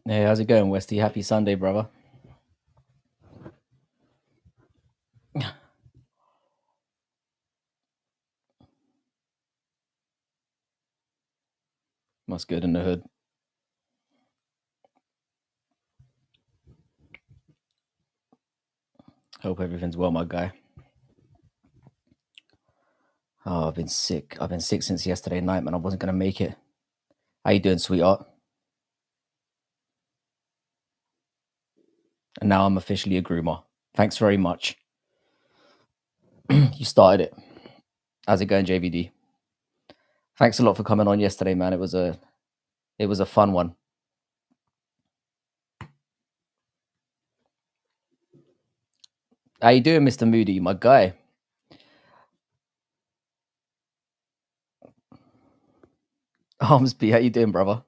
Hey, how's it going, Westy? Happy Sunday, brother. What's good in the hood? Hope everything's well, my guy. Oh, I've been sick. I've been sick since yesterday night, man. I wasn't gonna make it. How you doing, sweetheart? And now I'm officially a groomer. Thanks very much. You started it. How's it going, JVD? Thanks a lot for coming on yesterday, man. It was a fun one. How you doing, Mr. Moody, my guy? Armsby, how you doing, brother?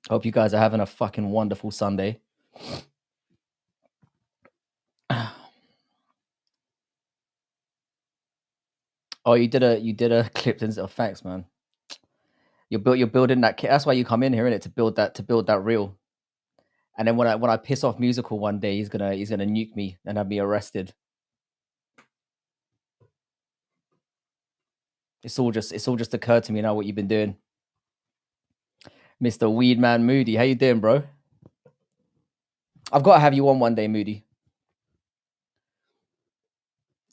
Hope you guys are having a fucking wonderful Sunday. Oh, you did a clip in thanks, man. You're building that kit. That's why you come in here, innit? To build that reel. And then when I piss off musical one day, he's gonna nuke me and have me arrested. It's all just occurred to me now what you've been doing. Mr. Weedman Moody. How you doing, bro? I've got to have you on one day, Moody.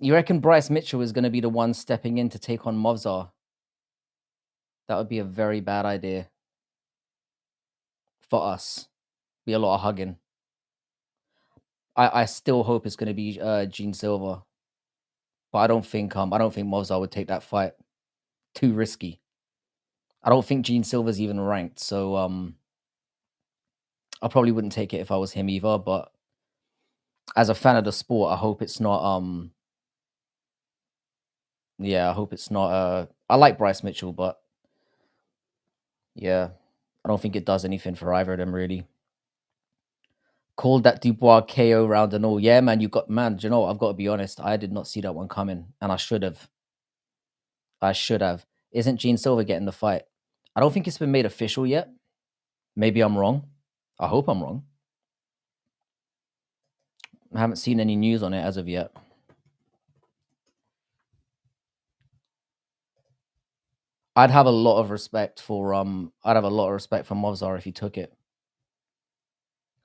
You reckon Bryce Mitchell is gonna be the one stepping in to take on Movzar? That would be a very bad idea. For us. Be a lot of hugging. I still hope it's gonna be Gene Silver. But I don't think Movzar would take that fight. Too risky. I don't think Gene Silver's even ranked, so I probably wouldn't take it if I was him either, but as a fan of the sport, I hope it's not yeah, I hope it's not I like Bryce Mitchell, but yeah, I don't think it does anything for either of them really. Called that Dubois KO round and all. Yeah, man, do you know what? I've got to be honest, I did not see that one coming, and I should have. Isn't Gene Silver getting the fight? I don't think it's been made official yet. Maybe I'm wrong. I hope I'm wrong. I haven't seen any news on it as of yet. I'd have a lot of respect for Movzar if he took it.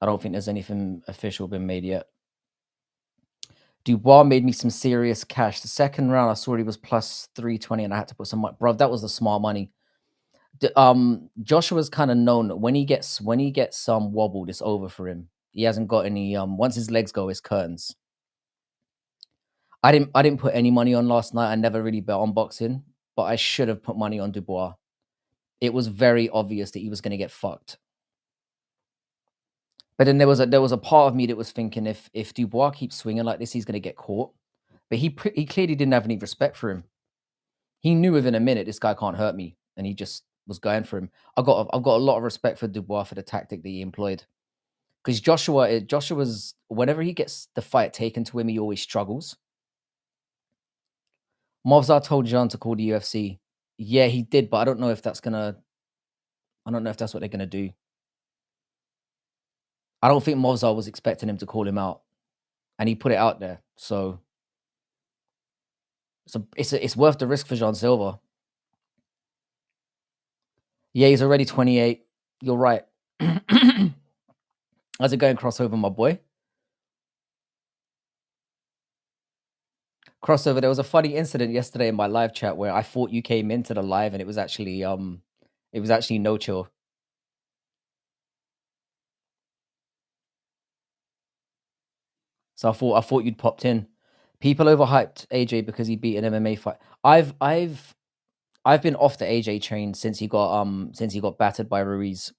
I don't think there's anything official been made yet. Dubois made me some serious cash. The second round, I saw he was plus 320, and I had to put some money. Bro, that was the smart money. Joshua's kind of known when he gets some wobbled, it's over for him. He hasn't got any. Once his legs go, it's curtains. I didn't put any money on last night. I never really bet on boxing, but I should have put money on Dubois. It was very obvious that he was going to get fucked. But then there was a part of me that was thinking if Dubois keeps swinging like this, he's going to get caught. But he clearly didn't have any respect for him. He knew within a minute this guy can't hurt me, and he just was going for him. I've got a lot of respect for Dubois for the tactic that he employed, because Joshua's whenever he gets the fight taken to him, he always struggles. Movzar told Jean to call the UFC. Yeah, he did, but I don't know if that's what they're gonna do. I don't think Movzar was expecting him to call him out, and he put it out there. So it's worth the risk for Jean Silva. Yeah, he's already 28. You're right. How's it going, Crossover, my boy? Crossover, there was a funny incident yesterday in my live chat where I thought you came into the live and it was actually no chill. So I thought you'd popped in. People overhyped AJ because he beat an MMA fight. I've been off the AJ train since he got battered by Ruiz.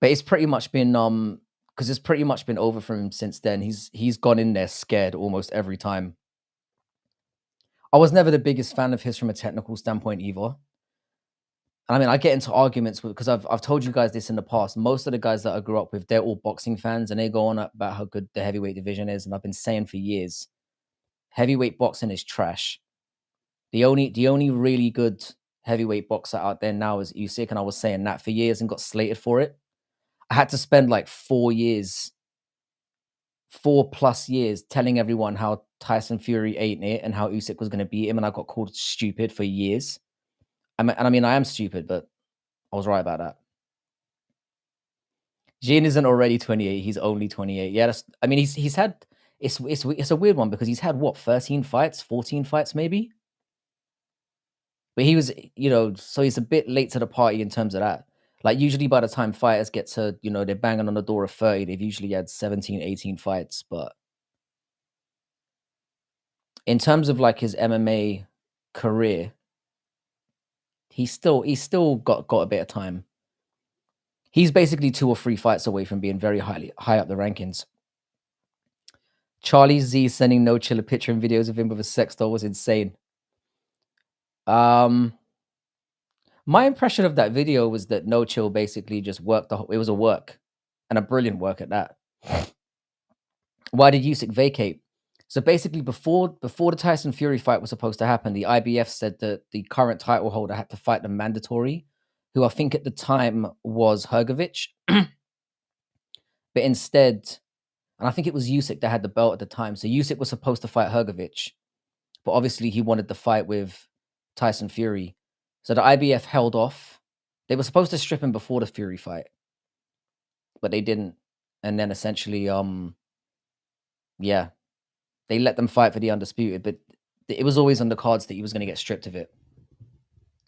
But it's pretty much been because it's pretty much been over for him since then. He's gone in there scared almost every time. I was never the biggest fan of his from a technical standpoint either. I mean, I get into arguments with, because I've told you guys this in the past. Most of the guys that I grew up with, they're all boxing fans, and they go on about how good the heavyweight division is. And I've been saying for years, heavyweight boxing is trash. The only really good heavyweight boxer out there now is Usyk, and I was saying that for years and got slated for it. I had to spend like 4+ years telling everyone how Tyson Fury ain't it and how Usyk was going to beat him, and I got called stupid for years. I mean, I am stupid, but I was right about that. Gane isn't already 28; he's only 28. Yeah, I mean, he's had it's a weird one because he's had what 13 fights, 14 fights maybe. But he was, so he's a bit late to the party in terms of that. Like usually by the time fighters get to, they're banging on the door of 30, they've usually had 17, 18 fights. But in terms of like his MMA career, he's still got a bit of time. He's basically 2 or 3 fights away from being very high up the rankings. Charlie Z sending No Chill a picture and videos of him with a sex doll was insane. My impression of that video was that No Chill basically just worked. It was a work, and a brilliant work at that. Why did Usyk vacate? So basically, before the Tyson Fury fight was supposed to happen, the IBF said that the current title holder had to fight the mandatory, who I think at the time was Hrgovic. But instead, and I think it was Usyk that had the belt at the time. So Usyk was supposed to fight Hrgovic, but obviously he wanted the fight with Tyson Fury. So the IBF held off. They were supposed to strip him before the Fury fight, but they didn't. And then essentially, yeah, they let them fight for the undisputed, but it was always on the cards that he was going to get stripped of it.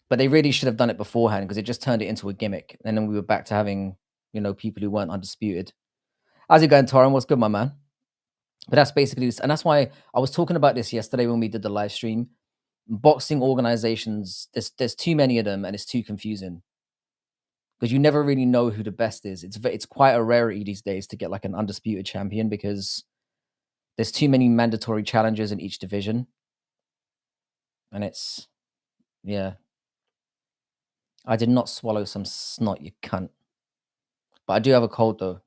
But they really should have done it beforehand because it just turned it into a gimmick. And then we were back to having, people who weren't undisputed. How's it going, Torin? What's good, my man? But that's basically this. And that's why I was talking about this yesterday when we did the live stream. Boxing organizations, there's too many of them and it's too confusing because you never really know who the best is. It's quite a rarity these days to get like an undisputed champion because there's too many mandatory challenges in each division. And it's, yeah. I did not swallow some snot, you cunt. But I do have a cold though.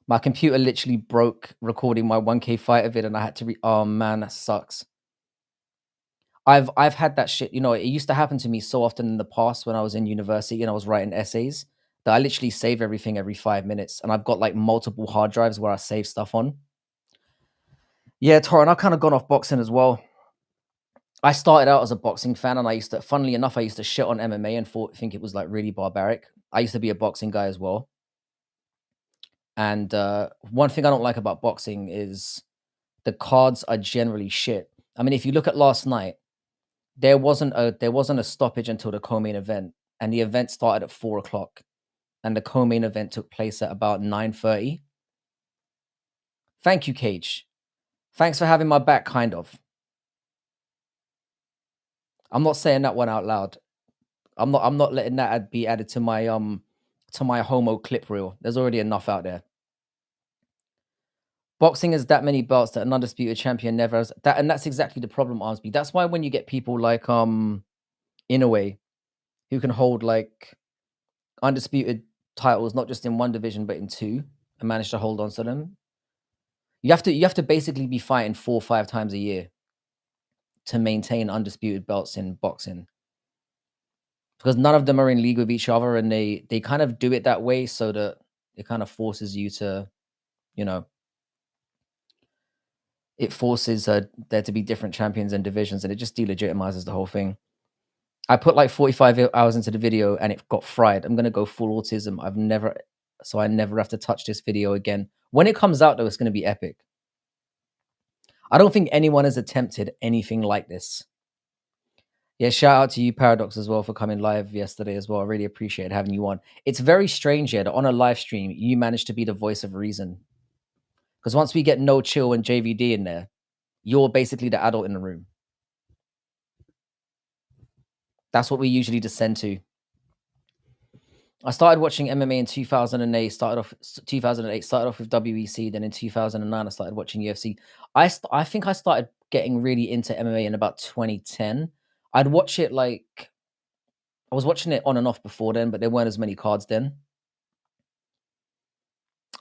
My computer literally broke recording my 1K fighter vid and I had to oh man, that sucks. I've had that shit, it used to happen to me so often in the past when I was in university and I was writing essays that I literally save everything every 5 minutes. And I've got like multiple hard drives where I save stuff on. Yeah, Torin, I've kind of gone off boxing as well. I started out as a boxing fan and funnily enough, I used to shit on MMA and think it was like really barbaric. I used to be a boxing guy as well. And one thing I don't like about boxing is the cards are generally shit. I mean, if you look at last night, there wasn't a stoppage until the co-main event, and the event started at 4:00, and the co-main event took place at about 9:30. Thank you, Cage. Thanks for having my back, kind of. I'm not saying that one out loud. I'm not letting that be added to my homo clip reel. There's already enough out there. Boxing has that many belts that an undisputed champion never has. And that's exactly the problem, Armsby. That's why when you get people like Inoue, who can hold like undisputed titles not just in one division but in 2 and manage to hold on to them, you have to basically be fighting 4 or 5 times a year to maintain undisputed belts in boxing, because none of them are in league with each other, and they kind of do it that way so that it kind of forces you to, it forces there to be different champions and divisions, and it just delegitimizes the whole thing. I put like 45 hours into the video and it got fried. I'm going to go full autism. I never have to touch this video again. When it comes out though, it's going to be epic. I don't think anyone has attempted anything like this. Yeah, shout out to you, Paradox, as well, for coming live yesterday as well. I really appreciate having you on. It's very strange here that on a live stream, you managed to be the voice of reason. Because once we get No Chill and JVD in there, you're basically the adult in the room. That's what we usually descend to. I started watching MMA in 2008. Started off with WEC. Then in 2009, I started watching UFC. I think I started getting really into MMA in about 2010. I'd watch it I was watching it on and off before then, but there weren't as many cards then.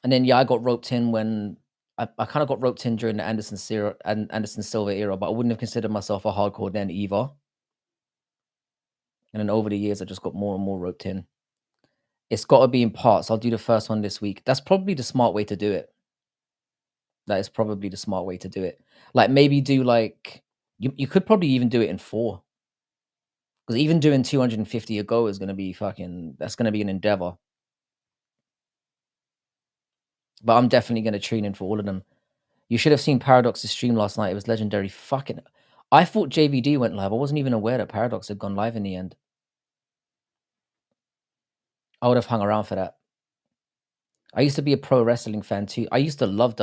And then I got roped in when I kind of got roped in during the Anderson Silva era, but I wouldn't have considered myself a hardcore then either. And then over the years, I just got more and more roped in. It's got to be in parts. I'll do the first one this week. That's probably the smart way to do it. That is probably the smart way to do it. Like maybe do like you could probably even do it in 4. Because even doing 250 a go is gonna be that's gonna be an endeavor. But I'm definitely gonna tune in for all of them. You should have seen Paradox's stream last night. It was legendary. Fucking I thought JVD went live. I wasn't even aware that Paradox had gone live in the end. I would have hung around for that. I used to be a pro wrestling fan too. I used to love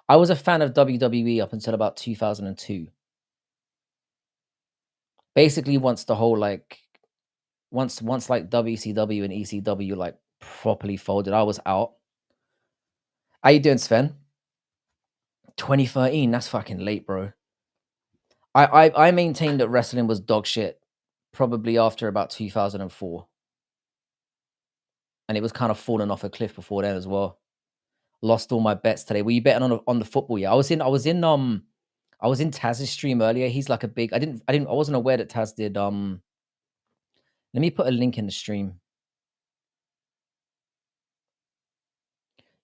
I was a fan of WWE up until about 2002. Basically, once the whole once like WCW and ECW like properly folded, I was out. How you doing, Sven? 2013. That's fucking late, bro. I maintained that wrestling was dog shit probably after about 2004. And it was kind of falling off a cliff before then as well. Lost all my bets today. Were you betting on the football? Yeah, I was in Taz's stream earlier. He's like a big I wasn't aware that Taz did let me put a link in the stream.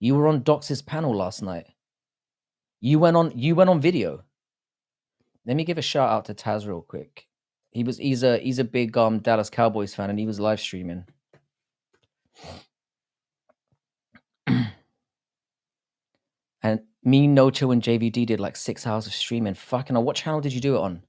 You were on Dox's panel last night. You went on video. Let me give a shout out to Taz real quick. He's a big Dallas Cowboys fan and he was live streaming. And me, Nocho, and JVD did like 6 hours of streaming. Fucking hell, what channel did you do it on?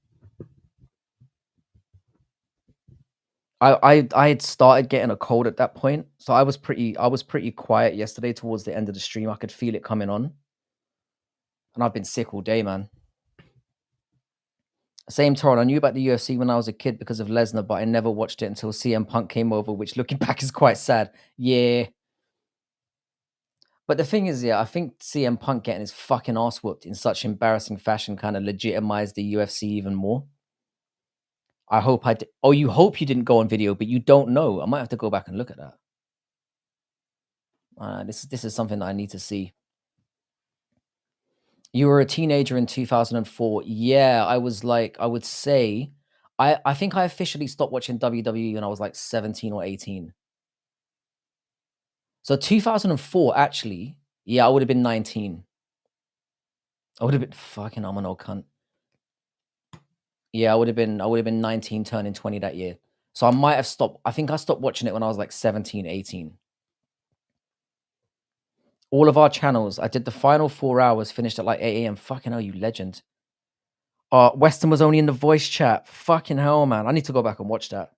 I had started getting a cold at that point, so I was pretty quiet yesterday towards the end of the stream. I could feel it coming on. And I've been sick all day, man. Same Toron, I knew about the UFC when I was a kid because of Lesnar, but I never watched it until CM Punk came over, which looking back is quite sad. Yeah. But the thing is, yeah, I think CM Punk getting his fucking ass whooped in such embarrassing fashion kind of legitimized the UFC even more. I hope oh, you hope you didn't go on video, but you don't know. I might have to go back and look at that. This is something that I need to see. You were a teenager in 2004. Yeah, I was like, I would say, I think I officially stopped watching WWE when I was like 17 or 18. So 2004, actually, yeah, I would have been 19. I would have been fucking, I'm an old cunt. Yeah, I would have been 19 turning 20 that year. So I might have stopped. I think I stopped watching it when I was like 17, 18. All of our channels, I did the final 4 hours, finished at like 8 a.m. Fucking hell, you legend. Weston was only in the voice chat. Fucking hell, man. I need to go back and watch that.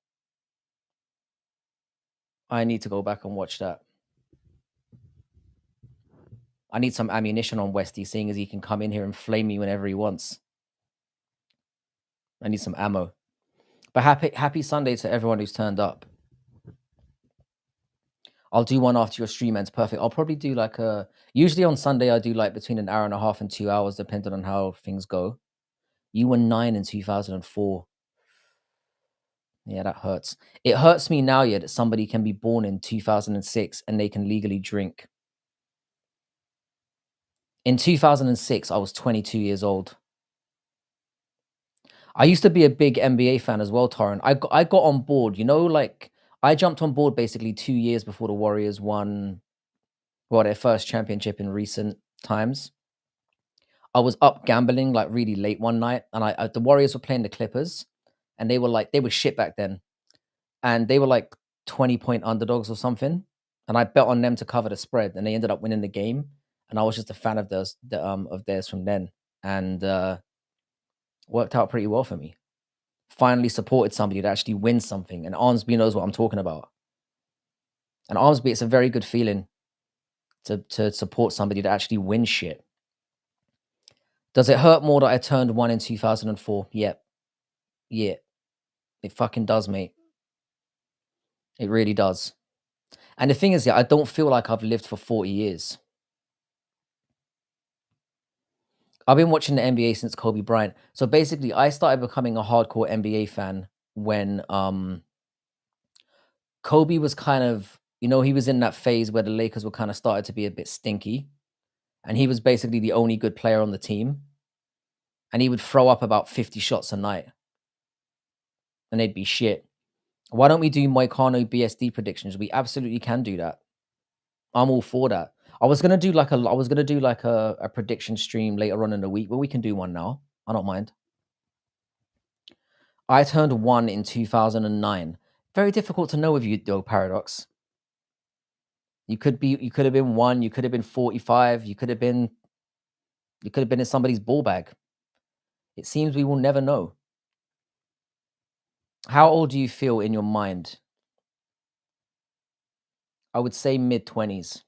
I need to go back and watch that. I need some ammunition on Westy, seeing as he can come in here and flame me whenever he wants. I need some ammo. But happy Sunday to everyone who's turned up. I'll do one after your stream ends. Perfect. I'll probably do like usually on Sunday I do like between an hour and a half and 2 hours, depending on how things go. You were 9 in 2004. Yeah, that hurts. It hurts me now, yeah, that somebody can be born in 2006 and they can legally drink. In 2006, I was 22 years old. I used to be a big NBA fan as well, Torrent. I got on board, you know, like I jumped on board basically 2 years before the Warriors won their first championship in recent times. I was up gambling like really late one night, and the Warriors were playing the Clippers, and they were shit back then, and they were like 20-point underdogs or something, and I bet on them to cover the spread, and they ended up winning the game, and I was just a fan of theirs from then, and worked out pretty well for me. Finally supported somebody that actually wins something, and Armsby knows what I'm talking about. And Armsby, it's a very good feeling to support somebody that actually wins shit. Does it hurt more that I turned 1 in 2004? Yep. Yeah. It fucking does, mate. It really does. And the thing is, yeah, I don't feel like I've lived for 40 years. I've been watching the NBA since Kobe Bryant. So basically, I started becoming a hardcore NBA fan when Kobe was kind of, you know, he was in that phase where the Lakers were kind of started to be a bit stinky. And he was basically the only good player on the team. And he would throw up about 50 shots a night. And they'd be shit. Why don't we do Moicano BSD predictions? We absolutely can do that. I'm all for that. I was gonna do like a prediction stream later on in the week, but we can do one now. I don't mind. I turned 1 in 2009. Very difficult to know with you though, Paradox. You could have been 1, you could have been 45, you could have been in somebody's ball bag. It seems we will never know. How old do you feel in your mind? I would say mid-20s.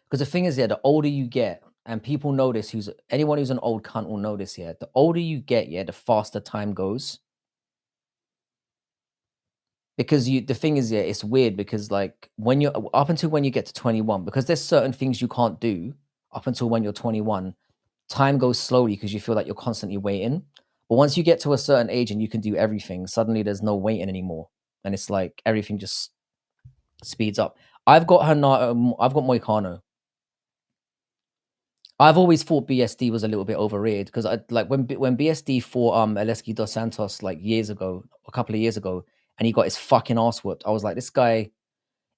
Because the thing is, yeah, the older you get, and people know this, anyone who's an old cunt will know this, yeah. The older you get, yeah, the faster time goes. Because the thing is, yeah, it's weird because like when you're up until when you get to 21, because there's certain things you can't do up until when you're 21, time goes slowly because you feel like you're constantly waiting. But once you get to a certain age and you can do everything, suddenly there's no waiting anymore. And it's like everything just speeds up. I've got Moicano. I've always thought BSD was a little bit overrated because I like when BSD fought Aleski dos Santos like a couple of years ago, and he got his fucking ass whooped. I was like, this guy,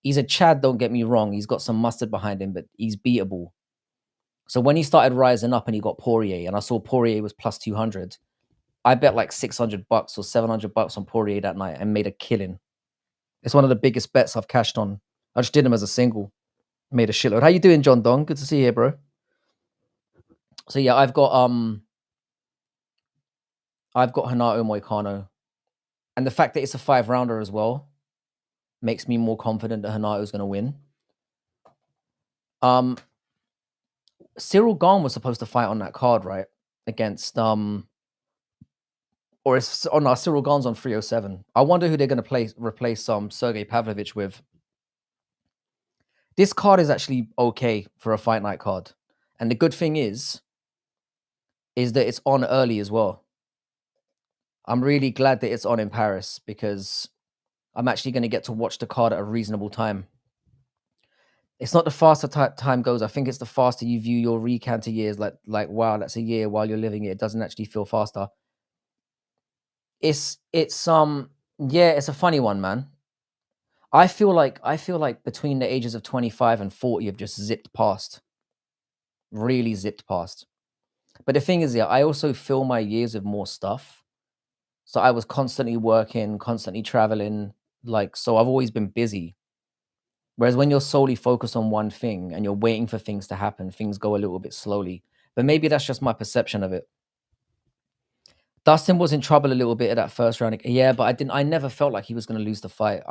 he's a Chad, don't get me wrong. He's got some mustard behind him, but he's beatable. So when he started rising up and he got Poirier, and I saw Poirier was plus 200, I bet like $600 or $700 on Poirier that night and made a killing. It's one of the biggest bets I've cashed on. I just did him as a single, made a shitload. How you doing, John Dong? Good to see you here, bro. So yeah, I've got Hanato Moicano, and the fact that it's a 5-rounder as well makes me more confident that Hanato's going to win. Cyril Gane was supposed to fight on that card, right? Against Cyril Gane's on 307. I wonder who they're going to replace Sergey Pavlovich with. This card is actually okay for a fight night card, and the good thing is that it's on early as well. I'm really glad that it's on in Paris because I'm actually going to get to watch the card at a reasonable time. It's not the faster time goes. I think it's the faster you view your recanter years. Like wow, that's a year while you're living it. It doesn't actually feel faster. It's a funny one, man. I feel like between the ages of 25 and 40 have just zipped past. Really zipped past. But the thing is, yeah, I also fill my years with more stuff. So I was constantly working, constantly traveling, so I've always been busy. Whereas when you're solely focused on one thing and you're waiting for things to happen, things go a little bit slowly. But maybe that's just my perception of it. Dustin was in trouble a little bit at that first round. Yeah, but I never felt like he was going to lose the fight.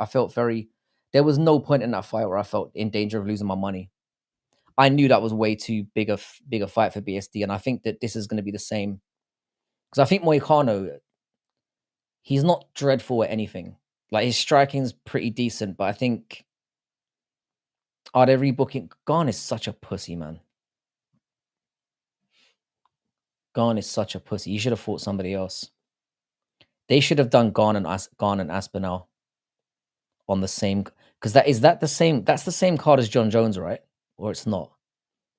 There was no point in that fight where I felt in danger of losing my money. I knew that was way too big a fight for BSD. And I think that this is going to be the same. Because I think Moicano, he's not dreadful at anything. Like his striking's pretty decent, but I think they're rebooking. Gane is such a pussy, man. Gane is such a pussy. You should have fought somebody else. They should have done Gane and Aspinall on the same, because that's the same card as John Jones, right? Or it's not?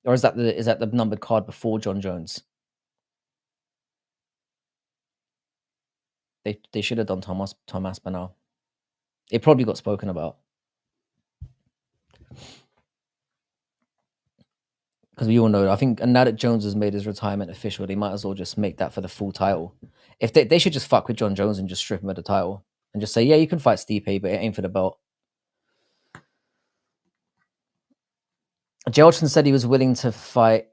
Or is that the numbered card before John Jones? They should have done Tom Aspinall. It probably got spoken about. Because we all know, I think, and now that Jones has made his retirement official, they might as well just make that for the full title. If they should just fuck with John Jones and just strip him of the title and just say, yeah, you can fight Stipe, but it ain't for the belt. Jelton said he was willing to fight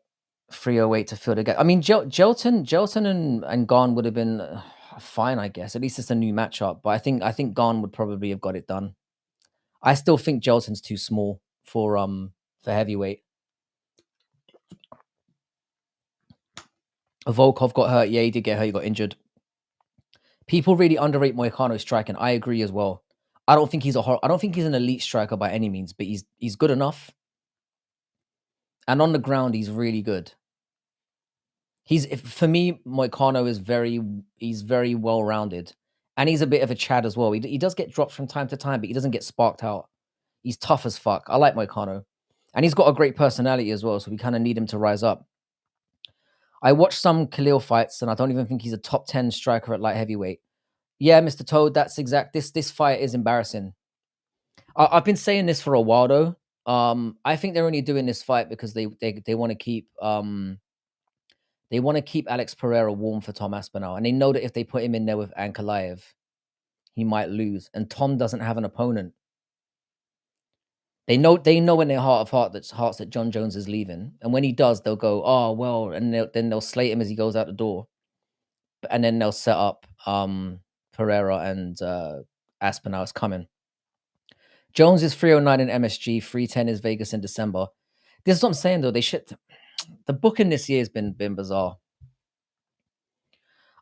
308 to fill the gap. I mean, Jelton and Gane would have been fine, I guess. At least it's a new matchup. But I think Gane would probably have got it done. I still think Jelton's too small for heavyweight. Volkov got hurt. Yeah, he did get hurt. He got injured. People really underrate Moicano's striking. I agree as well. I don't think he's an elite striker by any means, but he's good enough. And on the ground, he's really good. For me, Moicano he's very well rounded, and he's a bit of a Chad as well. He does get dropped from time to time, but he doesn't get sparked out. He's tough as fuck. I like Moicano, and he's got a great personality as well. So we kind of need him to rise up. I watched some Khalil fights, and I don't even think he's a top 10 striker at light heavyweight. Yeah, Mr. Toad, that's exact. This fight is embarrassing. I've been saying this for a while though. I think they're only doing this fight because they want to keep Alex Pereira warm for Tom Aspinall, and they know that if they put him in there with Ankalaev, he might lose. And Tom doesn't have an opponent. They know in their hearts that John Jones is leaving, and when he does, they'll go, oh well, and then they'll slate him as he goes out the door, and then they'll set up Pereira and Aspinall is coming. Jones is 309 in MSG, 310 is Vegas in December. This is what I'm saying though. The booking this year has been bizarre.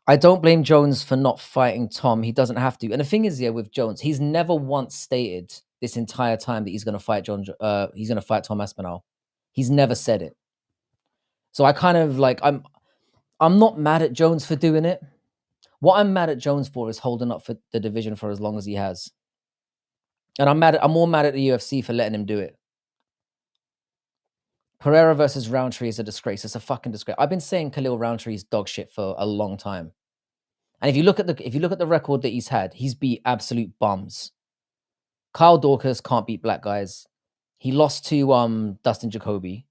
I don't blame Jones for not fighting Tom. He doesn't have to. And the thing is, with Jones, he's never once stated this entire time that he's going to fight he's going to fight Tom Aspinall. He's never said it. So I kind of like I'm not mad at Jones for doing it. What I'm mad at Jones for is holding up for the division for as long as he has. And I'm more mad at the UFC for letting him do it. Pereira versus Roundtree is a disgrace. It's a fucking disgrace. I've been saying Khalil Roundtree is dog shit for a long time. And if you look at the record that he's had, he's beat absolute bums. Kyle Dawkins can't beat black guys. He lost to Dustin Jacoby,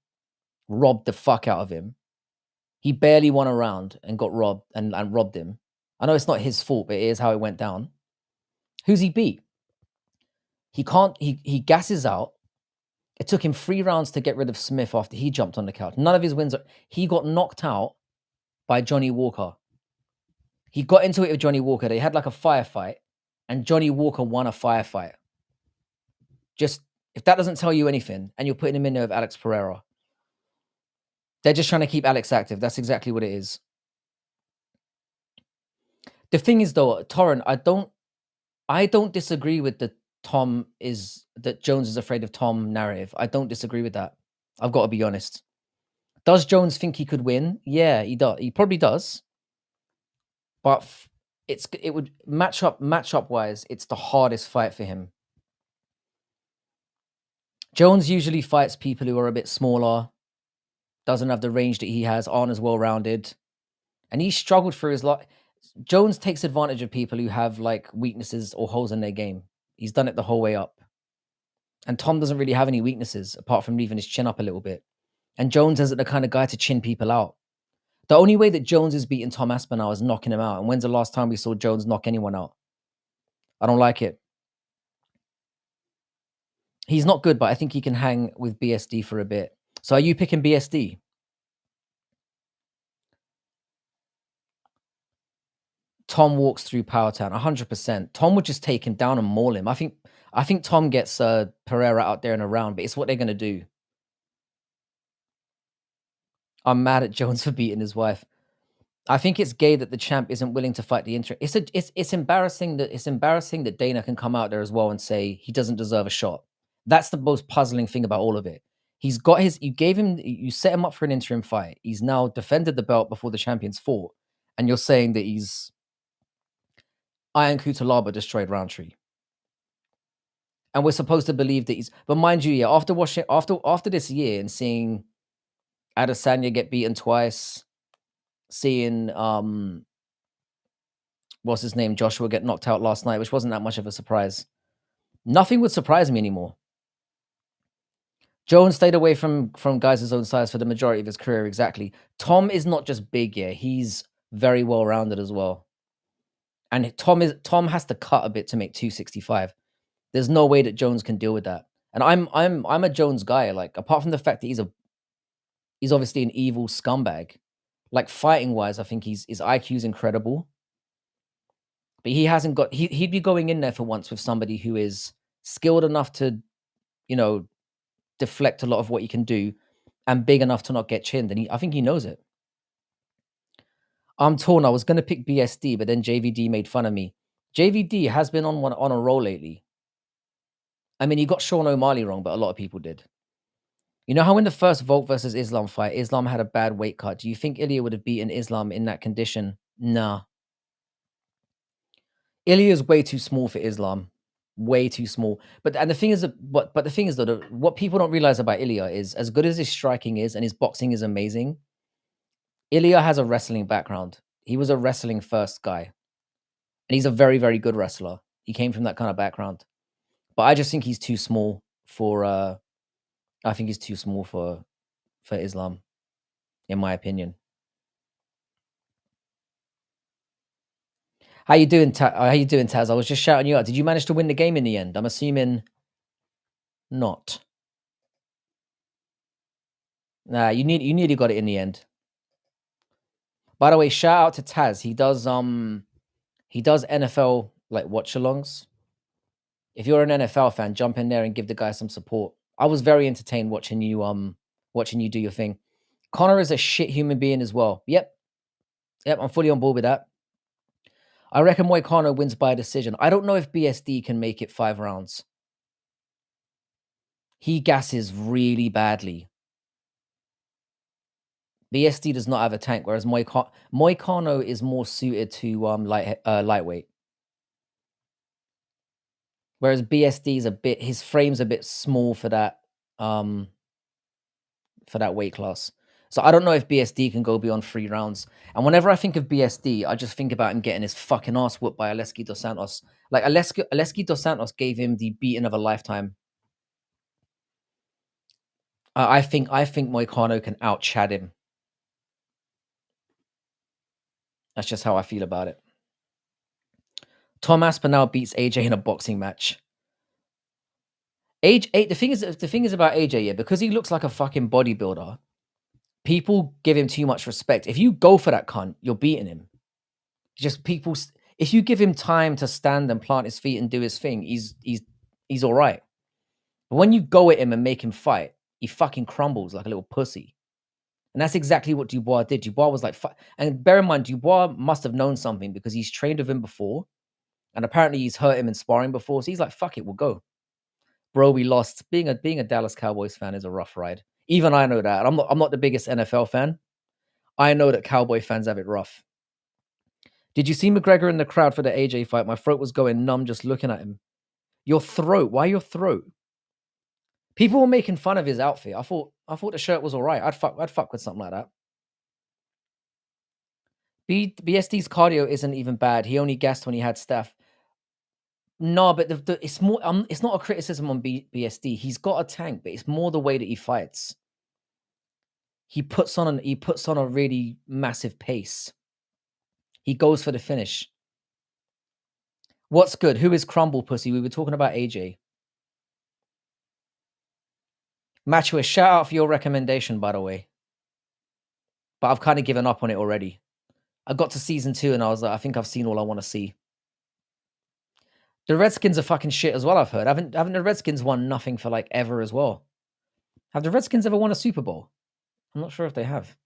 robbed the fuck out of him. He barely won a round and got robbed and robbed him. I know it's not his fault, but it is how it went down. Who's he beat? He gasses out. It took him 3 rounds to get rid of Smith after he jumped on the couch. None of his wins he got knocked out by Johnny Walker. He got into it with Johnny Walker. They had like a firefight, and Johnny Walker won a firefight. Just, if that doesn't tell you anything, and you're putting him in there with Alex Pereira, they're just trying to keep Alex active. That's exactly what it is. The thing is, though, Torrent, I don't disagree with that Jones is afraid of Tom narrative. I don't disagree with that. I've got to be honest. Does Jones think he could win? Yeah, he does. He probably does. But it would matchup wise, it's the hardest fight for him. Jones usually fights people who are a bit smaller, doesn't have the range that he has, aren't as well rounded, and he struggled through his life. Jones takes advantage of people who have like weaknesses or holes in their game. He's done it the whole way up. And Tom doesn't really have any weaknesses apart from leaving his chin up a little bit. And Jones isn't the kind of guy to chin people out. The only way that Jones is beating Tom Aspinall is knocking him out. And when's the last time we saw Jones knock anyone out? I don't like it. He's not good, but I think he can hang with BSD for a bit. So are you picking BSD? Tom walks through Powertown, 100%. Tom would just take him down and maul him. I think Tom gets Pereira out there in a round, but it's what they're going to do. I'm mad at Jones for beating his wife. I think it's gay that the champ isn't willing to fight the interim. It's embarrassing that Dana can come out there as well and say he doesn't deserve a shot. That's the most puzzling thing about all of it. You set him up for an interim fight. He's now defended the belt before the champions fought, and you're saying that he's Iron Kutalaba destroyed Roundtree. And we're supposed to believe that but mind you, after this year and seeing Adesanya get beaten twice, seeing what's his name, Joshua get knocked out last night, which wasn't that much of a surprise. Nothing would surprise me anymore. Jones stayed away from guys his own size for the majority of his career, exactly. Tom is not just big, he's very well rounded as well. And Tom has to cut a bit to make 265. There's no way that Jones can deal with that. And I'm a Jones guy. Like, apart from the fact that he's obviously an evil scumbag. Like, fighting wise, I think his IQ's incredible. But he hasn't got. He'd be going in there for once with somebody who is skilled enough to, deflect a lot of what he can do, and big enough to not get chinned. And I think he knows it. I'm torn. I was going to pick BSD, but then JVD made fun of me. JVD has been on a roll lately. I mean, he got Sean O'Malley wrong, but a lot of people did. You know how in the first Volk versus Islam fight, Islam had a bad weight cut? Do you think Ilya would have beaten Islam in that condition? Nah. Ilya's way too small for Islam. Way too small. But the thing is, though, what people don't realize about Ilya is, as good as his striking is and his boxing is amazing, Ilya has a wrestling background. He was a wrestling first guy. and he's a very, very good wrestler. He came from that kind of background. But I just think he's too small for I think he's too small for Islam, in my opinion. How you doing, how you doing, Taz? I was just shouting you out. Did you manage to win the game in the end? I'm assuming not. Nah, you nearly got it in the end. By the way, shout out to Taz. He does NFL like watch alongs. If you're an NFL fan, jump in there and give the guy some support. I was very entertained watching you do your thing. Connor is a shit human being as well. Yep, I'm fully on board with that. I reckon Moicano wins by a decision. I don't know if BSD can make it 5 rounds. He gasses really badly. BSD does not have a tank, whereas Moicano is more suited to lightweight. Whereas BSD is his frame's a bit small for that weight class. So I don't know if BSD can go beyond 3 rounds. And whenever I think of BSD, I just think about him getting his fucking ass whooped by Aleski Dos Santos. Like Aleski Dos Santos gave him the beating of a lifetime. I think Moicano can out-chad him. That's just how I feel about it. Tom Aspinall beats AJ in a boxing match. The thing is about AJ, yeah, because he looks like a fucking bodybuilder, people give him too much respect. If you go for that cunt, you're beating him. If you give him time to stand and plant his feet and do his thing, he's all right. But when you go at him and make him fight, he fucking crumbles like a little pussy. And that's exactly what Dubois did. Dubois was like, and bear in mind, Dubois must have known something because he's trained with him before. And apparently he's hurt him in sparring before. So he's like, fuck it, we'll go. Bro, we lost. Being a Dallas Cowboys fan is a rough ride. Even I know that. I'm not the biggest NFL fan. I know that Cowboy fans have it rough. Did you see McGregor in the crowd for the AJ fight? My throat was going numb just looking at him. Your throat? Why your throat? People were making fun of his outfit. I thought the shirt was all right. I'd fuck with something like that. BSD's cardio isn't even bad. He only gassed when he had Steph. No, but it's more. It's not a criticism on BSD. He's got a tank, but it's more the way that he fights. He puts on a really massive pace. He goes for the finish. What's good? Who is Crumble Pussy? We were talking about AJ. Matchua, shout out for your recommendation, by the way. But I've kind of given up on it already. I got to season 2 and I was like, I think I've seen all I want to see. The Redskins are fucking shit as well, I've heard. Haven't the Redskins won nothing for like ever as well? Have the Redskins ever won a Super Bowl? I'm not sure if they have.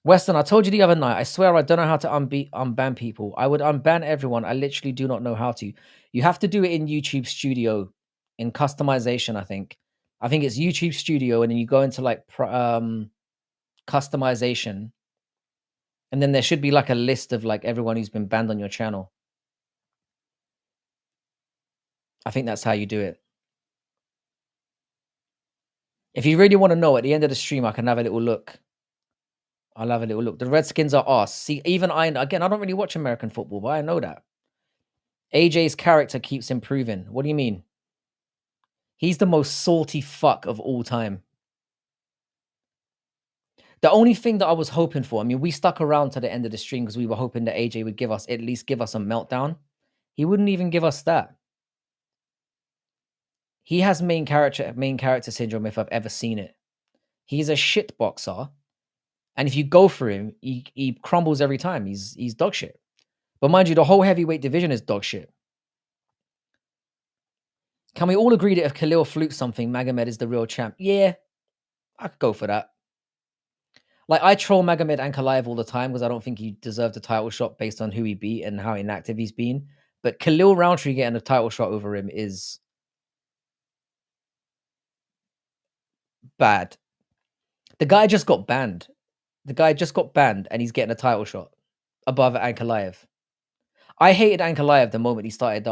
Weston, I told you the other night, I swear I don't know how to unban people. I would unban everyone. I literally do not know how to. You have to do it in YouTube Studio, in customization, I think. I think it's YouTube Studio, and then you go into like customization. And then there should be like a list of like everyone who's been banned on your channel. I think that's how you do it. If you really want to know, at the end of the stream, I can have a little look. I'll have a little look. The Redskins are arse. See, even I don't really watch American football, but I know that. AJ's character keeps improving. What do you mean? He's the most salty fuck of all time. The only thing that I was hoping for, I mean, we stuck around to the end of the stream because we were hoping that AJ would at least give us a meltdown. He wouldn't even give us that. He has main character syndrome if I've ever seen it. He's a shit boxer. And if you go for him, he crumbles every time. He's dog shit. But mind you, the whole heavyweight division is dog shit. Can we all agree that if Khalil flukes something, Magomed is the real champ? Yeah, I could go for that. Like, I troll Magomed Ankalaev all the time because I don't think he deserved a title shot based on who he beat and how inactive he's been. But Khalil Roundtree getting a title shot over him is bad. The guy just got banned. And he's getting a title shot above Ankalaev. I hated Ankalaev the moment he started.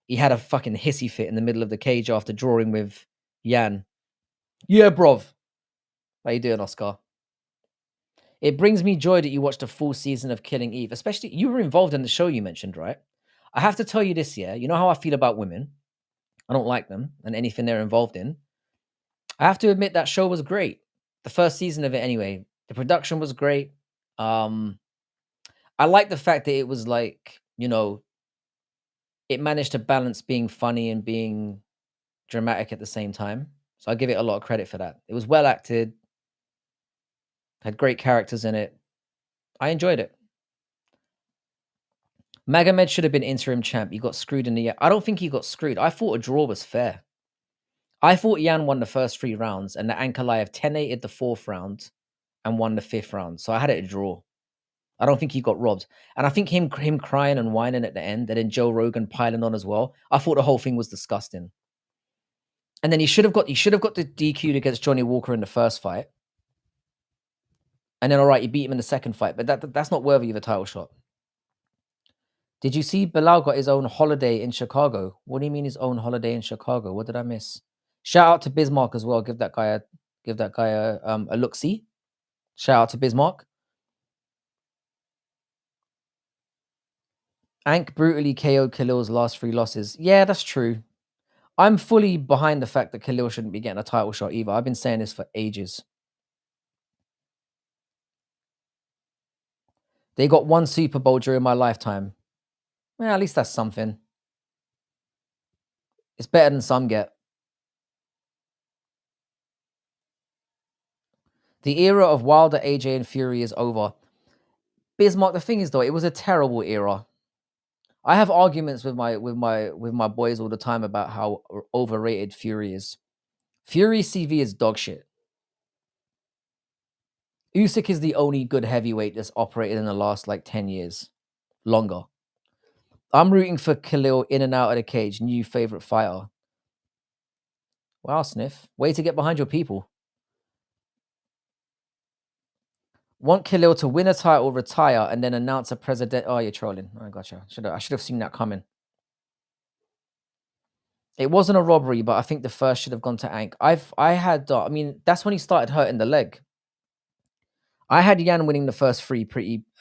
He had a fucking hissy fit in the middle of the cage after drawing with Yan. Yeah, brov. How you doing, Oscar? It brings me joy that you watched a full season of Killing Eve, especially you were involved in the show you mentioned, right? I have to tell you this, yeah. You know how I feel about women. I don't like them and anything they're involved in. I have to admit that show was great. The first season of it, anyway. The production was great. Um, I like the fact that it was like, it managed to balance being funny and being dramatic at the same time. So I give it a lot of credit for that. It was well acted, had great characters in it. I enjoyed it. Magomed should have been interim champ. He got screwed in the. I don't think he got screwed. I thought a draw was fair. I thought Yan won the first 3 rounds and that Ankalaev 10-8'd the 4th round and won the 5th round. So I had it a draw. I don't think he got robbed. And I think him crying and whining at the end, and then Joe Rogan piling on as well. I thought the whole thing was disgusting. And then he should have got the DQ'd against Johnny Walker in the first fight. And then all right, he beat him in the second fight, but that's not worthy of a title shot. Did you see Bilal got his own holiday in Chicago? What do you mean his own holiday in Chicago? What did I miss? Shout out to Bismarck as well. Give that guy a look-see. Shout out to Bismarck. Ank brutally KO'd Khalil's last 3 losses. Yeah, that's true. I'm fully behind the fact that Khalil shouldn't be getting a title shot either. I've been saying this for ages. They got 1 Super Bowl during my lifetime. Well, at least that's something. It's better than some get. The era of Wilder, AJ, and Fury is over. Bismarck, the thing is though, it was a terrible era. I have arguments with my boys all the time about how overrated Fury is. Fury's CV is dog shit. Usyk is the only good heavyweight that's operated in the last 10 years. Longer. I'm rooting for Khalil in and out of the cage. New favorite fighter. Wow, Sniff. Way to get behind your people. Want Khalil to win a title, retire, and then announce a president. Oh, you're trolling. I gotcha. I should have seen that coming. It wasn't a robbery, but I think the first should have gone to Ank. I mean, that's when he started hurting the leg. I had Yan winning the first 3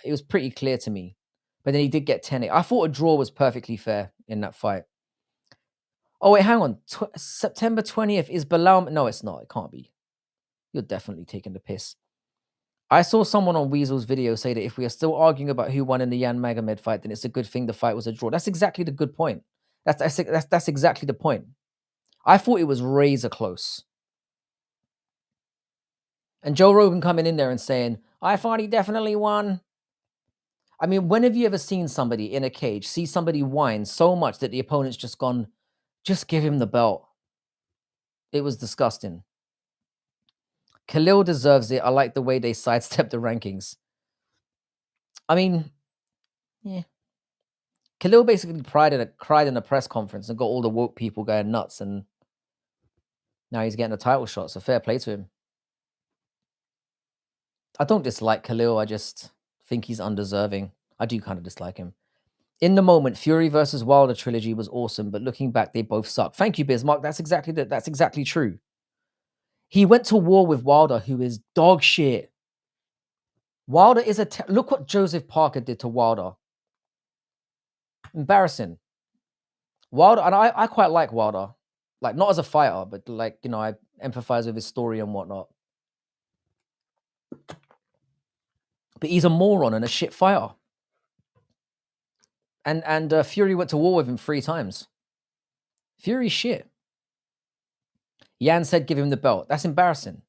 it was pretty clear to me. But then he did get 10-8. I thought a draw was perfectly fair in that fight. Oh, wait, hang on. September 20th is Bilal. No, it's not. It can't be. You're definitely taking the piss. I saw someone on Weasel's video say that if we are still arguing about who won in the Yan Magomed fight, then it's a good thing the fight was a draw. That's exactly the good point. That's exactly the point. I thought it was razor close. And Joe Rogan coming in there and saying, I thought he definitely won. I mean, when have you ever seen somebody in a cage see somebody whine so much that the opponent's just gone, just give him the belt? It was disgusting. Khalil deserves it. I like the way they sidestepped the rankings. I mean, yeah. Khalil basically cried in a press conference and got all the woke people going nuts, and now he's getting a title shot, so fair play to him. I don't dislike Khalil, I just think he's undeserving. I do kind of dislike him. In the moment, Fury versus Wilder trilogy was awesome, but looking back, they both suck. Thank you, Bismarck. That's exactly true. He went to war with Wilder, who is dog shit. Wilder is look what Joseph Parker did to Wilder. Embarrassing. Wilder, and I quite like Wilder. Not as a fighter, but I empathize with his story and whatnot. But he's a moron and a shit fighter. And Fury went to war with him 3 times. Fury's shit. Yan said give him the belt. That's embarrassing.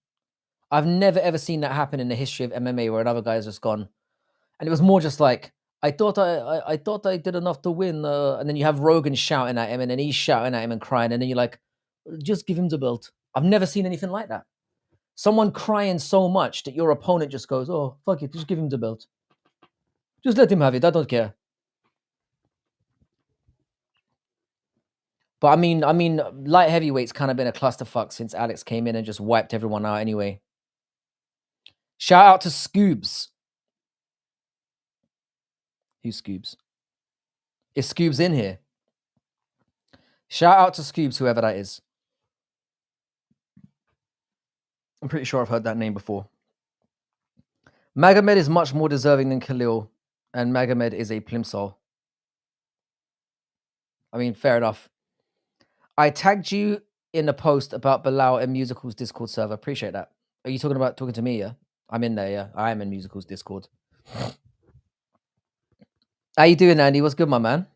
I've never ever seen that happen in the history of MMA where another guy's just gone. And it was more just like, I thought I did enough to win. And then you have Rogan shouting at him, and then he's shouting at him and crying. And then you're like, just give him the belt. I've never seen anything like that. Someone crying so much that your opponent just goes, oh, fuck it, just give him the belt. Just let him have it. I don't care. But I mean, light heavyweight's kind of been a clusterfuck since Alex came in and just wiped everyone out anyway. Shout out to Scoobs. Who's Scoobs? Is Scoobs in here? Shout out to Scoobs, whoever that is. I'm pretty sure I've heard that name before. Magomed is much more deserving than Khalil, and Magomed is a plimsoll. I mean, fair enough. I tagged you in a post about Bilal and Musical's Discord server. Appreciate that. Are you talking to me? Yeah, I'm in there. Yeah, I am in Musical's Discord. How you doing, Andy? What's good, my man?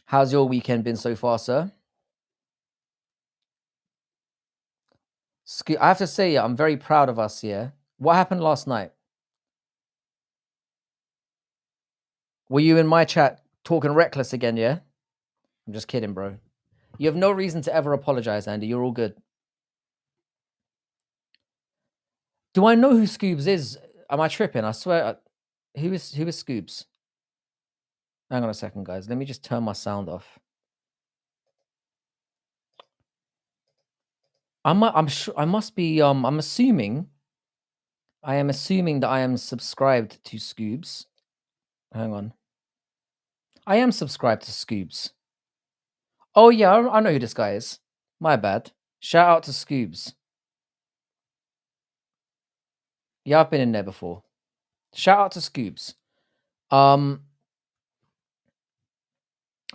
How's your weekend been so far, sir? I have to say, yeah, I'm very proud of us. Yeah. What happened last night? Were you in my chat talking reckless again? Yeah. I'm just kidding, bro. You have no reason to ever apologize, Andy. You're all good. Do I know who Scoobs is? Am I tripping? I swear. Who is Scoobs? Hang on a second, guys. Let me just turn my sound off. I'm sure I must be. I'm assuming. I am assuming that I am subscribed to Scoobs. Hang on. I am subscribed to Scoobs. Oh yeah, I know who this guy is. My bad. Shout out to Scoobs. Yeah, I've been in there before. Shout out to Scoobs.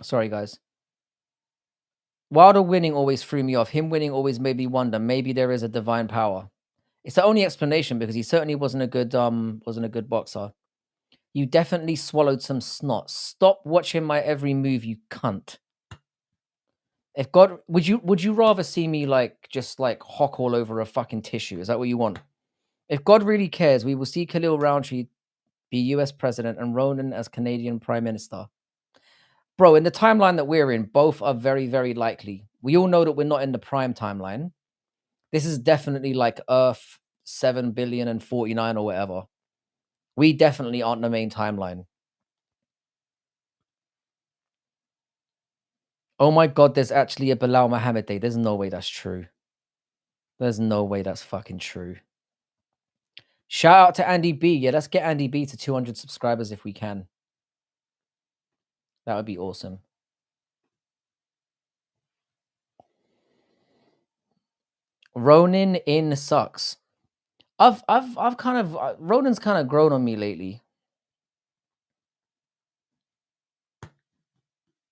Sorry guys. Wilder winning always threw me off. Him winning always made me wonder. Maybe there is a divine power. It's the only explanation because he certainly wasn't a good boxer. You definitely swallowed some snot. Stop watching my every move, you cunt. If God, would you rather see me just hock all over a fucking tissue? Is that what you want? If God really cares, we will see Khalil Roundtree be US president and Ronan as Canadian prime minister. Bro, in the timeline that we're in, both are very, very likely. We all know that we're not in the prime timeline. This is definitely like Earth 7 billion and 49 or whatever. We definitely aren't the main timeline. Oh my God, there's actually a Bilal Muhammad Day. There's no way that's true. There's no way that's fucking true. Shout out to Andy B. Yeah, let's get Andy B to 200 subscribers if we can. That would be awesome. Ronin in sucks. I've kind of Ronan's kind of grown on me lately.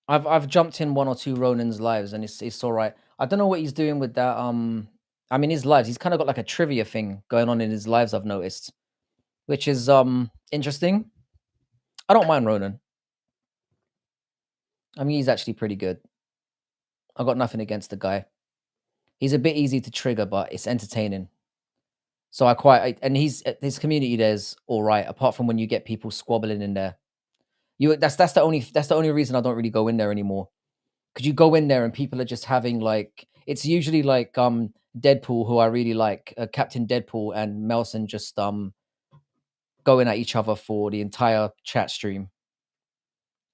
I've jumped in one or two Ronan's lives and it's all right. I don't know what he's doing with that. I mean his lives. He's kind of got like a trivia thing going on in his lives. I've noticed, which is interesting. I don't mind Ronan. I mean he's actually pretty good. I got nothing against the guy. He's a bit easy to trigger, but it's entertaining. So and his community there's all right. Apart from when you get people squabbling in there, that's the only reason I don't really go in there anymore. Because you go in there and people are just having it's usually Deadpool, who I really like, Captain Deadpool and Melson just going at each other for the entire chat stream.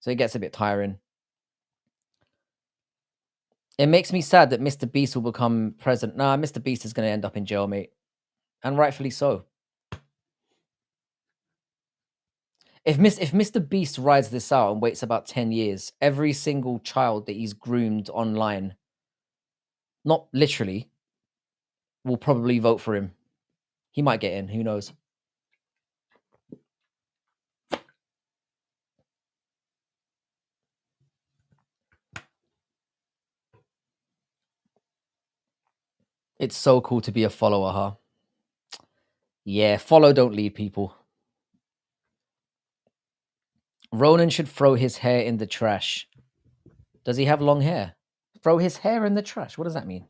So it gets a bit tiring. It makes me sad that Mr. Beast will become president. Nah, Mr. Beast is going to end up in jail, mate, and rightfully so. If Mr. Beast rides this out and waits about 10 years, every single child that he's groomed online, not literally, will probably vote for him. He might get in, who knows? It's so cool to be a follower, huh? Yeah, follow, don't lead, people. Ronan should throw his hair in the trash. Does he have long hair? Throw his hair in the trash. What does that mean?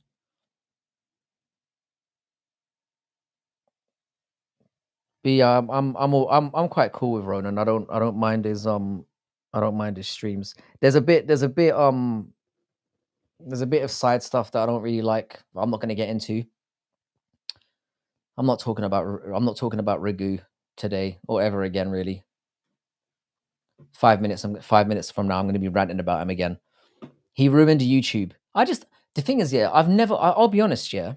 But yeah, I'm quite cool with Ronan. I don't mind his streams. There's a bit of side stuff that I don't really like. I'm not going to get into. I'm not talking about Ragu today or ever again, really. 5 minutes from now, I'm going to be ranting about him again. He ruined YouTube. The thing is, yeah, I'll be honest, yeah,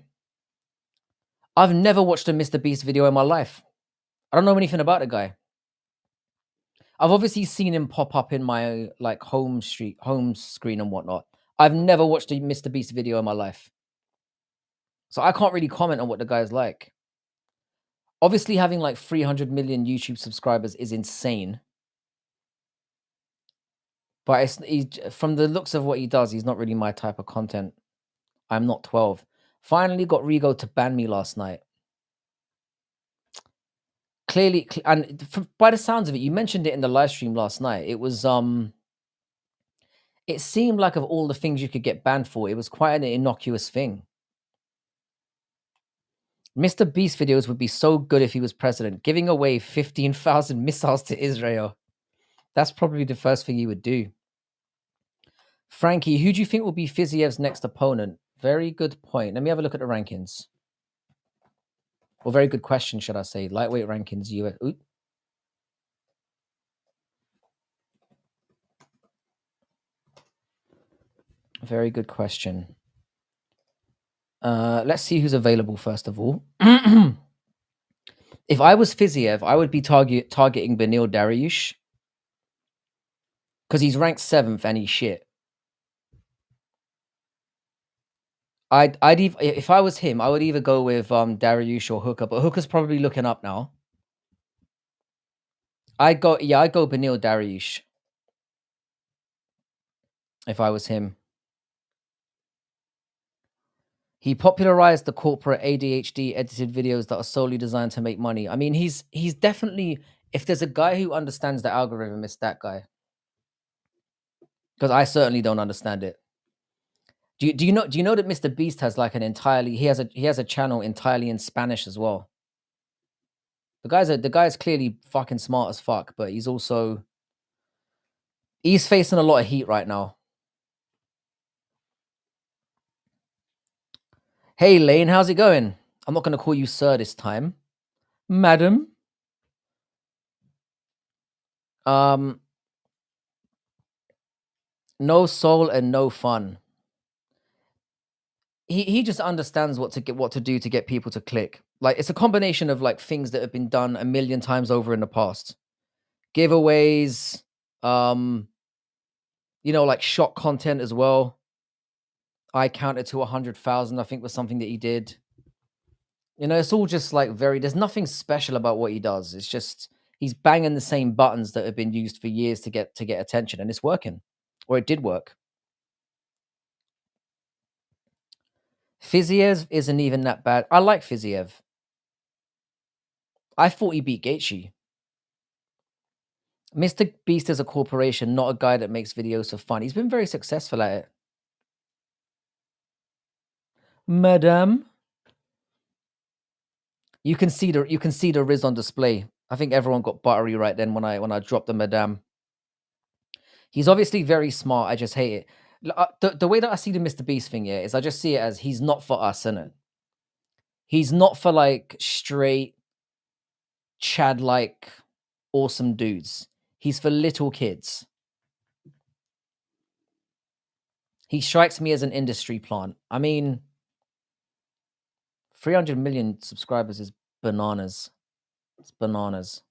I've never watched a Mr. Beast video in my life. I don't know anything about the guy. I've obviously seen him pop up in my home screen and whatnot. I've never watched a Mr. Beast video in my life. So I can't really comment on what the guy's like. Obviously, having like 300 million YouTube subscribers is insane. But from the looks of what he does, he's not really my type of content. I'm not 12. Finally got Rigo to ban me last night. Clearly, and by the sounds of it, you mentioned it in the live stream last night. It was it seemed like of all the things you could get banned for, it was quite an innocuous thing. Mr. Beast videos would be so good if he was president, giving away 15,000 missiles to Israel. That's probably the first thing he would do. Frankie, who do you think will be Fiziev's next opponent? Very good point. Let me have a look at the rankings. Or very good question, should I say. Lightweight rankings, US. Ooh. Very good question. Let's see who's available first of all. If I was Fiziev, I would be targeting Benil Dariush because he's ranked 7th and he's shit. If I was him, I would either go with Dariush or Hooker, but Hooker's probably looking up now. I'd go Benil Dariush if I was him. He popularized the corporate ADHD edited videos that are solely designed to make money. I mean, he's definitely, if there's a guy who understands the algorithm, it's that guy. Because I certainly don't understand it. Do you know that Mr. Beast has like an entirely he has a channel entirely in Spanish as well. The guy's clearly fucking smart as fuck, but he's facing a lot of heat right now. Hey Lane, how's it going? I'm not gonna call you sir this time. Madam. No soul and no fun. He just understands what to do to get people to click. Like it's a combination of like things that have been done a million times over in the past. Giveaways, like shot content as well. I counted to 100,000, I think was something that he did. It's all just like there's nothing special about what he does. It's just he's banging the same buttons that have been used for years to get attention, and it's working. Or it did work. Fiziev isn't even that bad. I like Fiziev. I thought he beat Gaethje. Mr. Beast is a corporation, not a guy that makes videos for fun. He's been very successful at it. Madame. You can see the Riz on display. I think everyone got buttery right then when I dropped the Madame. He's obviously very smart. I just hate it. The way that I see the Mr. Beast thing here is I just see it as he's not for us, innit? He's not for like straight Chad like awesome dudes. He's for little kids. He strikes me as an industry plant. I mean, 300 million subscribers is bananas. It's bananas.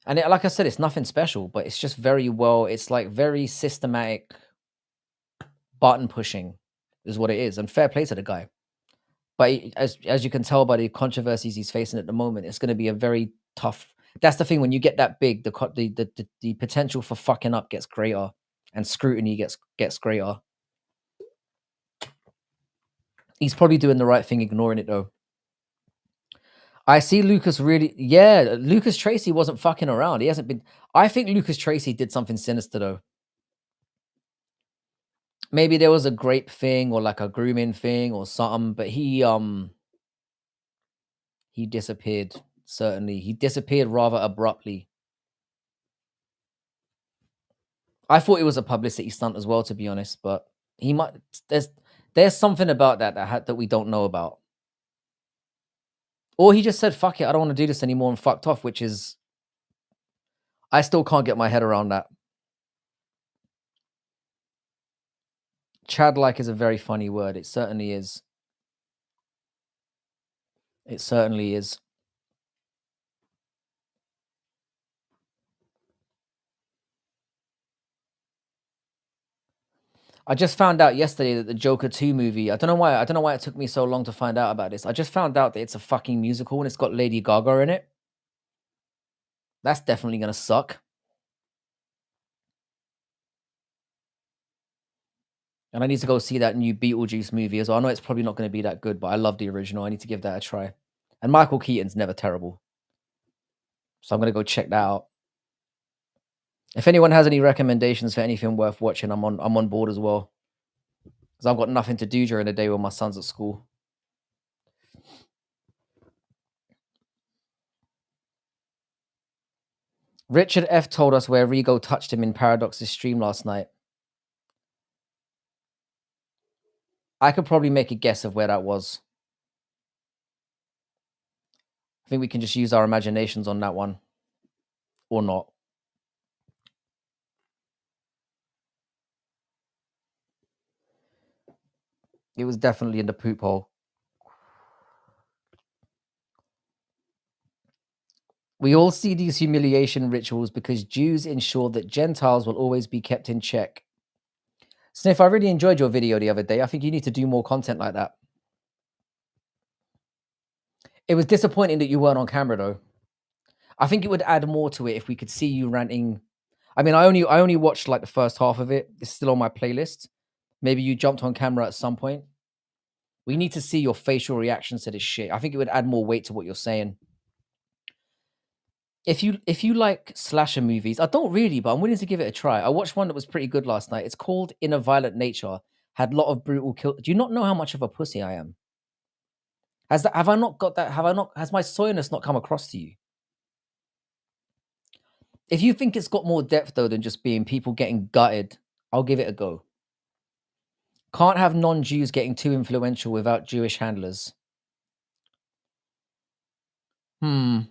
And like I said, it's nothing special, but it's just very well, it's like very systematic button pushing is what it is. And fair play to the guy. But as you can tell by the controversies he's facing at the moment, it's going to be a very tough. That's the thing, when you get that big, the potential for fucking up gets greater and scrutiny gets greater. He's probably doing the right thing, ignoring it though. I see Lucas Lucas Tracy wasn't fucking around. He hasn't been. I think Lucas Tracy did something sinister though. Maybe there was a grape thing or like a grooming thing or something, but he disappeared. Certainly, he disappeared rather abruptly. I thought it was a publicity stunt as well, to be honest. But he might. There's something about that we don't know about. Or he just said, "Fuck it, I don't want to do this anymore," and fucked off. Which is, I still can't get my head around that. Chad-like is a very funny word. It certainly is. It certainly is. I just found out yesterday that the Joker 2 movie, I don't know why it took me so long to find out about this. I just found out that it's a fucking musical and it's got Lady Gaga in it. That's definitely gonna suck. And I need to go see that new Beetlejuice movie as well. I know it's probably not gonna be that good, but I love the original. I need to give that a try. And Michael Keaton's never terrible. So I'm gonna go check that out. If anyone has any recommendations for anything worth watching, I'm on board as well. Because I've got nothing to do during the day when my son's at school. Richard F told us where Rigo touched him in Paradox's stream last night. I could probably make a guess of where that was. I think we can just use our imaginations on that one. Or not. It was definitely in the poop hole. We all see these humiliation rituals because Jews ensure that Gentiles will always be kept in check. Sniff, I really enjoyed your video the other day. I think you need to do more content like that. It was disappointing that you weren't on camera, though. I think it would add more to it if we could see you ranting. I mean, I only watched like the first half of it. It's still on my playlist. Maybe you jumped on camera at some point. We need to see your facial reactions to this shit. I think it would add more weight to what you're saying. If you like slasher movies, I don't really, but I'm willing to give it a try. I watched one that was pretty good last night. It's called In a Violent Nature. Had a lot of brutal kill. Do you not know how much of a pussy I am? Have I not got that? Has my soreness not come across to you? If you think it's got more depth though than just being people getting gutted, I'll give it a go. Can't have non-Jews getting too influential without Jewish handlers. I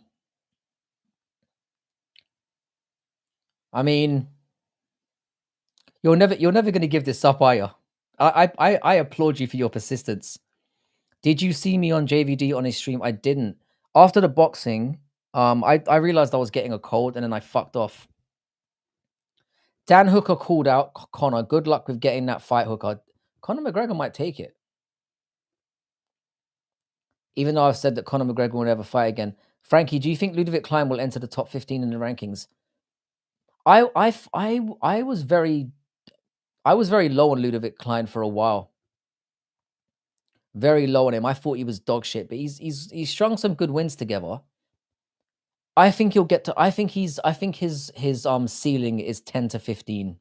mean, you're never going to give this up, are you? I applaud you for your persistence. Did you see me on JVD on his stream? I didn't. After the boxing, I realized I was getting a cold and then I fucked off. Dan Hooker called out Conor. Good luck with getting that fight, Hooker. Conor McGregor might take it. Even though I've said that Conor McGregor will never fight again. Frankie, do you think Ludovic Klein will enter the top 15 in the rankings? I was very low on Ludovic Klein for a while. Very low on him. I thought he was dog shit, but he's strung some good wins together. I think he'll get to. I think his ceiling is 10 to 15.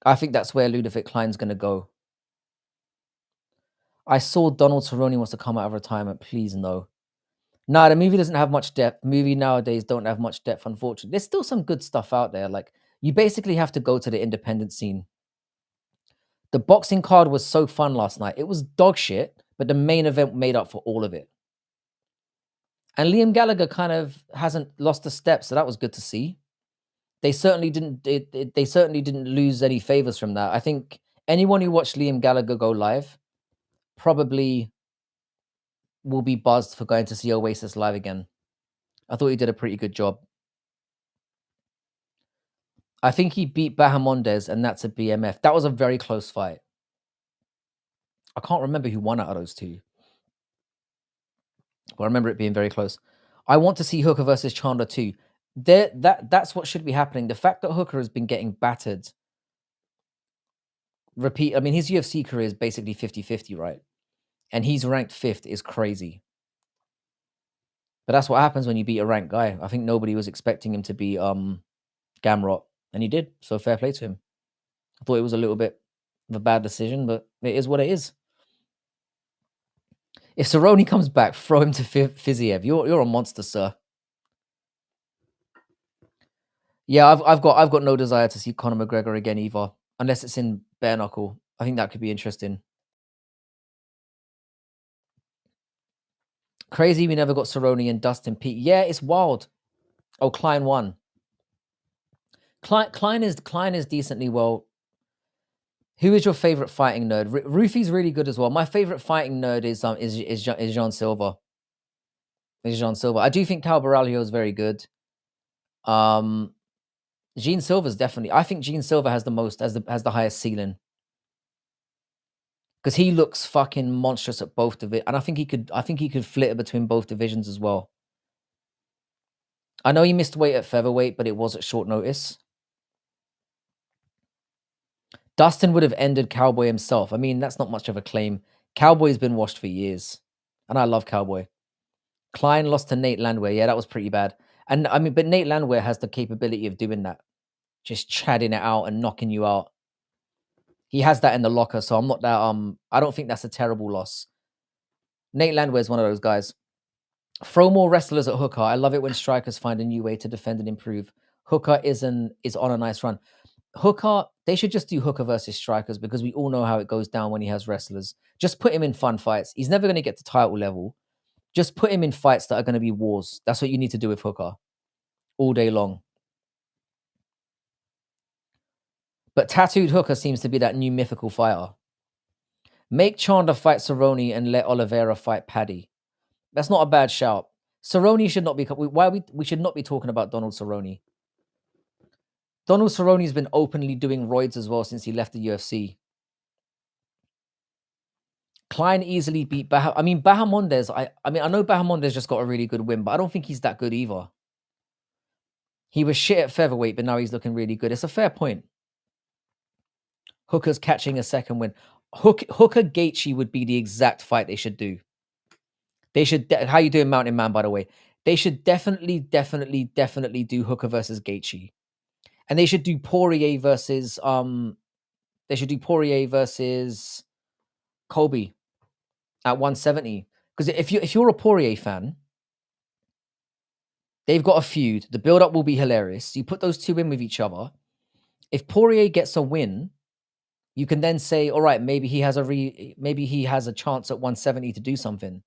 I think that's where Ludovic Klein's gonna go. I saw Donald Cerrone wants to come out of retirement. Please no. Nah, the movie doesn't have much depth. Movie nowadays don't have much depth, unfortunately. There's still some good stuff out there. Like, you basically have to go to the independent scene. The boxing card was so fun last night. It was dog shit, but the main event made up for all of it. And Liam Gallagher kind of hasn't lost a step, so that was good to see. They certainly didn't. They certainly didn't lose any favors from that. I think anyone who watched Liam Gallagher go live probably will be buzzed for going to see Oasis live again. I thought he did a pretty good job. I think he beat Bahamondes, and that's a BMF. That was a very close fight. I can't remember who won out of those two, but I remember it being very close. I want to see Hooker versus Chandler too. That's what should be happening. The fact that Hooker has been getting battered. I mean, his UFC career is basically 50-50, right? And he's ranked 5th is crazy. But that's what happens when you beat a ranked guy. I think nobody was expecting him to be Gamrot, and he did. So fair play to him. I thought it was a little bit of a bad decision, but it is what it is. If Cerrone comes back, throw him to Fiziev. You're a monster, sir. Yeah, I've got no desire to see Conor McGregor again either, unless it's in bare knuckle. I think that could be interesting. Crazy we never got Cerrone and Dustin Pete. Yeah, it's wild. Oh, Klein won. Klein is decently well. Who is your favorite fighting nerd? Rufy's really good as well. My favorite fighting nerd is Jean Silva. Is Jean Silva. I do think Cal Baralho is very good. Gene Silver's definitely. I think Gene Silver has the highest ceiling because he looks fucking monstrous at both of it, and I think he could. I think he could flitter between both divisions as well. I know he missed weight at featherweight, but it was at short notice. Dustin would have ended Cowboy himself. I mean, that's not much of a claim. Cowboy's been washed for years, and I love Cowboy. Klein lost to Nate Landwehr. Yeah, that was pretty bad. And I mean, but Nate Landwehr has the capability of doing that, just chatting it out and knocking you out. He has that in the locker, so I'm not that. I don't think that's a terrible loss. Nate Landwehr is one of those guys. Throw more wrestlers at Hooker. I love it when strikers find a new way to defend and improve. Hooker is on a nice run. Hooker, they should just do Hooker versus strikers because we all know how it goes down when he has wrestlers. Just put him in fun fights. He's never going to get to title level. Just put him in fights that are going to be wars. That's what you need to do with Hooker all day long. But Tattooed Hooker seems to be that new mythical fighter. Make Chandler fight Cerrone and let Oliveira fight Paddy. That's not a bad shout. Cerrone should not be. We should not be talking about Donald Cerrone. Donald Cerrone's been openly doing roids as well since he left the UFC. Klein easily beat Bahamondes. I know Bahamondes just got a really good win, but I don't think he's that good either. He was shit at featherweight, but now he's looking really good. It's a fair point. Hooker's catching a second win. Hooker Gaethje would be the exact fight they should do. They should. How you doing, Mountain Man? By the way, they should definitely do Hooker versus Gaethje, and they should do Poirier versus Colby at 170. Because if you're a Poirier fan, they've got a feud. The build up will be hilarious. You put those two in with each other. If Poirier gets a win, you can then say, all right, maybe he has a chance at 170 to do something.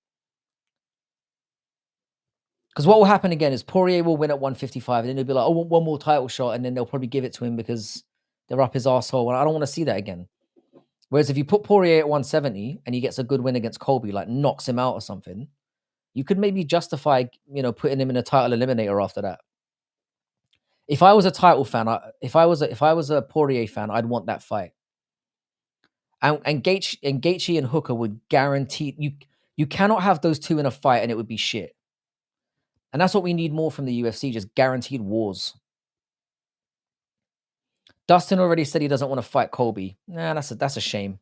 Because what will happen again is Poirier will win at 155, and then he'll be like, "Oh, I want one more title shot," and then they'll probably give it to him because they're up his asshole. And I don't want to see that again. Whereas if you put Poirier at 170 and he gets a good win against Colby, like knocks him out or something, you could maybe justify, putting him in a title eliminator after that. If I was a title fan, if I was a Poirier fan, I'd want that fight. And Gaethje and Hooker would guarantee you cannot have those two in a fight and it would be shit. And that's what we need more from the UFC, just guaranteed wars. Dustin already said he doesn't want to fight Colby. Nah, that's a shame.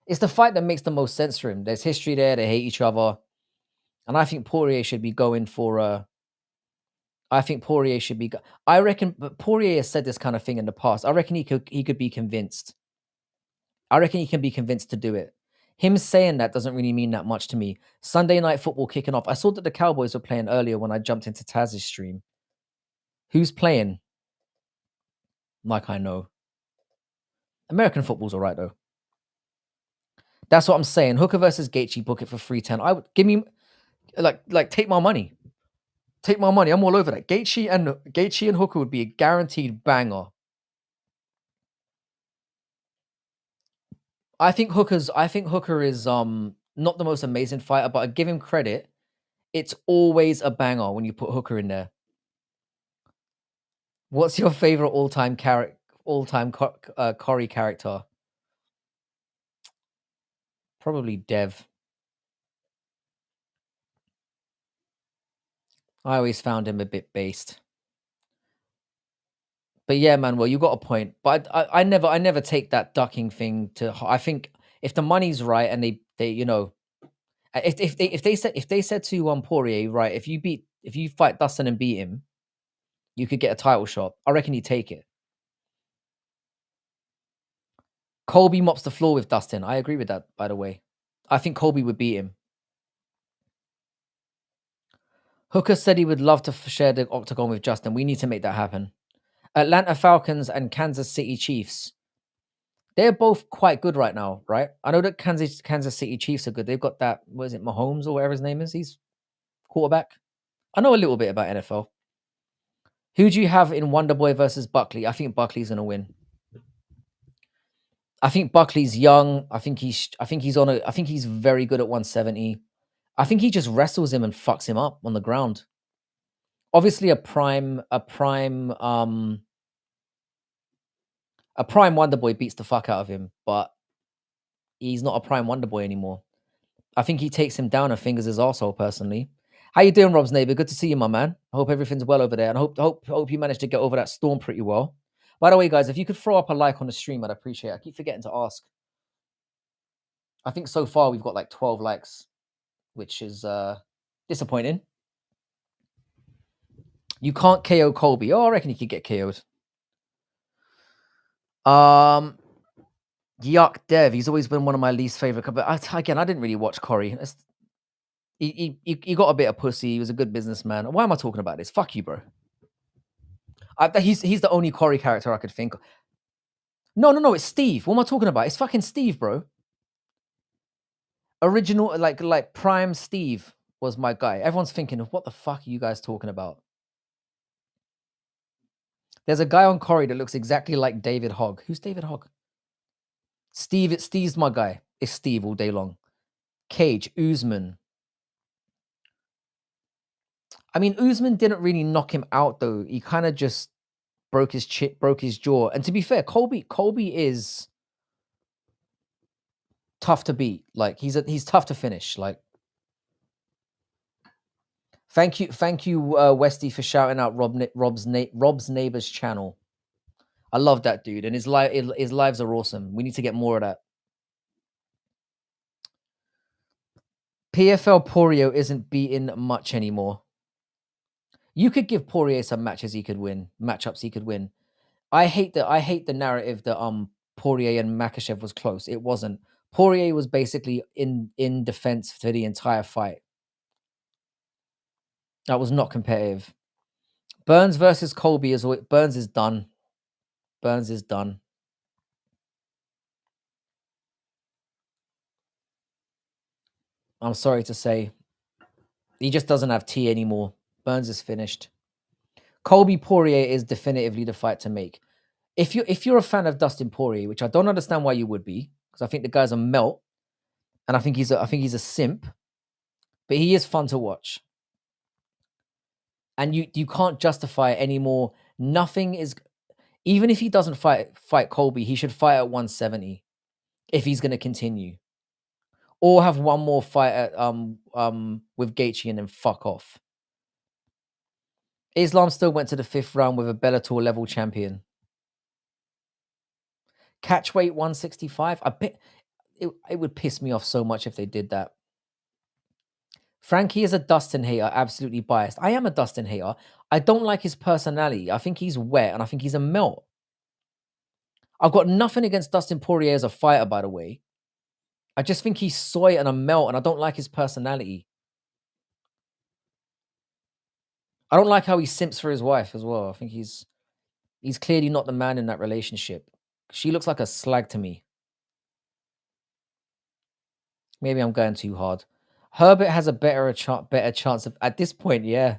It's the fight that makes the most sense for him. There's history there. They hate each other. And I think Poirier should be going for I reckon, but Poirier has said this kind of thing in the past. I reckon he could be convinced. I reckon he can be convinced to do it. Him saying that doesn't really mean that much to me. Sunday Night Football kicking off. I saw that the Cowboys were playing earlier when I jumped into Taz's stream. Who's playing? Like I know. American football's all right, though. That's what I'm saying. Hooker versus Gaethje, book it for 310. I would give me, like take my money. Take my money. I'm all over that. Gaethje and Hooker would be a guaranteed banger. I think Hooker is not the most amazing fighter, but I give him credit. It's always a banger when you put Hooker in there. What's your favorite all-time Corey character? Probably Dev. I always found him a bit based. But yeah, man, well, you got a point. But I never take that ducking thing to. I think if the money's right and they if they said to Poirier, right, if you fight Dustin and beat him, you could get a title shot. I reckon he'd take it. Colby mops the floor with Dustin. I agree with that, by the way. I think Colby would beat him. Hooker said he would love to share the octagon with Justin. We need to make that happen. Atlanta Falcons and Kansas City Chiefs. They're both quite good right now, right? I know that Kansas City Chiefs are good. They've got that, what is it, Mahomes or whatever his name is? He's quarterback. I know a little bit about NFL. Who do you have in Wonderboy versus Buckley? I think Buckley's gonna win. I think Buckley's young. I think he's very good at 170. I think he just wrestles him and fucks him up on the ground. Obviously a prime A prime Wonder Boy beats the fuck out of him, but he's not a prime Wonder Boy anymore. I think he takes him down and fingers his arsehole, personally. How you doing, Rob's neighbor? Good to see you, my man. I hope everything's well over there, and hope you managed to get over that storm pretty well. By the way, guys, if you could throw up a like on the stream, I'd appreciate it. I keep forgetting to ask. I think so far we've got like 12 likes, which is disappointing. You can't KO Colby. Oh, I reckon he could get KO'd. Yuck Dev. He's always been one of my least favorite. But again, I didn't really watch Corey. He got a bit of pussy. He was a good businessman. Why am I talking about this? Fuck you, bro. He's the only Corey character I could think of. No, it's Steve. What am I talking about? It's fucking Steve, bro. Original, like prime Steve was my guy. Everyone's thinking, what the fuck are you guys talking about? There's a guy on Corey that looks exactly like David Hogg. Who's David Hogg? Steve's my guy. It's Steve all day long. Cage, Usman. I mean, Usman didn't really knock him out though. He kind of just broke his jaw. And to be fair, Colby is tough to beat. Like he's tough to finish. Like, thank you, Westy, for shouting out Rob's neighbor's channel. I love that dude, and his lives are awesome. We need to get more of that. PFL Poirier isn't beating much anymore. You could give Poirier some matchups he could win. I hate the narrative that Poirier and Makhachev was close. It wasn't. Poirier was basically in defense for the entire fight. That was not competitive. Burns versus Colby is Burns is done. Burns is done. I'm sorry to say. He just doesn't have tea anymore. Burns is finished. Colby Poirier is definitively the fight to make. If you're a fan of Dustin Poirier, which I don't understand why you would be, because I think the guy's a melt, and I think he's a simp, but he is fun to watch. And you can't justify it anymore. Nothing is, even if he doesn't fight Colby, he should fight at 170 if he's going to continue, or have one more fight at with Gaethje and then fuck off. Islam still went to the 5th round with a Bellator level champion. Catchweight 165. I bet it would piss me off so much if they did that. Frankie is a Dustin hater, absolutely biased. I am a Dustin hater. I don't like his personality. I think he's wet and I think he's a melt. I've got nothing against Dustin Poirier as a fighter, by the way. I just think he's soy and a melt, and I don't like his personality. I don't like how he simps for his wife as well. I think he's clearly not the man in that relationship. She looks like a slag to me. Maybe I'm going too hard. Herbert has a better chance of, at this point, yeah.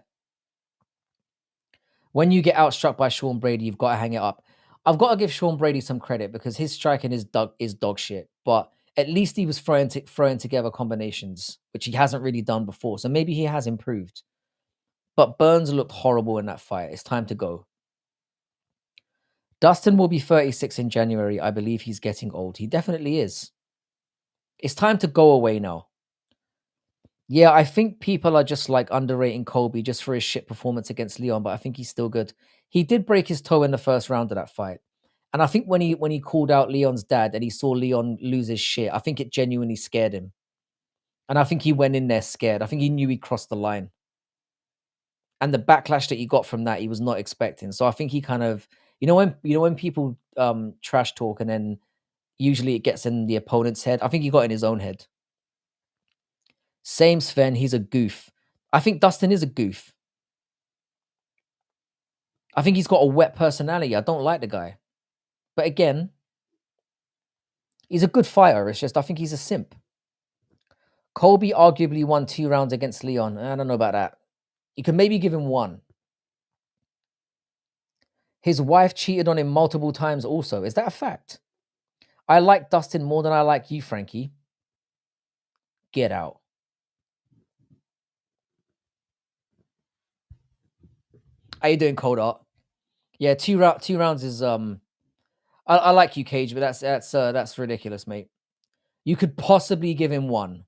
When you get outstruck by Sean Brady, you've got to hang it up. I've got to give Sean Brady some credit because his striking is dog shit. But at least he was throwing together combinations, which he hasn't really done before. So maybe he has improved. But Burns looked horrible in that fight. It's time to go. Dustin will be 36 in January. I believe he's getting old. He definitely is. It's time to go away now. Yeah, I think people are just like underrating Colby just for his shit performance against Leon, but I think he's still good. He did break his toe in the first round of that fight. And I think when he called out Leon's dad and he saw Leon lose his shit, I think it genuinely scared him. And I think he went in there scared. I think he knew he crossed the line. And the backlash that he got from that, he was not expecting. So I think he kind of, when people trash talk and then usually it gets in the opponent's head, I think he got in his own head. Same Sven, he's a goof. I think Dustin is a goof. I think he's got a wet personality. I don't like the guy. But again, he's a good fighter. It's just I think he's a simp. Colby arguably won 2 rounds against Leon. I don't know about that. You can maybe give him 1. His wife cheated on him multiple times also. Is that a fact? I like Dustin more than I like you, Frankie. Get out. How you doing, Cold Art? Yeah, two rounds is I like you, Cage, but that's ridiculous, mate. You could possibly give him one.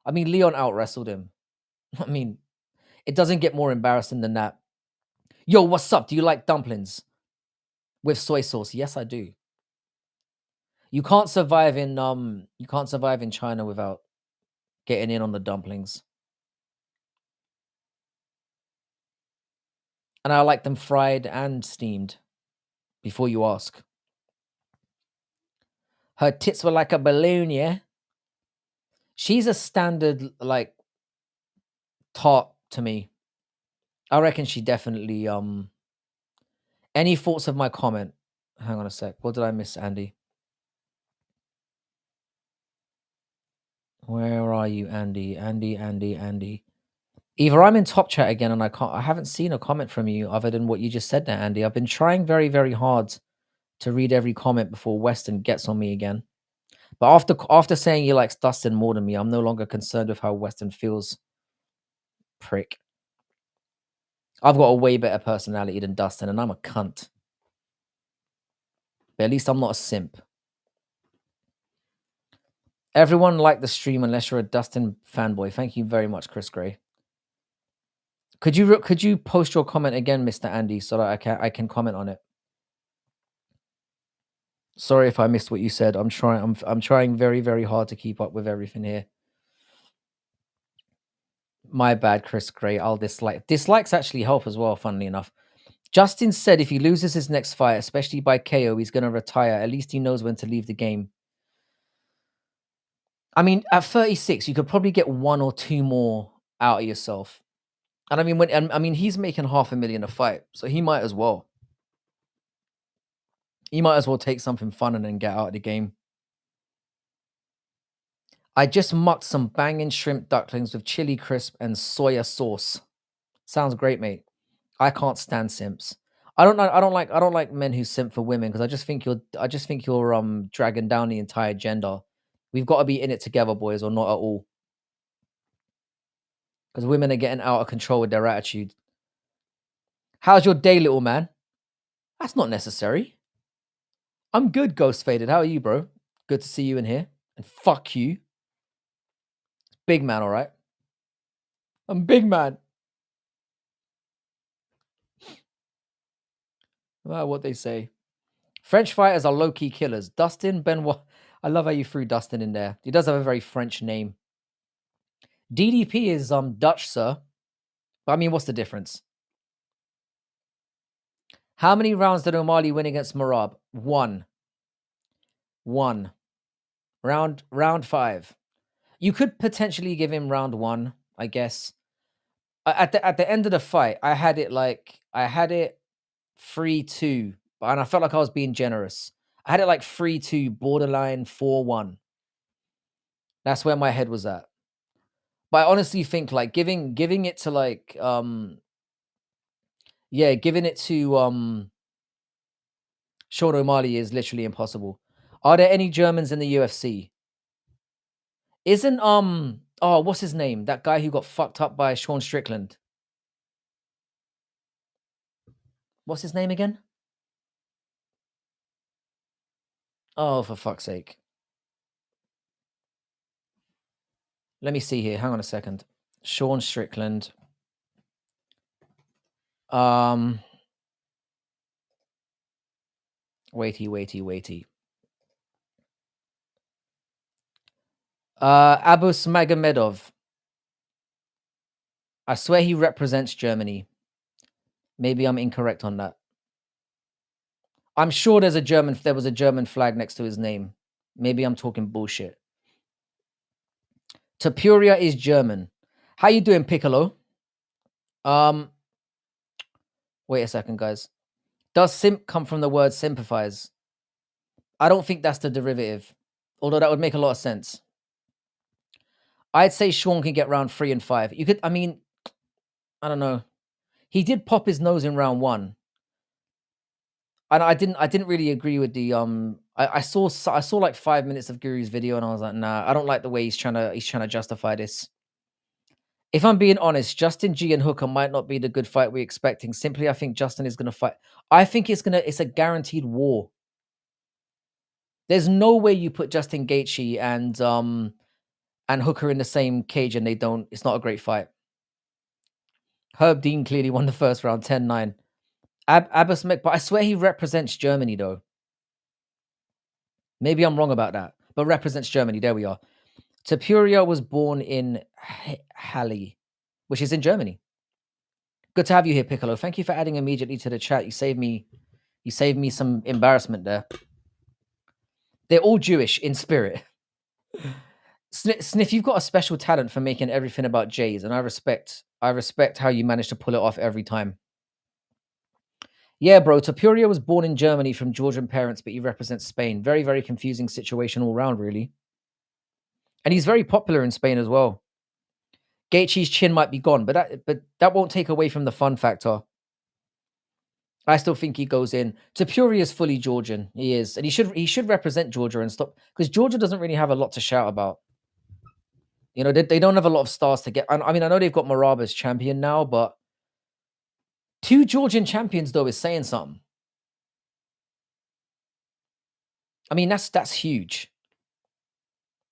I mean, Leon out wrestled him. I mean, it doesn't get more embarrassing than that. Yo, what's up? Do you like dumplings with soy sauce? Yes, I do. You can't survive in China without getting in on the dumplings. And I like them fried and steamed before you ask. Her tits were like a balloon, yeah? She's a standard, like, tart to me. I reckon she definitely, any thoughts of my comment? Hang on a sec. What did I miss, Andy? Where are you, Andy? Andy. Either I'm in top chat again and I haven't seen a comment from you other than what you just said there, Andy. I've been trying very, very hard to read every comment before Weston gets on me again. But after saying he likes Dustin more than me, I'm no longer concerned with how Weston feels. Prick. I've got a way better personality than Dustin, and I'm a cunt. But at least I'm not a simp. Everyone liked the stream unless you're a Dustin fanboy. Thank you very much, Chris Gray. Could you post your comment again, Mr. Andy, so that I can comment on it? Sorry if I missed what you said. I'm trying very, very hard to keep up with everything here. My bad, Chris Gray. I'll dislike. Dislikes actually help as well, funnily enough. Justin said if he loses his next fight, especially by KO, he's going to retire. At least he knows when to leave the game. I mean, at 36, you could probably get one or two more out of yourself. And I mean, he's making $500,000 a fight, so he might as well. He might as well take something fun and then get out of the game. I just mucked some banging shrimp ducklings with chili crisp and soya sauce. Sounds great, mate. I can't stand simps. I don't like men who simp for women because I just think you're dragging down the entire gender. We've got to be in it together, boys, or not at all. Because women are getting out of control with their attitude. How's your day, little man? That's not necessary. I'm good, Ghost Faded. How are you, bro? Good to see you in here. And fuck you. Big man, all right? I'm big man. Well, what they say. French fighters are low-key killers. Dustin Benoit. I love how you threw Dustin in there. He does have a very French name. DDP is Dutch, sir. But I mean, what's the difference? How many rounds did O'Malley win against Marab? One. Round 5. You could potentially give him round 1, I guess. At the end of the fight, I had it 3-2, and I felt like I was being generous. I had it like 3-2, borderline 4-1. That's where my head was at. But I honestly think like giving it to like giving it to Sean O'Malley is literally impossible. Are there any Germans in the UFC? Isn't what's his name? That guy who got fucked up by Sean Strickland. What's his name again? Oh, for fuck's sake. Let me see here. Hang on a second. Sean Strickland. Waity. Abus Magomedov. I swear he represents Germany. Maybe I'm incorrect on that. I'm sure there was a German flag next to his name. Maybe I'm talking bullshit. Tapuria is German. How you doing, Piccolo? Wait a second, guys. Does simp come from the word sympathize? I don't think that's the derivative, although that would make a lot of sense. I'd say Sean can get round 3 and 5. You could, I mean, I don't know. He did pop his nose in round 1. And I didn't really agree with the I saw like 5 minutes of Guru's video and I was like, nah, I don't like the way he's trying to justify this. If I'm being honest, Justin G and Hooker might not be the good fight we're expecting. Simply, I think Justin is going to fight. I think it's a guaranteed war. There's no way you put Justin Gaethje and Hooker in the same cage and they don't. It's not a great fight. Herb Dean clearly won the first round, 10-9. Abbas Mek, but I swear he represents Germany though. Maybe I'm wrong about that, but represents Germany. There we are. Tapuria was born in Halle, which is in Germany. Good to have you here, Piccolo. Thank you for adding immediately to the chat. You saved me some embarrassment there. They're all Jewish in spirit. Sniff, you've got a special talent for making everything about Jays, and I respect how you manage to pull it off every time. Yeah, bro. Tapuria was born in Germany from Georgian parents, but he represents Spain. Very, very confusing situation all round, really. And he's very popular in Spain as well. Gaethje's chin might be gone, but that won't take away from the fun factor. I still think he goes in. Tapuria is fully Georgian. He is, and he should represent Georgia and stop, because Georgia doesn't really have a lot to shout about. You know, they don't have a lot of stars to get. I mean, I know they've got Marab as champion now, but 2 Georgian champions though is saying something. I mean, that's huge.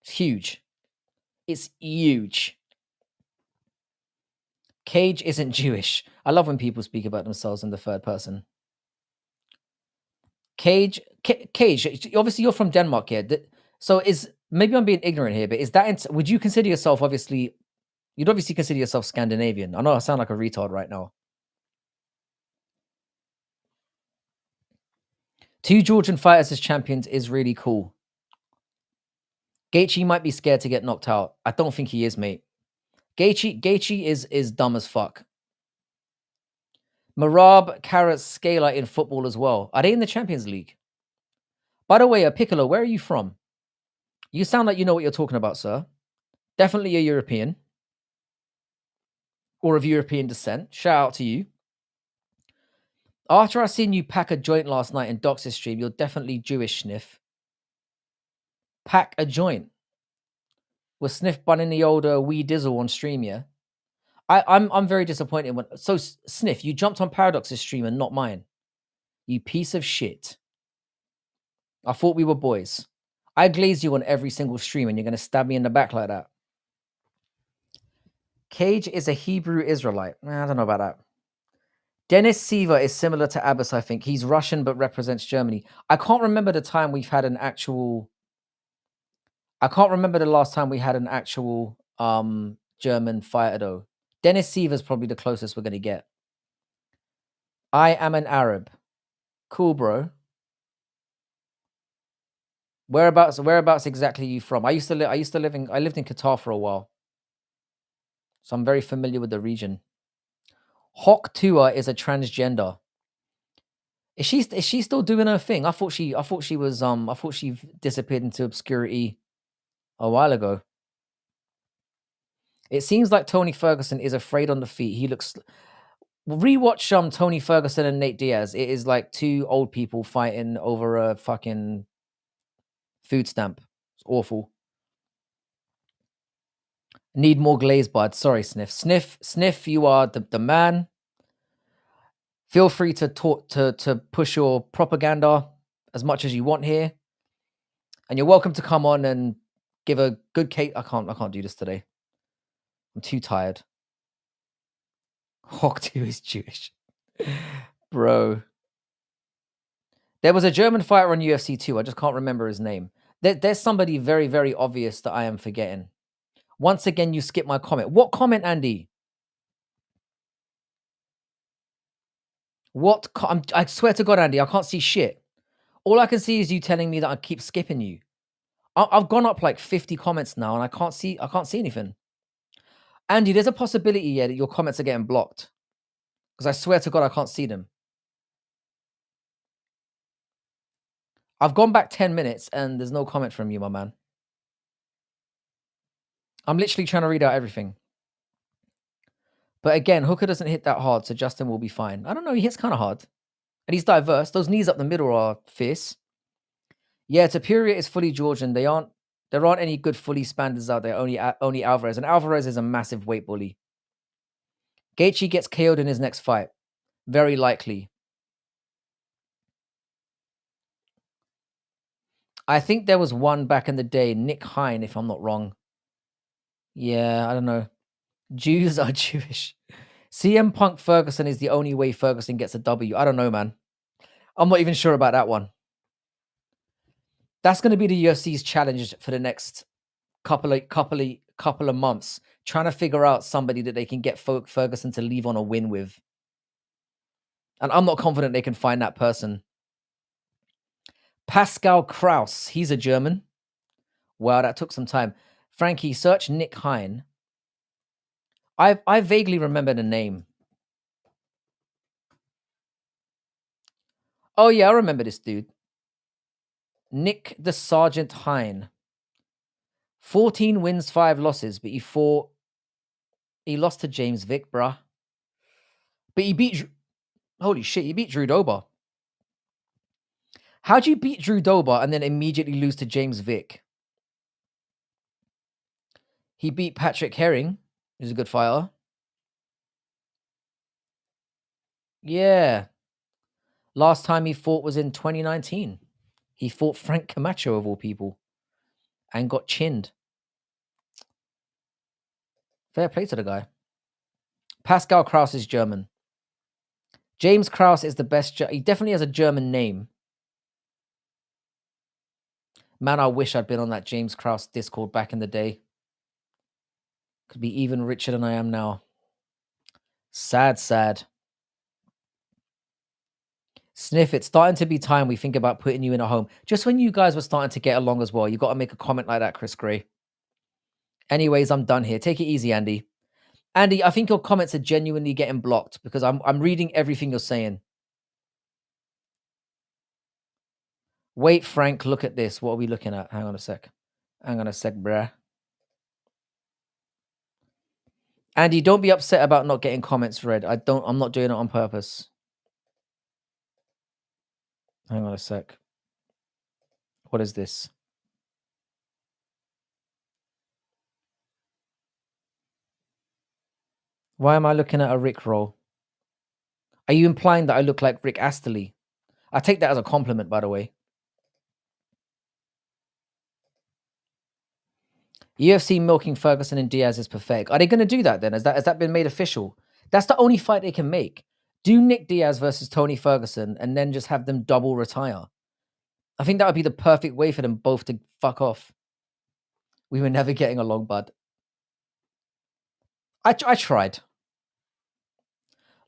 It's huge. It's huge. Cage isn't Jewish. I love when people speak about themselves in the third person. Cage, obviously you're from Denmark here. So maybe I'm being ignorant here, but is that, would you consider yourself, you'd obviously consider yourself Scandinavian. I know I sound like a retard right now. 2 Georgian fighters as champions is really cool. Gaethje might be scared to get knocked out. I don't think he is, mate. Gaethje is dumb as fuck. Marab, Carrot, Scalar in football as well. Are they in the Champions League? By the way, Piccolo, where are you from? You sound like you know what you're talking about, sir. Definitely a European. Or of European descent. Shout out to you. After I seen you pack a joint last night in Dox's stream, you're definitely Jewish, Sniff. Pack a joint. Was Sniff bunning the old wee dizzle on stream, yeah? I'm very disappointed when. So Sniff, you jumped on Paradox's stream and not mine. You piece of shit. I thought we were boys. I glaze you on every single stream and you're gonna stab me in the back like that. Cage is a Hebrew Israelite. I don't know about that. Dennis Siva is similar to Abbas, I think. He's Russian but represents Germany. I can't remember the time we've had an actual. I can't remember the last time we had an actual German fighter though. Dennis Siva is probably the closest we're gonna get. I am an Arab. Cool, bro. Whereabouts exactly are you from? I lived in Qatar for a while. So I'm very familiar with the region. Hawk Tua is a transgender. Is she still doing her thing? I thought she disappeared into obscurity a while ago. It seems like Tony Ferguson is afraid on the feet. He looks. Rewatch Tony Ferguson and Nate Diaz. It is like 2 old people fighting over a fucking food stamp. It's awful. Need more glaze, bud. Sorry, Sniff. Sniff, you are the man. Feel free to talk to push your propaganda as much as you want here. And you're welcome to come on and give a good case. I can't do this today. I'm too tired. Hawk 2 is Jewish. Bro. There was a German fighter on UFC 2. I just can't remember his name. There's somebody very, very obvious that I am forgetting. Once again, you skipped my comment. What comment, Andy? What? I swear to God, Andy, I can't see shit. All I can see is you telling me that I keep skipping you. I've gone up like 50 comments now, and I can't see anything. Andy, there's a possibility, yeah, that your comments are getting blocked. Because I swear to God, I can't see them. I've gone back 10 minutes, and there's no comment from you, my man. I'm literally trying to read out everything. But again, Hooker doesn't hit that hard, so Justin will be fine. I don't know, he hits kind of hard. And he's diverse. Those knees up the middle are fierce. Yeah, Tapuria is fully Georgian. There aren't any good fully Spanders out there, only Alvarez. And Alvarez is a massive weight bully. Gaethje gets KO'd in his next fight. Very likely. I think there was one back in the day, Nick Hine, if I'm not wrong. Yeah, I don't know. Jews are Jewish. CM Punk Ferguson is the only way Ferguson gets a W. I don't know, man. I'm not even sure about that one. That's going to be the UFC's challenge for the next couple of months, trying to figure out somebody that they can get Ferguson to leave on a win with. And I'm not confident they can find that person. Pascal Kraus, he's a German. Wow, that took some time. Frankie, search Nick Hine. I vaguely remember the name. Oh yeah, I remember this dude. Nick the Sergeant Hine. 14 wins, 5 losses, but he lost to James Vick, bruh. But he beat, holy shit, he beat Drew Dober. How'd you beat Drew Dober and then immediately lose to James Vick? He beat Patrick Herring, who's a good fighter. Yeah. Last time he fought was in 2019. He fought Frank Camacho, of all people, and got chinned. Fair play to the guy. Pascal Kraus is German. James Kraus is the best. He definitely has a German name. Man, I wish I'd been on that James Kraus Discord back in the day. Could be even richer than I am now. Sad, sad. Sniff, it's starting to be time we think about putting you in a home. Just when you guys were starting to get along as well. You got to make a comment like that, Chris Gray. Anyways, I'm done here. Take it easy, Andy. Andy, I think your comments are genuinely getting blocked because I'm reading everything you're saying. Wait, Frank, look at this. What are we looking at? Hang on a sec. Hang on a sec, bruh. Andy, don't be upset about not getting comments read. I'm not doing it on purpose. Hang on a sec. What is this? Why am I looking at a Rick roll? Are you implying that I look like Rick Astley? I take that as a compliment, by the way. UFC milking Ferguson and Diaz is pathetic. Are they going to do that then? Has that been made official? That's the only fight they can make. Do Nick Diaz versus Tony Ferguson and then just have them double retire. I think that would be the perfect way for them both to fuck off. We were never getting along, bud. I tried.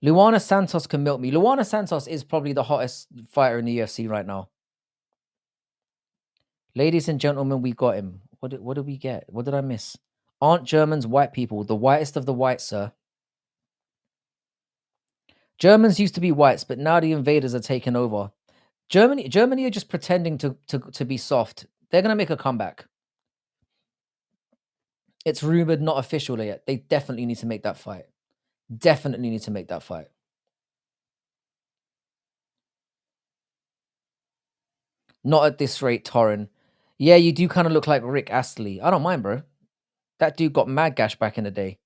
Luana Santos can milk me. Luana Santos is probably the hottest fighter in the UFC right now. Ladies and gentlemen, we got him. What did we get? What did I miss? Aren't Germans white people? The whitest of the white, sir. Germans used to be whites, but now the invaders are taking over. Germany are just pretending to be soft. They're gonna make a comeback. It's rumored, not official yet. They definitely need to make that fight. Definitely need to make that fight. Not at this rate, Torrin. Yeah, you do kind of look like Rick Astley. I don't mind, bro. That dude got mad gash back in the day.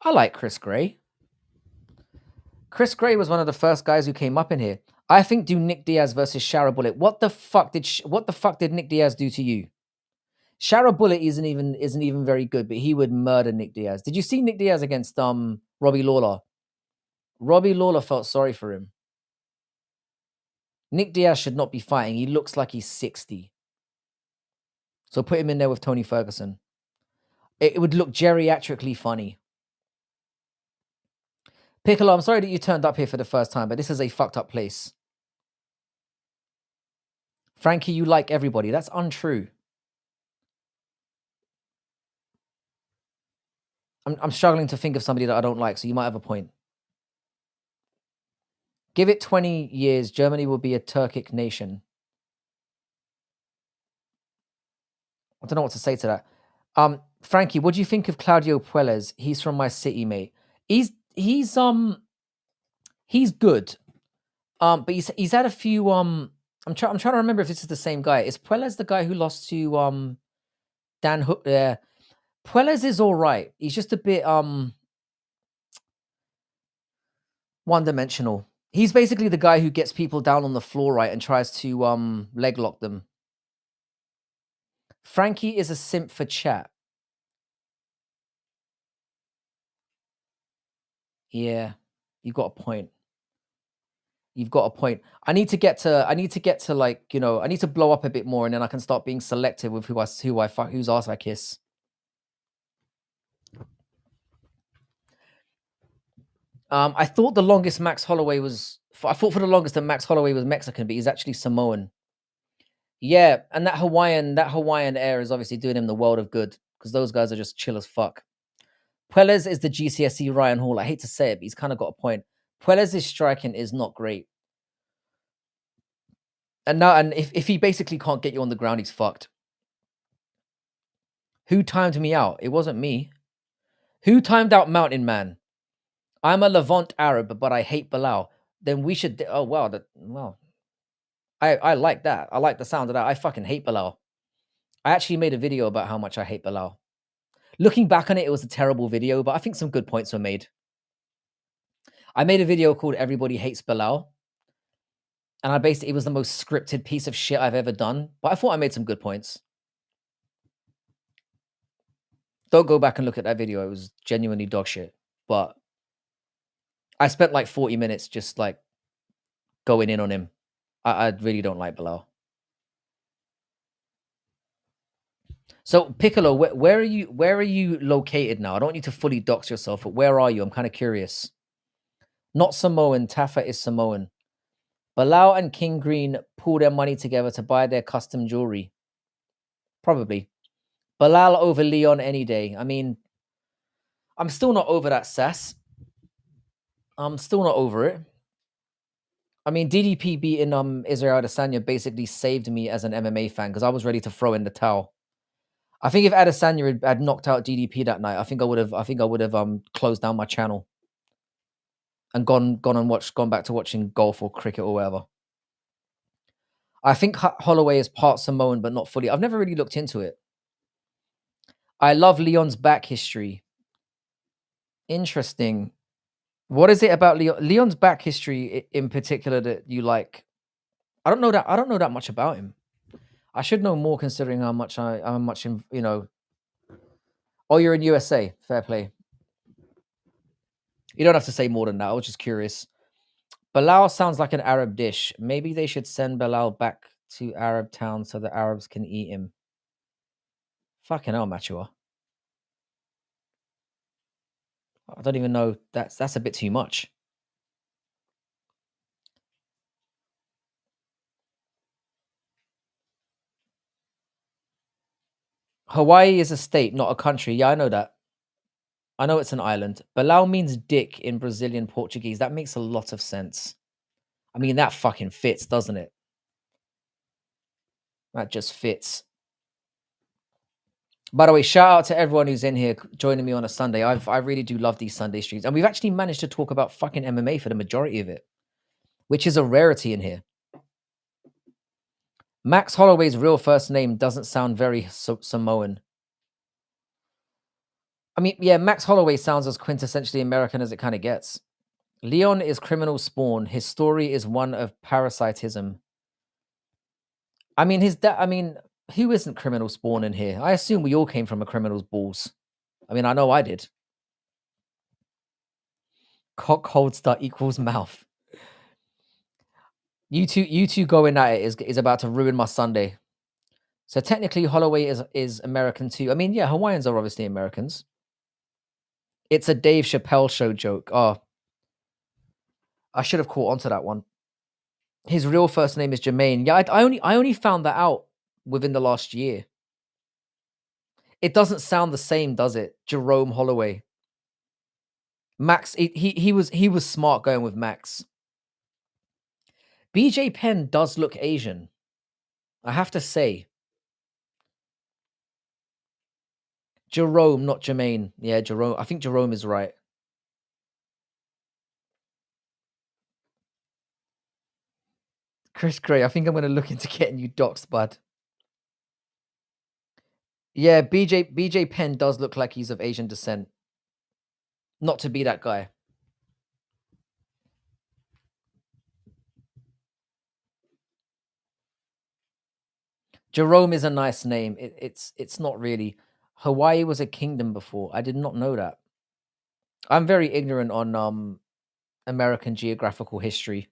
I like Chris Gray. Chris Gray was one of the first guys who came up in here. I think do Nick Diaz versus Shara Bullet. What the fuck did Nick Diaz do to you? Shara Bullet isn't even very good, but he would murder Nick Diaz. Did you see Nick Diaz against Robbie Lawler? Robbie Lawler felt sorry for him. Nick Diaz should not be fighting. He looks like he's 60. So put him in there with Tony Ferguson. It would look geriatrically funny. Piccolo, I'm sorry that you turned up here for the first time, but this is a fucked up place. Frankie, you like everybody. That's untrue. I'm struggling to think of somebody that I don't like, so you might have a point. Give it 20 years, Germany will be a Turkic nation. I don't know what to say to that. Frankie, what do you think of Claudio Puelles? He's from my city, mate. He's good. But he's had a few I'm trying to remember if this is the same guy. Is Puelles the guy who lost to Dan Hook there? Puelles is all right. He's just a bit one-dimensional. He's basically the guy who gets people down on the floor, right, and tries to leg lock them. Frankie is a simp for chat. Yeah, you've got a point. You've got a point. I need to get to like, I need to blow up a bit more and then I can start being selective with whose ass I kiss. I thought the longest Max Holloway was I thought for the longest that Max Holloway was Mexican, but he's actually Samoan. Yeah, and that Hawaiian air is obviously doing him the world of good because those guys are just chill as fuck. Puelles is the GCSE Ryan Hall. I hate to say it, but he's kind of got a point. Puelles' striking is not great. And if he basically can't get you on the ground, he's fucked. Who timed me out? It wasn't me. Who timed out Mountain Man? I'm a Levant Arab, but I hate Bilal. Then we should. Oh wow, I like that. I like the sound of that. I fucking hate Bilal. I actually made a video about how much I hate Bilal. Looking back on it, it was a terrible video, but I think some good points were made. I made a video called "Everybody Hates Bilal," and it was the most scripted piece of shit I've ever done. But I thought I made some good points. Don't go back and look at that video. It was genuinely dog shit. But I spent like 40 minutes just like going in on him. I really don't like Bilal. So Piccolo, where are you? Where are you located now? I don't need to fully dox yourself, but where are you? I'm kind of curious. Not Samoan. Tafa is Samoan. Bilal and King Green pool their money together to buy their custom jewelry. Probably. Bilal over Leon any day. I mean, I'm still not over that sass. I'm still not over it. I mean, DDP beating Israel Adesanya basically saved me as an MMA fan because I was ready to throw in the towel. I think if Adesanya had knocked out DDP that night, I think I would have closed down my channel and gone back to watching golf or cricket or whatever. I think Holloway is part Samoan, but not fully. I've never really looked into it. I love Leon's back history. Interesting. What is it about Leon's back history in particular that you like? I don't know that much about him. I should know more considering how much Oh, you're in USA. Fair play. You don't have to say more than that. I was just curious. Bilal sounds like an Arab dish. Maybe they should send Bilal back to Arab town so the Arabs can eat him. Fucking hell, Matua. I don't even know. That's a bit too much. Hawaii is a state, not a country. Yeah, I know that. I know it's an island. Bilal means dick in Brazilian Portuguese. That makes a lot of sense. I mean, that fucking fits, doesn't it? That just fits. By the way, shout out to everyone who's in here joining me on a Sunday. I really do love these Sunday streams. And we've actually managed to talk about fucking MMA for the majority of it, which is a rarity in here. Max Holloway's real first name doesn't sound very Samoan. I mean, yeah, Max Holloway sounds as quintessentially American as it kind of gets. Leon is criminal spawn. His story is one of parasitism. I mean, who isn't criminal spawn in here? I assume we all came from a criminal's balls. I mean, I know I did. Cock holster equals mouth. You two going at it is about to ruin my Sunday. So technically, Holloway is American too. I mean, yeah, Hawaiians are obviously Americans. It's a Dave Chappelle show joke. Oh, I should have caught onto that one. His real first name is Jermaine. Yeah, I only found that out within the last year. It doesn't sound the same, does it? Jerome Holloway. Max, he was smart going with Max. BJ Penn does look Asian. I have to say. Jerome, not Jermaine. Yeah, Jerome. I think Jerome is right. Chris Gray, I think I'm going to look into getting you doxed, bud. Yeah, BJ Penn does look like he's of Asian descent. Not to be that guy. Jerome is a nice name. It's not really. Hawaii was a kingdom before. I did not know that. I'm very ignorant on American geographical history.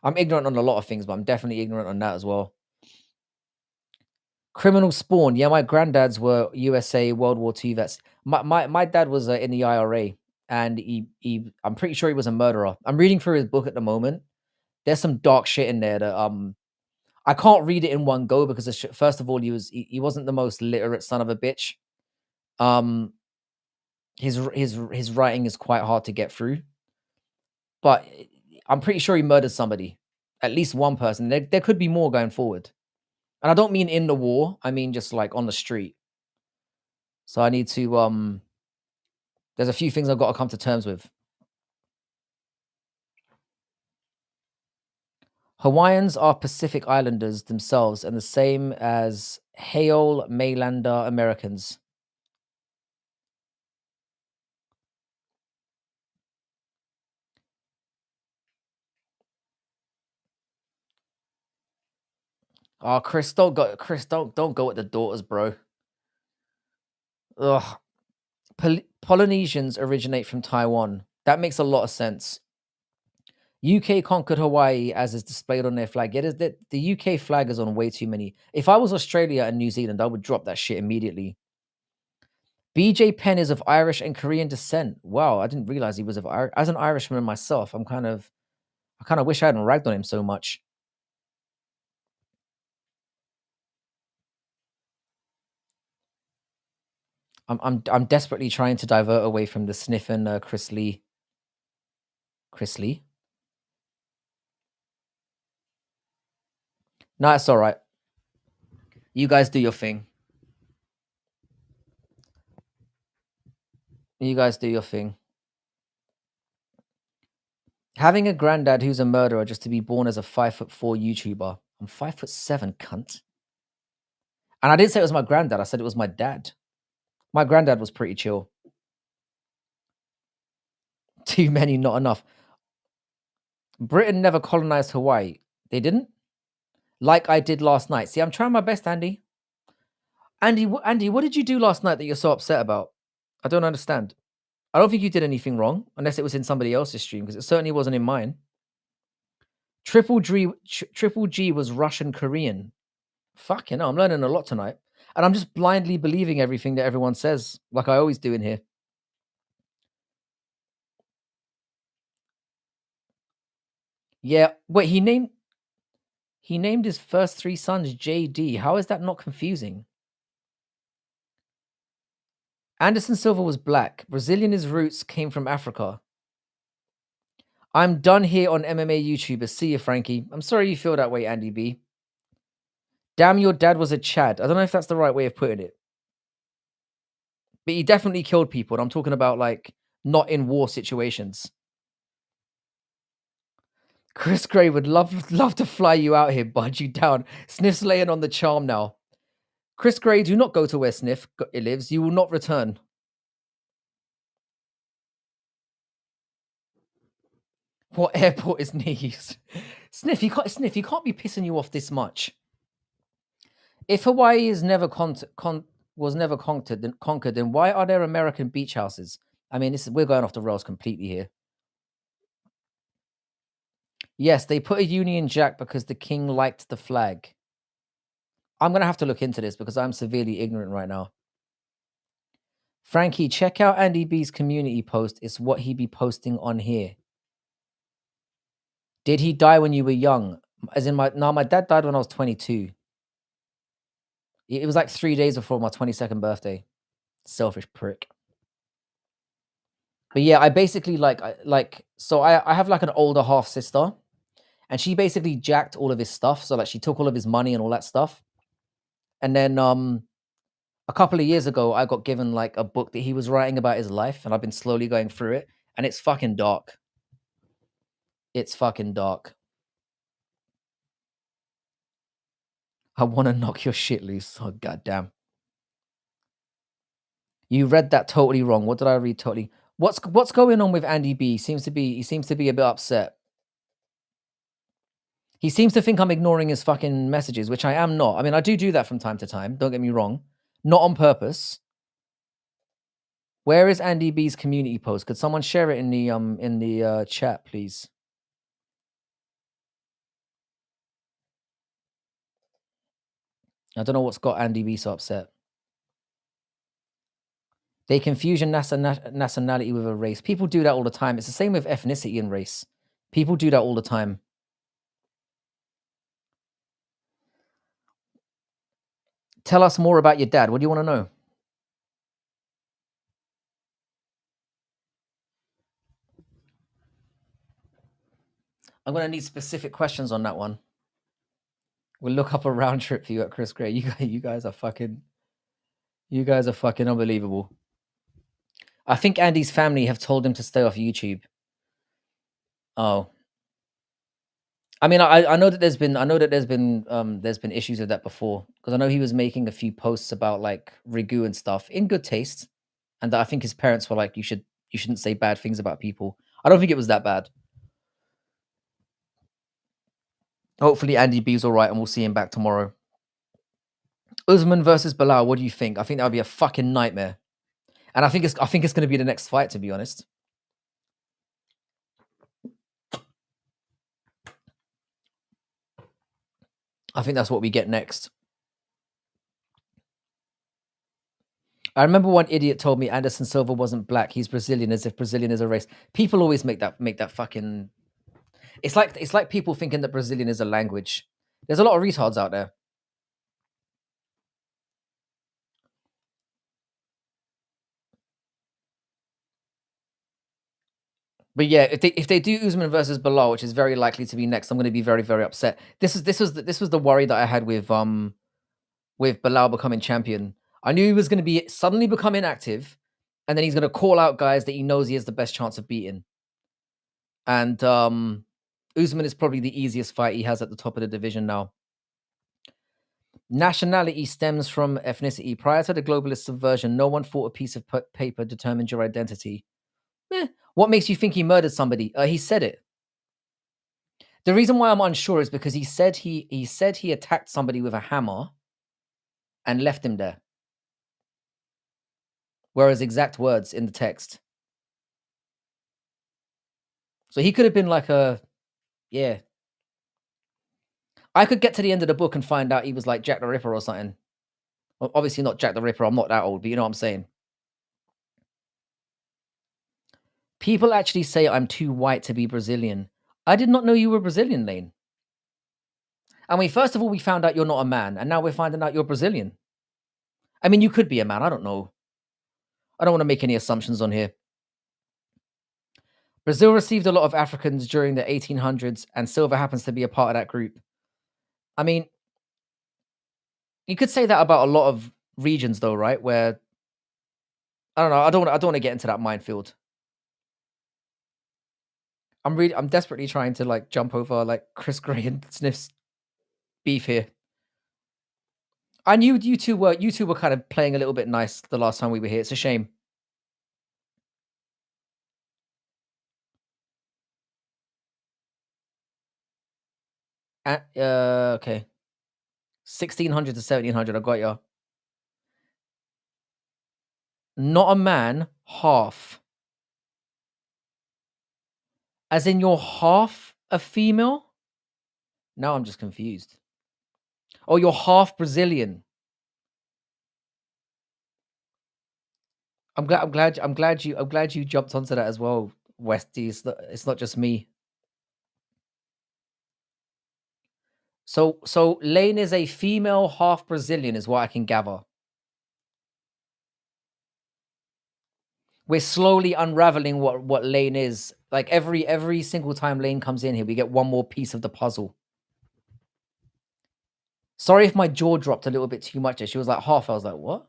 I'm ignorant on a lot of things, but I'm definitely ignorant on that as well. Criminal spawn. Yeah, my granddads were USA World War II vets. My dad was in the IRA, and he I'm pretty sure he was a murderer. I'm reading through his book at the moment. There's some dark shit in there that I can't read it in one go because first of all he wasn't the most literate son of a bitch. Um, his writing is quite hard to get through, but I'm pretty sure he murdered somebody, at least one person. There could be more going forward, and I don't mean in the war. I mean just like on the street. So I need to there's a few things I've got to come to terms with. Hawaiians are Pacific Islanders themselves and the same as Haole Mainlander Americans. Oh, Chris, don't go with the daughters, bro. Ugh. Polynesians originate from Taiwan. That makes a lot of sense. UK conquered Hawaii as is displayed on their flag. It is that the UK flag is on way too many. If I was Australia and New Zealand, I would drop that shit immediately. BJ Penn is of Irish and Korean descent. Wow, I didn't realize he was of Irish. As an Irishman myself, I kind of wish I hadn't ragged on him so much. I'm desperately trying to divert away from the sniff and Chris Lee. Chris Lee? No, it's all right. You guys do your thing. You guys do your thing. Having a granddad who's a murderer just to be born as a 5'4" YouTuber. I'm 5'7", cunt. And I didn't say it was my granddad. I said it was my dad. My granddad was pretty chill. Too many, not enough. Britain never colonized Hawaii. They didn't? Like I did last night. See, I'm trying my best, Andy. Andy, what did you do last night that you're so upset about? I don't understand. I don't think you did anything wrong, unless it was in somebody else's stream, because it certainly wasn't in mine. Triple G was Russian Korean. Fucking hell, I'm learning a lot tonight. And I'm just blindly believing everything that everyone says, like I always do in here. Yeah, wait, he named his first 3 sons JD. How is that not confusing? Anderson Silva was black. Brazilian, his roots came from Africa. I'm done here on MMA YouTubers. See you, Frankie. I'm sorry you feel that way, Andy B. Damn, your dad was a Chad. I don't know if that's the right way of putting it. But he definitely killed people. And I'm talking about, like, not in war situations. Chris Gray would love to fly you out here, budge you down. Sniff's laying on the charm now. Chris Gray, do not go to where Sniff lives. You will not return. What airport is near you? Sniff, you can't be pissing you off this much. If Hawaii is was never conquered, then why are there American beach houses? I mean, we're going off the rails completely here. Yes, they put a Union Jack because the king liked the flag. I'm gonna have to look into this because I'm severely ignorant right now. Frankie, check out Andy B's community post. It's what he be posting on here. Did he die when you were young? As in my dad died when I was 22. It was like 3 days before my 22nd birthday. Selfish prick. But yeah, I basically so I have like an older half sister, and she basically jacked all of his stuff. So like she took all of his money and all that stuff. And then a couple of years ago, I got given like a book that he was writing about his life, and I've been slowly going through it, and it's fucking dark. It's fucking dark. I want to knock your shit loose. Oh goddamn. You read that totally wrong. What did I read totally? What's going on with Andy B? He seems to be a bit upset. He seems to think I'm ignoring his fucking messages, which I am not. I mean, I do that from time to time. Don't get me wrong, not on purpose. Where is Andy B's community post? Could someone share it in the chat, please? I don't know what's got Andy B so upset. They confuse your nationality with a race. People do that all the time. It's the same with ethnicity and race. People do that all the time. Tell us more about your dad. What do you want to know? I'm going to need specific questions on that one. We'll look up a round trip for you at Chris Gray. You guys are fucking unbelievable. I think Andy's family have told him to stay off YouTube. Oh, I mean, I know that there's been issues with that before, because I know he was making a few posts about like Rigu and stuff in good taste, and that I think his parents were like, you shouldn't say bad things about people. I don't think it was that bad. Hopefully Andy B's all right, and we'll see him back tomorrow. Usman versus Bilal. What do you think? I think that would be a fucking nightmare, and I think it's going to be the next fight, to be honest. I think that's what we get next. I remember one idiot told me Anderson Silva wasn't black; he's Brazilian, as if Brazilian is a race. People always make that fucking. It's like people thinking that Brazilian is a language. There's a lot of retards out there. But yeah, if they do Usman versus Bilal, which is very likely to be next, I'm going to be very, very upset. This was the worry that I had with Bilal becoming champion. I knew he was going to be suddenly become inactive, and then he's going to call out guys that he knows he has the best chance of beating. And Usman is probably the easiest fight he has at the top of the division now. Nationality stems from ethnicity. Prior to the globalist subversion, no one thought a piece of paper determined your identity. What makes you think he murdered somebody? He said it. The reason why I'm unsure is because he said he attacked somebody with a hammer and left him there. Whereas exact words in the text. So he could have been like yeah. I could get to the end of the book and find out he was like Jack the Ripper or something. Well, obviously not Jack the Ripper. I'm not that old, but you know what I'm saying. People actually say I'm too white to be Brazilian. I did not know you were Brazilian, Lane. I mean, first of all, we found out you're not a man, and now we're finding out you're Brazilian. I mean, you could be a man. I don't know. I don't want to make any assumptions on here. Brazil received a lot of Africans during the 1800s, and Silva happens to be a part of that group. I mean, you could say that about a lot of regions, though, right? Where I don't know. I don't want to get into that minefield. I'm desperately trying to like jump over like Chris Gray and Sniff's beef here. I knew you two were kind of playing a little bit nice the last time we were here. It's a shame. Okay. 1600 to 1700. I got you. Not a man, half. As in you're half a female? Now I'm just confused. Oh, you're half Brazilian. I'm glad you jumped onto that as well, Westy. It's not just me. So Lane is a female half Brazilian, is what I can gather. We're slowly unraveling what Lane is. Like every single time Lane comes in here, we get one more piece of the puzzle. Sorry if my jaw dropped a little bit too much there. She was like half. I was like, what?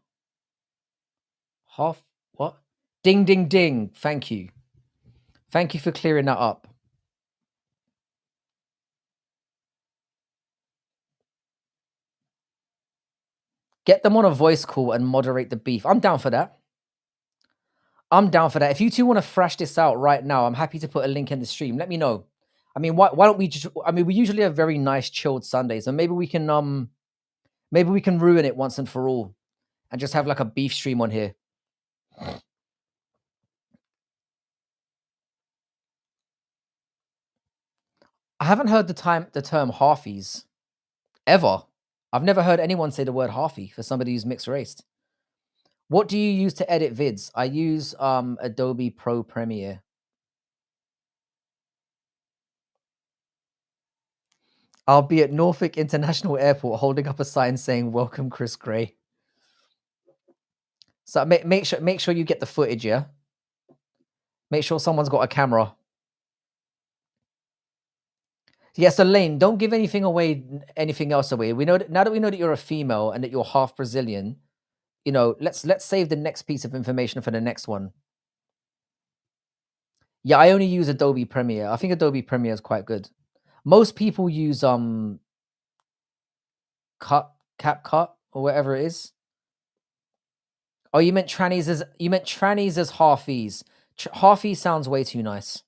Half what? Ding ding ding. Thank you. Thank you for clearing that up. Get them on a voice call and moderate the beef. I'm down for that. I'm down for that. If you two want to thrash this out right now, I'm happy to put a link in the stream. Let me know. I mean, why don't we just? I mean, we usually have very nice, chilled Sundays, and maybe we can ruin it once and for all, and just have like a beef stream on here. I haven't heard the term halfies ever. I've never heard anyone say the word halfie for somebody who's mixed raced. What do you use to edit vids? I use Adobe Pro Premiere. I'll be at Norfolk International Airport holding up a sign saying "Welcome, Chris Gray." So make sure you get the footage, yeah. Make sure someone's got a camera. Yeah, so Lane, don't give anything else away. We know that now that we know that you're a female and that you're half Brazilian, you know, let's save the next piece of information for the next one. Yeah, I only use Adobe Premiere. I think Adobe Premiere is quite good. Most people use CapCut or whatever it is. Oh, you meant trannies as halfies. Halfies sounds way too nice.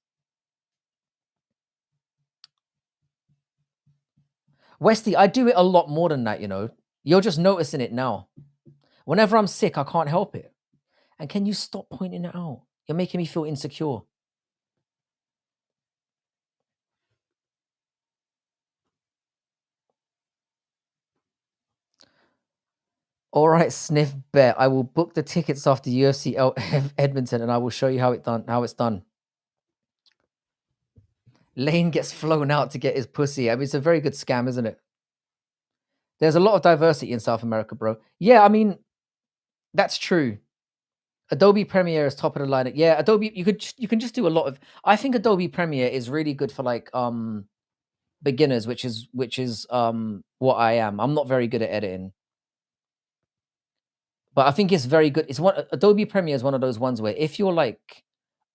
Westy, I do it a lot more than that, you know. You're just noticing it now. Whenever I'm sick, I can't help it. And can you stop pointing it out? You're making me feel insecure. All right, Sniff Bet. I will book the tickets after UFC Edmonton, and I will show you how it's done. Lane gets flown out to get his pussy. I mean, it's a very good scam, isn't it? There's a lot of diversity in South America, bro. Yeah, I mean, that's true. Adobe Premiere is top of the line. Yeah, Adobe, you can just do a lot of. I think Adobe Premiere is really good for like beginners, which is what I am. I'm not very good at editing, but I think it's very good. It's one Adobe Premiere is one of those ones where if you're like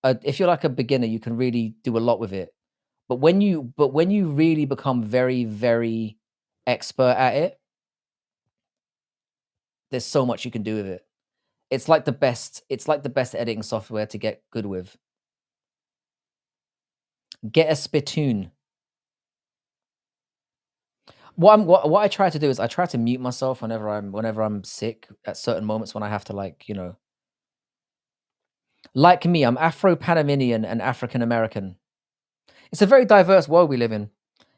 a beginner, you can really do a lot with it. But when you really become very, very expert at it, there's so much you can do with it. It's like the best editing software to get good with. Get a spittoon. What I try to do is I try to mute myself whenever I'm sick at certain moments when I have to, like, you know. Like me, I'm Afro-Panamanian and African American. It's a very diverse world we live in.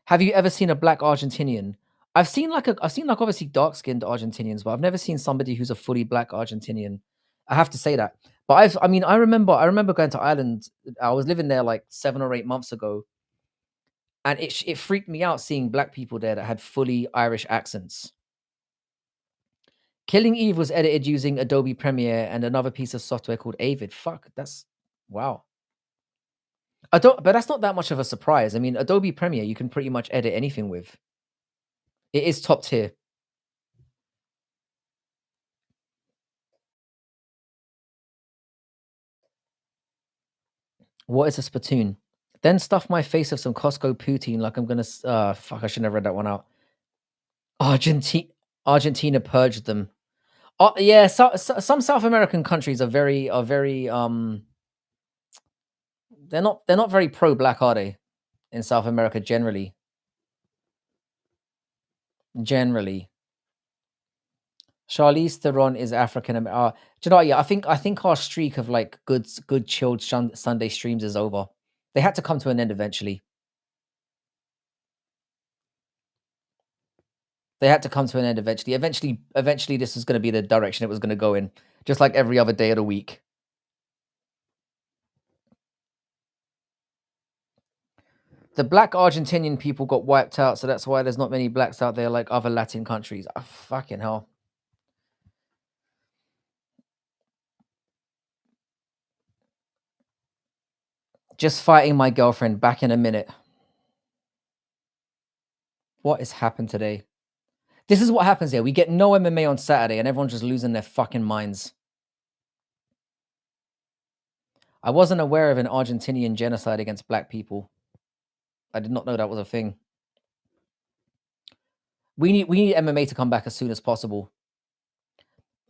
Have you ever seen a black Argentinian? I've seen like obviously dark-skinned Argentinians, but I've never seen somebody who's a fully black Argentinian. I have to say that. But I remember going to Ireland. I was living there like 7 or 8 months ago, and it freaked me out seeing black people there that had fully Irish accents. Killing Eve was edited using Adobe Premiere and another piece of software called Avid. Fuck, that's wow. But that's not that much of a surprise. I mean, Adobe Premiere, you can pretty much edit anything with. It is top tier. What is a spittoon? Then stuff my face with some Costco poutine like I'm gonna. Fuck! I should have read that one out. Argentina purged them. Oh yeah, some South American countries are very. They're not very pro black, are they? In South America, generally. Charlize Theron is African American. Do you know what? Yeah, I think our streak of like good chilled Sunday streams is over. They had to come to an end eventually. Eventually, this was going to be the direction it was going to go in, just like every other day of the week. The black Argentinian people got wiped out, so that's why there's not many blacks out there like other Latin countries. Oh, fucking hell. Just fighting my girlfriend. Back in a minute. What has happened today? This is what happens here. We get no MMA on Saturday and everyone's just losing their fucking minds. I wasn't aware of an Argentinian genocide against black people. I did not know that was a thing. We need MMA to come back as soon as possible.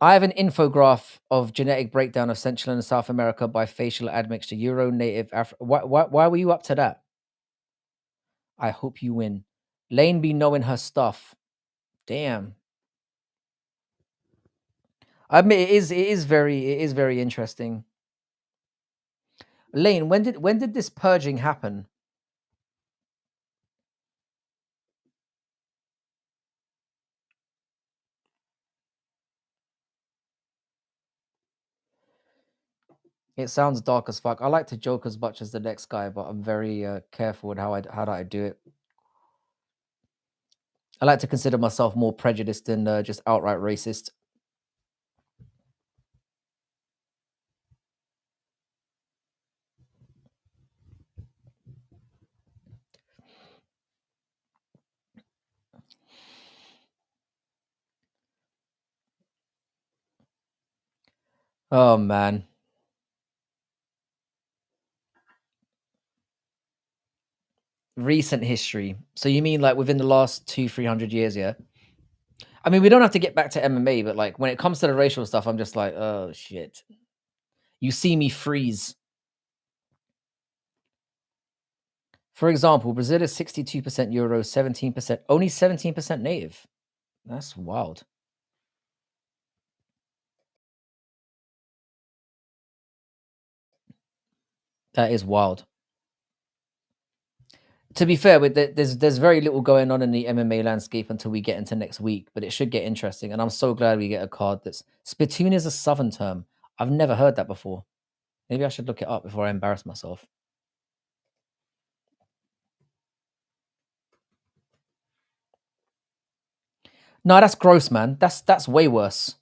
I have an infograph of genetic breakdown of Central and South America by facial admixture, Euro, native, why were you up to that? I hope you win. Lane be knowing her stuff. Damn. I admit it is very interesting. Lane, when did this purging happen? It sounds dark as fuck. I like to joke as much as the next guy, but I'm very careful with how I do it. I like to consider myself more prejudiced than just outright racist. Oh man. Recent history. So you mean like within the last 200-300 years, yeah? I mean, we don't have to get back to MMA, but like when it comes to the racial stuff, I'm just like, oh shit. You see me freeze. For example, Brazil is 62% Euro, 17%, only 17% native. That's wild. That is wild. To be fair, with there's very little going on in the MMA landscape until we get into next week, but it should get interesting. And I'm so glad we get a card that's spittoon is a southern term. I've never heard that before. Maybe I should look it up before I embarrass myself. No, that's gross, man. That's way worse.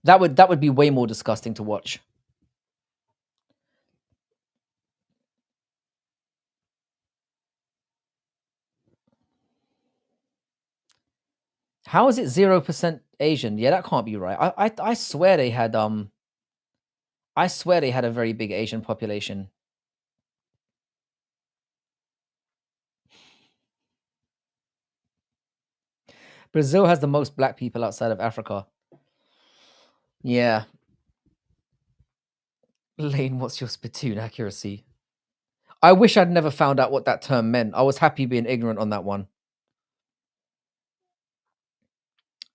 That would be way more disgusting to watch. How is it 0% Asian? Yeah, that can't be right. I swear they had I swear they had a very big Asian population. Brazil has the most black people outside of Africa. Yeah. Lane, what's your spittoon accuracy? I wish I'd never found out what that term meant. I was happy being ignorant on that one.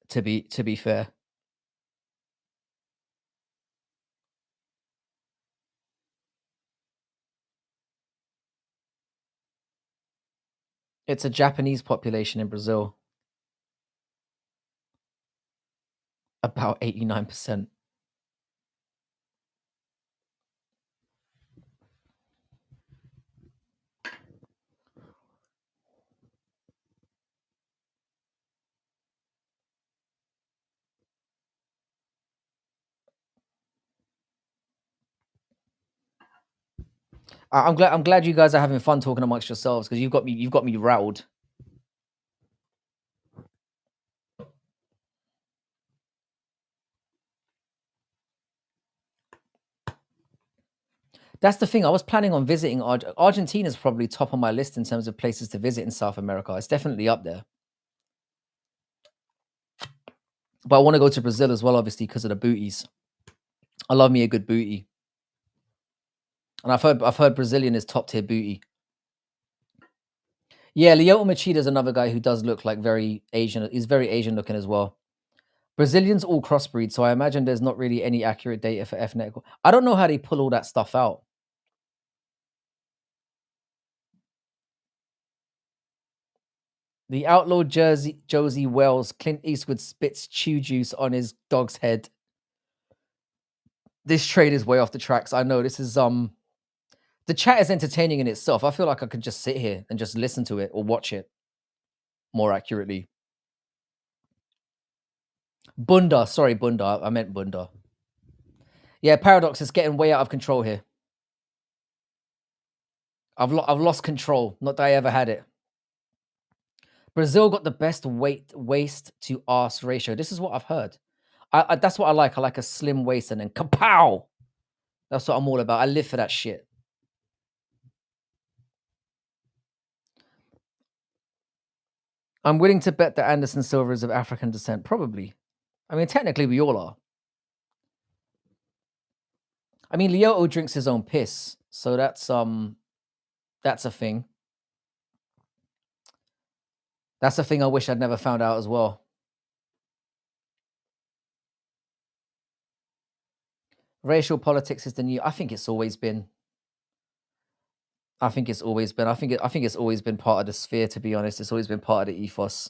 To be fair. It's a Japanese population in Brazil. About 89%. I'm glad you guys are having fun talking amongst yourselves because you've got me riled. That's the thing. I was planning on visiting Argentina's probably top on my list in terms of places to visit in South America. It's definitely up there. But I want to go to Brazil as well, obviously, because of the booties. I love me a good booty. And I've heard Brazilian is top tier booty. Yeah, Lyoto Machida is another guy who does look like very Asian. He's very Asian looking as well. Brazilians all crossbreed, so I imagine there's not really any accurate data for ethnic. I don't know how they pull all that stuff out. The outlaw Josie Wells, Clint Eastwood spits chew juice on his dog's head. This trade is way off the tracks. I know this is the chat is entertaining in itself. I feel like I could just sit here and just listen to it or watch it more accurately. Bunda, sorry, Bunda. I meant Bunda. Yeah, Paradox is getting way out of control here. I've lost control. Not that I ever had it. Brazil got the best waist to ass ratio. This is what I've heard. That's what I like. I like a slim waist and then kapow. That's what I'm all about. I live for that shit. I'm willing to bet that Anderson Silva is of African descent. Probably. I mean, technically, we all are. I mean, Lyoto drinks his own piss, so that's a thing. That's a thing I wish I'd never found out as well. Racial politics is the new. I think it's always been. I think it's always been. I think it's always been part of the sphere. To be honest, it's always been part of the ethos.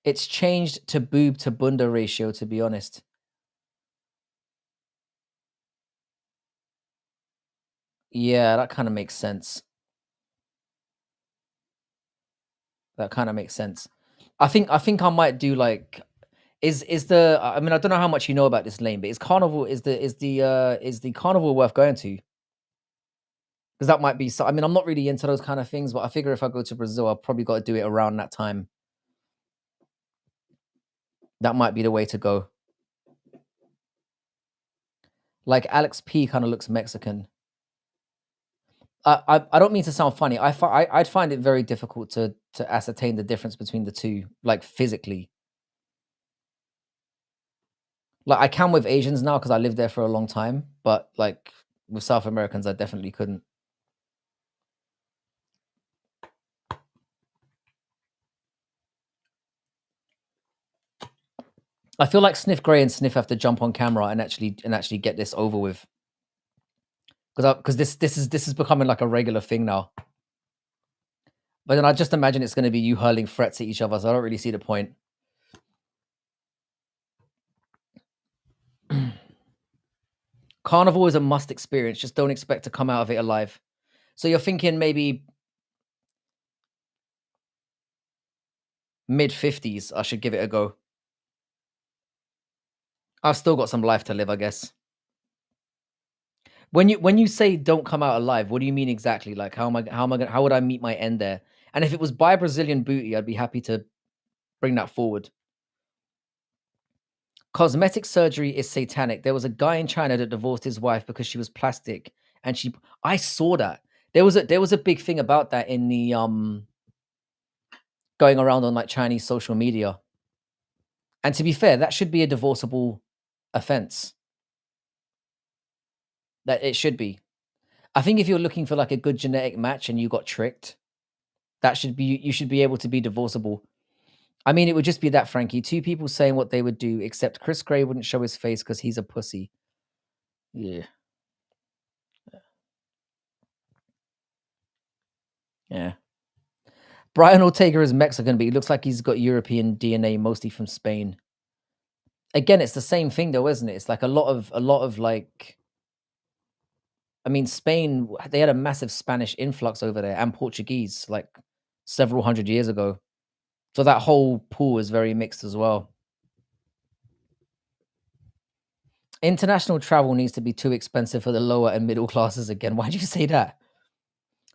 It's changed to boob to bunda ratio. To be honest, yeah, that kind of makes sense. That kind of makes sense. I think I might do like is the I mean I don't know how much you know about this lane, but is the carnival worth going to? Because that might be so. I mean, I'm not really into those kind of things, but I figure if I go to Brazil, I've probably got to do it around that time. That might be the way to go. Like Alex P kind of looks Mexican. I don't mean to sound funny. I'd find it very difficult to ascertain the difference between the two, like physically. Like I can with Asians now because I lived there for a long time, but like with South Americans, I definitely couldn't. I feel like Sniff Gray and Sniff have to jump on camera and actually get this over with because this is becoming like a regular thing now. But then I just imagine it's going to be you hurling threats at each other, so I don't really see the point. Carnival is a must experience. Just don't expect to come out of it alive. So you're thinking maybe mid-50s, I should give it a go. I've still got some life to live, I guess. When you say don't come out alive, what do you mean exactly? Like how would I meet my end there? And if it was by Brazilian booty, I'd be happy to bring that forward. Cosmetic surgery is satanic. There was a guy in China that divorced his wife because she was plastic, and I saw that. There was a big thing about that in the going around on like Chinese social media. And to be fair, that should be a divorceable offense. That it should be. I think if you're looking for like a good genetic match and you got tricked, that should be you should be able to be divorceable. I mean, it would just be that, Frankie. Two people saying what they would do, except Chris Gray wouldn't show his face because he's a pussy. Yeah. Yeah. Brian Ortega is Mexican, but he looks like he's got European DNA, mostly from Spain. Again, it's the same thing though, isn't it? It's like a lot of like I mean, Spain, they had a massive Spanish influx over there and Portuguese like several hundred years ago. So that whole pool is very mixed as well. International travel needs to be too expensive for the lower and middle classes again. Why'd you say that?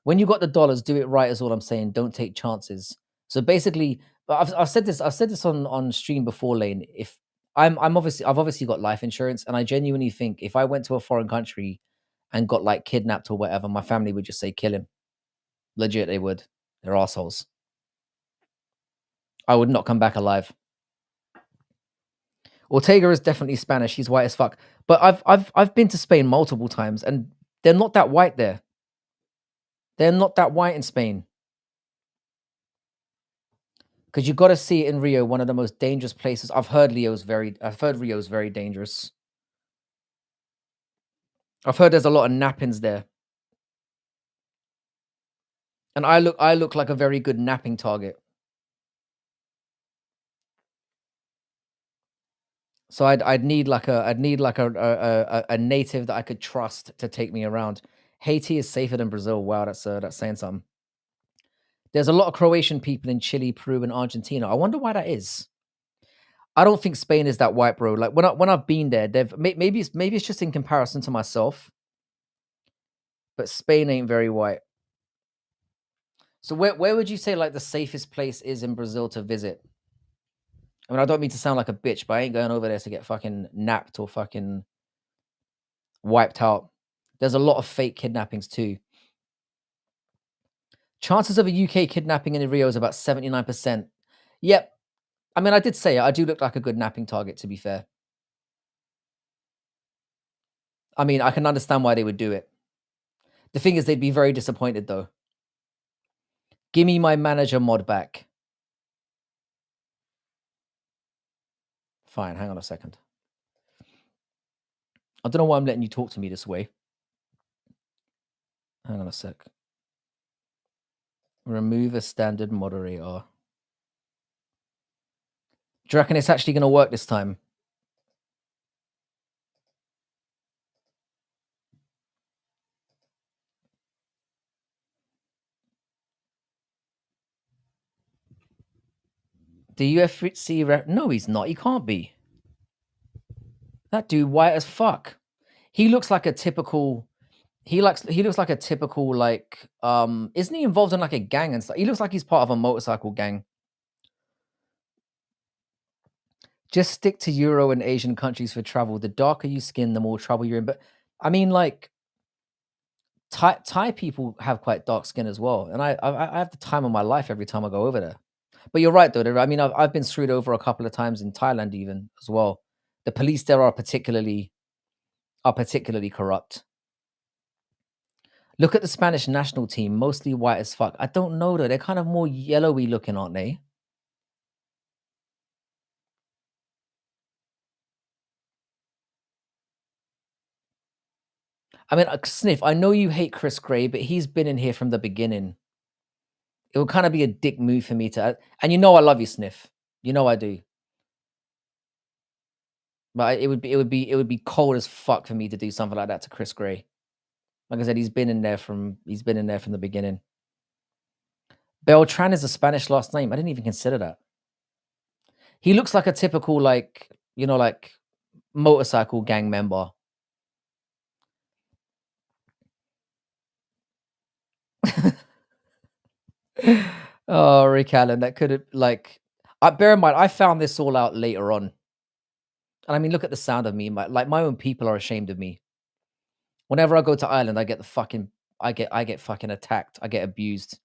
When you got the dollars, do it right is all I'm saying. Don't take chances. So basically, but I've said this on stream before, Lane. If I've obviously got life insurance, and I genuinely think if I went to a foreign country and got like kidnapped or whatever, my family would just say kill him. Legit, they would. They're assholes. I would not come back alive. Ortega is definitely Spanish. He's white as fuck. But I've been to Spain multiple times, and they're not that white there. They're not that white in Spain. Because you got to see it in Rio, one of the most dangerous places. I've heard Rio's very dangerous. I've heard there's a lot of nappings there, and I look like a very good napping target. So I'd need like a native that I could trust to take me around. Haiti is safer than Brazil. Wow, that's saying something. There's a lot of Croatian people in Chile, Peru, and Argentina. I wonder why that is. I don't think Spain is that white, bro. Like when I've been there, maybe it's just in comparison to myself, but Spain ain't very white. So where would you say like the safest place is in Brazil to visit? I mean, I don't mean to sound like a bitch, but I ain't going over there to get fucking napped or fucking wiped out. There's a lot of fake kidnappings too. Chances of a UK kidnapping in Rio is about 79%. Yep. I mean, I did say it. I do look like a good napping target, to be fair. I mean, I can understand why they would do it. The thing is, they'd be very disappointed, though. Give me my manager mod back. Fine, hang on a second. I don't know why I'm letting you talk to me this way. Hang on a sec. Remove a standard moderator. Do you reckon it's actually going to work this time? The UFC rep? No, he's not. He can't be. That dude white as fuck. He looks like a typical. He looks like a typical like. Isn't he involved in like a gang and stuff? He looks like he's part of a motorcycle gang. Just stick to Euro and Asian countries for travel. The darker you skin, the more trouble you're in. But I mean, like Thai people have quite dark skin as well, and I have the time of my life every time I go over there. But you're right, though. I mean, I've been screwed over a couple of times in Thailand, even as well. The police there are particularly corrupt. Look at the Spanish national team, mostly white as fuck. I don't know though; they're kind of more yellowy looking, aren't they? I mean, Sniff, I know you hate Chris Gray, but he's been in here from the beginning. It would kind of be a dick move for me to, and you know I love you, Sniff. You know I do. But it would be cold as fuck for me to do something like that to Chris Gray. Like I said, he's been in there from the beginning. Beltran is a Spanish last name. I didn't even consider that. He looks like a typical like, like motorcycle gang member. Oh, Rick Allen, that could have like. Bear in mind, I found this all out later on, and I mean, look at the sound of me. My own people are ashamed of me. Whenever I go to Ireland, I get fucking attacked. I get abused.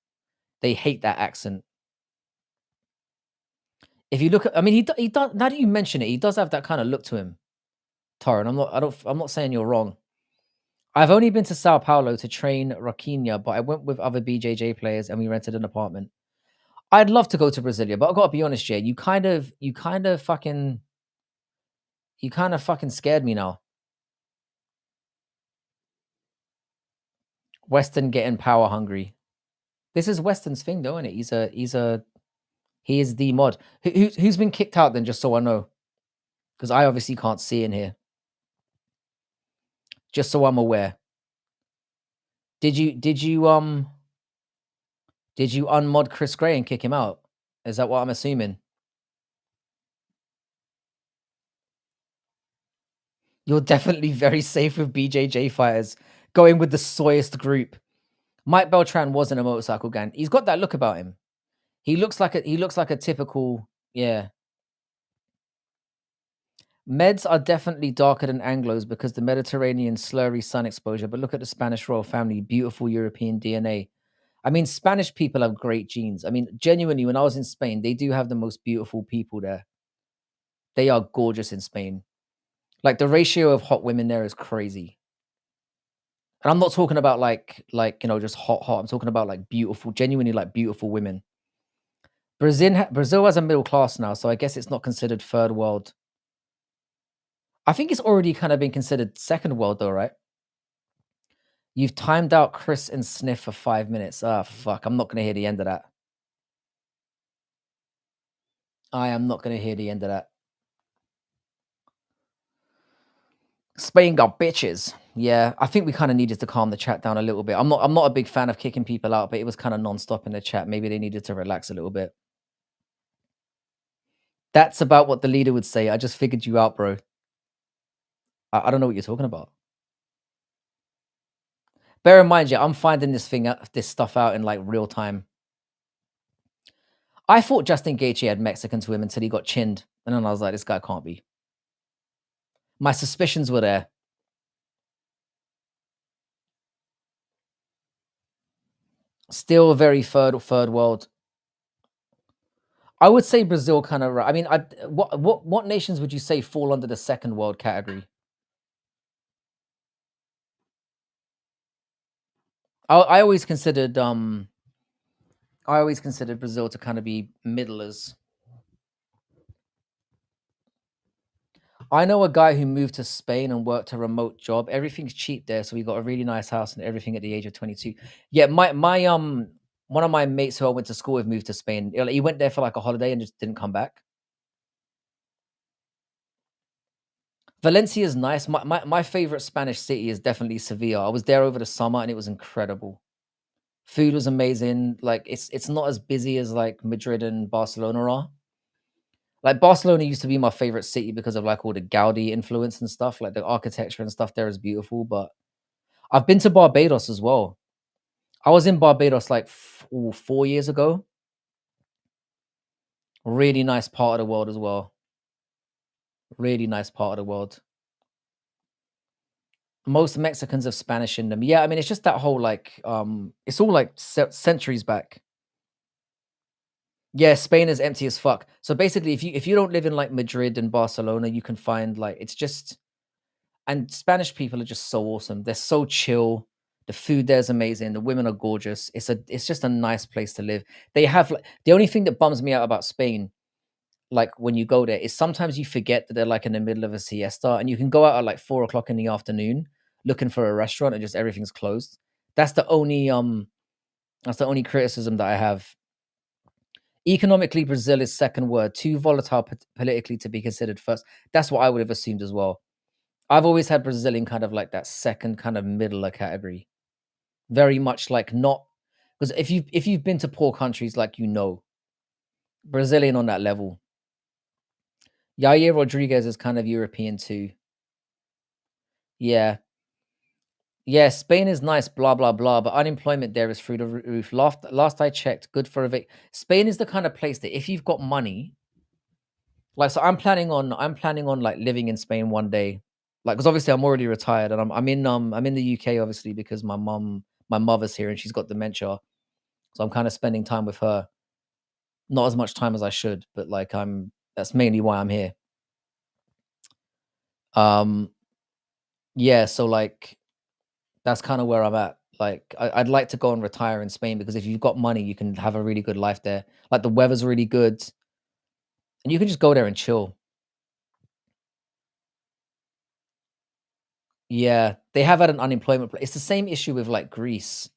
They hate that accent. If you look at, I mean, he does. Now that you mention it, he does have that kind of look to him, Torren. I'm not saying you're wrong. I've only been to Sao Paulo to train Raquinha, but I went with other BJJ players and we rented an apartment. I'd love to go to Brasilia, but I've got to be honest, Jay. You kind of fucking scared me now. Weston getting power hungry. This is Weston's thing, though, isn't it? He is the mod. Who's been kicked out then? Just so I know, because I obviously can't see in here. Just so I'm aware. Did you unmod Chris Gray and kick him out? Is that what I'm assuming? You're definitely very safe with BJJ fighters. Going with the soyest group. Mike Beltran wasn't a motorcycle gang. He's got that look about him. He looks like a typical, yeah. Meds are definitely darker than Anglos because the Mediterranean slurry sun exposure. But look at the Spanish royal family, beautiful European DNA. I mean, Spanish people have great genes. I mean, genuinely, when I was in Spain, they do have the most beautiful people there. They are gorgeous in Spain. Like the ratio of hot women there is crazy. And I'm not talking about like just hot. I'm talking about like beautiful, genuinely like beautiful women. Brazil has a middle class now, so I guess it's not considered third world. I think it's already kind of been considered second world, though, right? You've timed out Chris and Sniff for 5 minutes. Ah, fuck! I'm not gonna hear the end of that. I am not gonna hear the end of that. Spain got bitches. Yeah, I think we kind of needed to calm the chat down a little bit. I'm not a big fan of kicking people out, but it was kind of non-stop in the chat. Maybe they needed to relax a little bit. That's about what the leader would say. I just figured you out, bro. I don't know what you're talking about. Bear in mind, yeah, I'm finding this stuff out in like real time. I thought Justin Gaethje had Mexican to him until he got chinned, and then I was like, "This guy can't be." My suspicions were there. Still very third world. I would say Brazil kind of. I mean, what nations would you say fall under the second world category? I always considered Brazil to kind of be middlers. I know a guy who moved to Spain and worked a remote job. Everything's cheap there, so we got a really nice house and everything at the age of 22. Yeah, my one of my mates who I went to school with moved to Spain. He went there for like a holiday and just didn't come back. Valencia is nice. My favorite Spanish city is definitely Sevilla. I was there over the summer and it was incredible. Food was amazing. Like it's not as busy as like Madrid and Barcelona are. Like Barcelona used to be my favorite city because of like all the Gaudi influence and stuff. Like the architecture and stuff there is beautiful. But I've been to Barbados as well. I was in Barbados like 4 years ago. Really nice part of the world as well. Really nice part of the world. Most Mexicans have Spanish in them. Yeah, I mean it's just that whole like it's all like centuries back. Yeah, Spain is empty as fuck. So basically if you don't live in like Madrid and Barcelona, you can find like it's just and Spanish people are just so awesome. They're so chill. The food there's amazing. The women are gorgeous. It's just a nice place to live. They have like the only thing that bums me out about Spain, like when you go there, is sometimes you forget that they're like in the middle of a siesta and you can go out at like 4 o'clock in the afternoon looking for a restaurant and just everything's closed. That's the only criticism that I have. Economically, Brazil is second word, too volatile politically to be considered first. That's what I would have assumed as well. I've always had Brazil in kind of like that second kind of middler category. Very much like not because if you've been to poor countries, like Brazilian on that level. Yair Rodriguez is kind of European too. Yeah. Yeah, Spain is nice, blah blah blah, but unemployment there is through the roof. Last I checked, good for a Vic. Spain is the kind of place that if you've got money, like so I'm planning on like living in Spain one day. Like because obviously I'm already retired and I'm in the UK obviously because my mother's here and she's got dementia. So I'm kind of spending time with her. Not as much time as I should, but like that's mainly why I'm here. Um yeah, so like that's kind of where I'm at. Like I'd like to go and retire in Spain because if you've got money, you can have a really good life there. Like the weather's really good and you can just go there and chill. Yeah, they have had an unemployment it's the same issue with like Greece.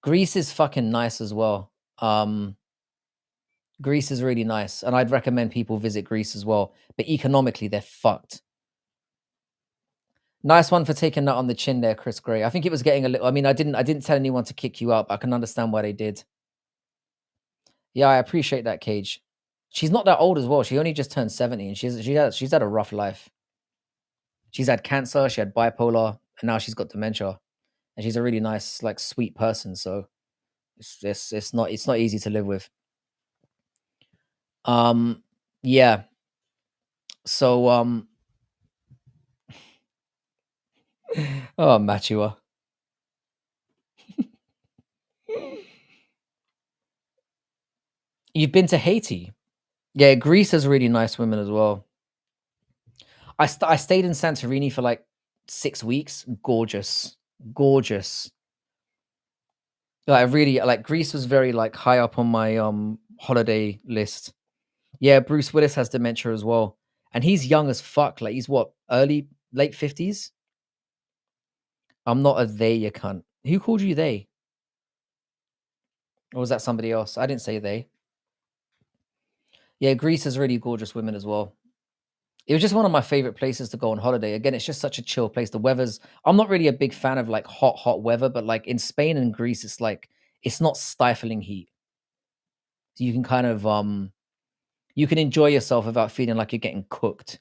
Greece is fucking nice as well. Greece is really nice, and I'd recommend people visit Greece as well. But economically, they're fucked. Nice one for taking that on the chin there, Chris Gray. I think it was getting a little. I mean, I didn't tell anyone to kick you out. But I can understand why they did. Yeah, I appreciate that, Cage. She's not that old as well. She only just turned 70, and she's had a rough life. She's had cancer, she had bipolar, and now she's got dementia. And she's a really nice, like, sweet person. So it's not easy to live with. Yeah. So oh Matua. You've been to Haiti? Yeah, Greece has really nice women as well. I stayed in Santorini for like 6 weeks. Gorgeous, gorgeous. Like, I really like Greece was very like high up on my holiday list. Yeah, Bruce Willis has dementia as well, and he's young as fuck. Like he's what late 50s. I'm not a they, you cunt. Who called you they? Or was that somebody else? I didn't say they. Yeah, Greece has really gorgeous women as well. It was just one of my favorite places to go on holiday. Again, it's just such a chill place. The weather's I'm not really a big fan of like hot weather, but like in Spain and Greece, it's like it's not stifling heat. So you can kind of you can enjoy yourself without feeling like you're getting cooked.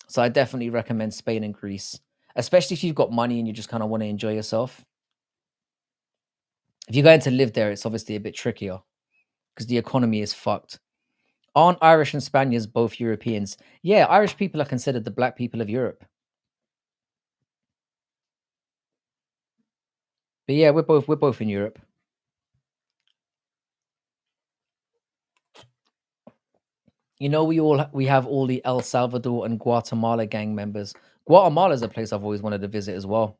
So I definitely recommend Spain and Greece, especially if you've got money and you just kind of want to enjoy yourself. If you're going to live there, it's obviously a bit trickier. because the economy is fucked. Aren't Irish and Spaniards both Europeans? Yeah, Irish people are considered the black people of Europe. But yeah, we're both in Europe. You know, we have all the El Salvador and Guatemala gang members. Guatemala is a place I've always wanted to visit as well.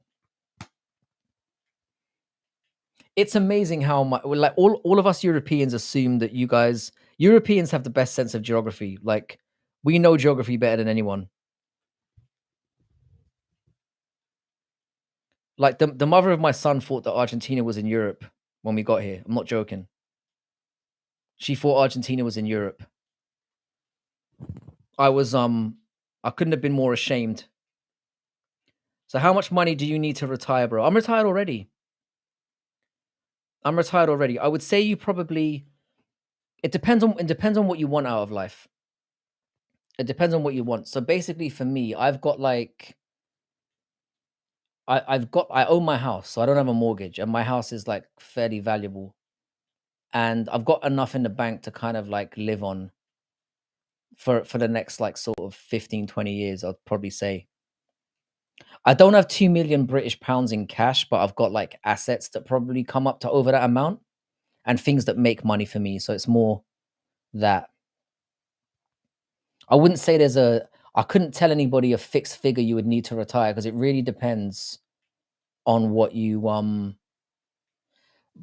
It's amazing how much like all of us Europeans assume that you guys Europeans have the best sense of geography. Like we know geography better than anyone. Like the mother of my son thought that Argentina was in Europe when we got here. I'm not joking. She thought Argentina was in Europe. I was I couldn't have been more ashamed. So how much money do you need to retire, bro? I'm retired already. I would say you probably it depends on what you want out of life. It depends on what you want. So basically for me, I've got like I own my house, so I don't have a mortgage, and my house is like fairly valuable. And I've got enough in the bank to kind of like live on for the next like sort of 15, 20 years, I'd probably say. I don't have 2 million British pounds in cash, but I've got like assets that probably come up to over that amount and things that make money for me. So it's more that I wouldn't say I couldn't tell anybody a fixed figure you would need to retire because it really depends on what you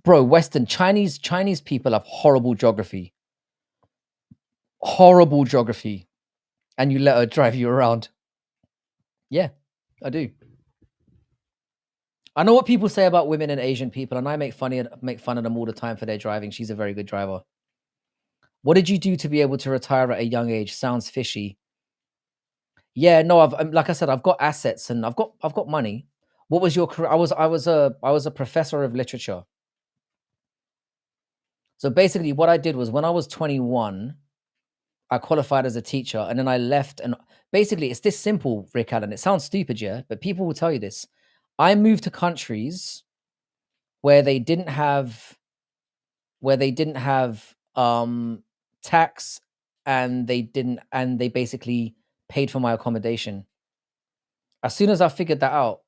bro, Western Chinese people have horrible geography. Horrible geography. And you let her drive you around. Yeah, I do. I know what people say about women and Asian people, and I make fun of them all the time for their driving. She's a very good driver. What did you do to be able to retire at a young age? Sounds fishy. Yeah, no, like I said, I've got assets and I've got money. What was your career? I was a professor of literature. So basically, what I did was when I was 21, I qualified as a teacher, and then I left. And basically, it's this simple, Rick Allen. It sounds stupid, yeah, but people will tell you this. I moved to countries where they didn't have where they didn't have tax, and they basically paid for my accommodation. As soon as I figured that out,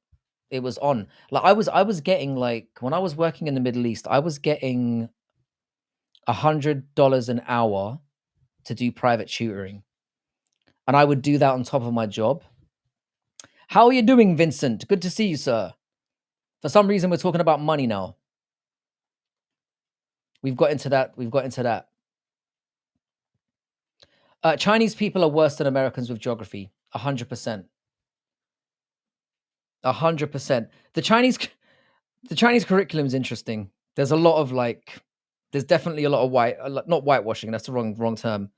it was on. Like I was getting like when I was working in the Middle East, I was getting $100 an hour to do private tutoring. And I would do that on top of my job. How are you doing, Vincent? Good to see you, sir. For some reason, we're talking about money now. We've got into that. Chinese people are worse than Americans with geography. 100%. 100%. The Chinese curriculum is interesting. There's a lot of like, there's definitely a lot of not whitewashing. That's the wrong term.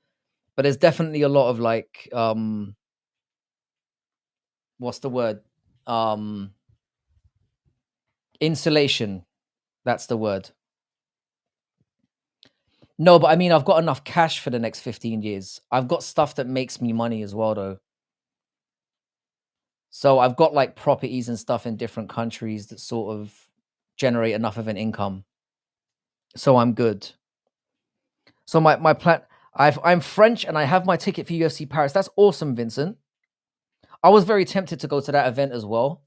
But there's definitely a lot of like, what's the word? Insulation. That's the word. No, but I mean, I've got enough cash for the next 15 years. I've got stuff that makes me money as well, though. So I've got like properties and stuff in different countries that sort of generate enough of an income. So I'm good. So my plan, I'm French and I have my ticket for UFC Paris. That's awesome, Vincent. I was very tempted to go to that event as well,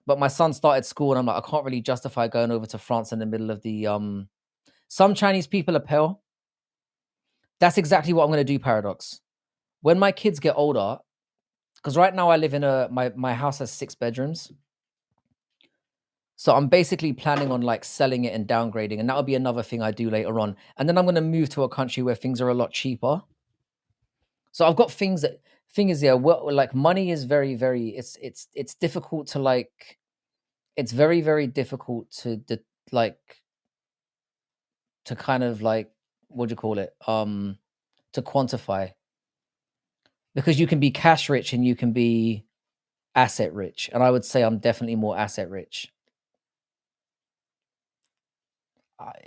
but my son started school and I'm like, I can't really justify going over to France in the middle of the Some Chinese people are pale. That's exactly what I'm going to do, Paradox. When my kids get older, because right now I live in my house has 6 bedrooms. So I'm basically planning on like selling it and downgrading, and that'll be another thing I do later on. And then I'm going to move to a country where things are a lot cheaper. So I've got thing is, yeah, well, like money is very, very, it's difficult to like, it's very, very difficult like, to kind of like, what do you call it? To quantify, because you can be cash rich and you can be asset rich. And I would say I'm definitely more asset rich.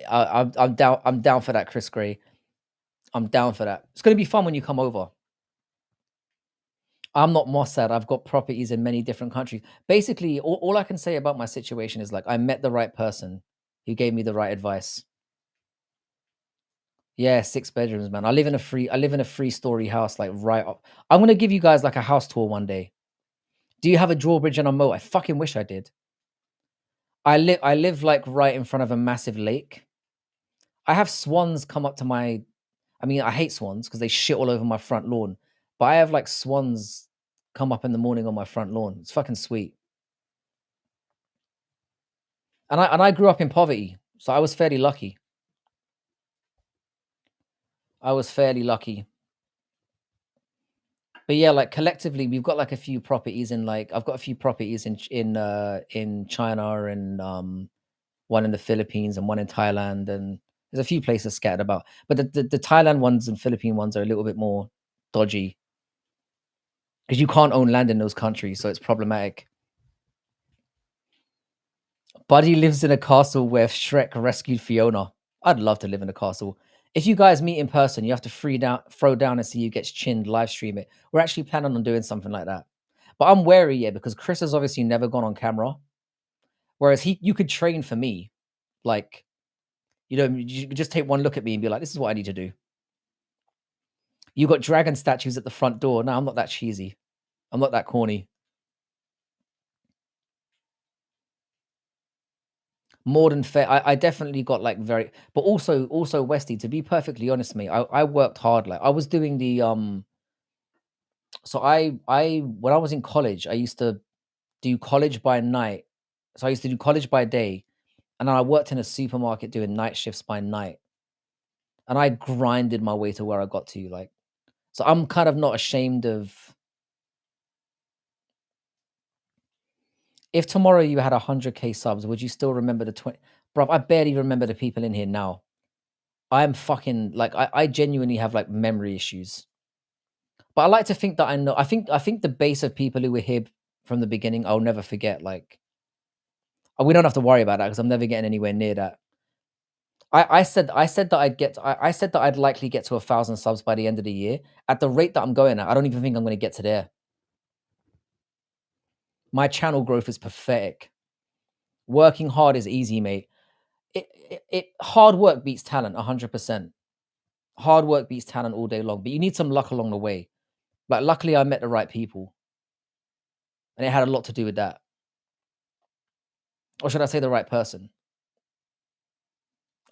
I'm down. I'm down for that, Chris Gray. I'm down for that. It's going to be fun when you come over. I'm not Mossad. I've got properties in many different countries. Basically, all I can say about my situation is like I met the right person who gave me the right advice. Yeah, 6 bedrooms, man. I live in a 3-story house, like, right up. I'm gonna give you guys, like, a house tour one day. Do you have a drawbridge and a moat? I fucking wish I did. I live, like, right in front of a massive lake. I have swans come up to my I mean, I hate swans because they shit all over my front lawn, but I have, like, swans come up in the morning on my front lawn. It's fucking sweet. And I grew up in poverty, so I was fairly lucky. I was fairly lucky. But yeah, like, collectively, we've got, like, a few properties in, like I've got a few properties in China and, one in the Philippines and one in Thailand, and there's a few places scattered about. But the Thailand ones and Philippine ones are a little bit more dodgy because you can't own land in those countries, so it's problematic. Buddy lives in a castle where Shrek rescued Fiona. I'd love to live in a castle. If you guys meet in person, you have to throw down and see who gets chinned, live stream it. We're actually planning on doing something like that. But I'm wary, yeah, because Chris has obviously never gone on camera. Whereas you could train for me. Like, you could just take one look at me and be like, this is what I need to do. You got dragon statues at the front door. No, I'm not that cheesy. I'm not that corny. More than fair. I definitely got like very, but also Westy. To be perfectly honest, mate, I worked hard. Like I was doing the So I when I was in college, I used to do college by night. So I used to do college by day, and then I worked in a supermarket doing night shifts by night, and I grinded my way to where I got to. Like, so I'm kind of not ashamed of. If tomorrow you had 100K subs, would you still remember the 20? Bro, I barely remember the people in here now. I'm fucking like I genuinely have like memory issues. But I like to think that I know. I think the base of people who were here from the beginning, I'll never forget. Like we don't have to worry about that because I'm never getting anywhere near that. I said that I said that I'd likely get to 1,000 subs by the end of the year. At the rate that I'm going at, I don't even think I'm going to get to there. My channel growth is pathetic. Working hard is easy, mate. Hard work beats talent 100%. Hard work beats talent all day long, but you need some luck along the way. Like luckily I met the right people, and it had a lot to do with that. Or should I say the right person?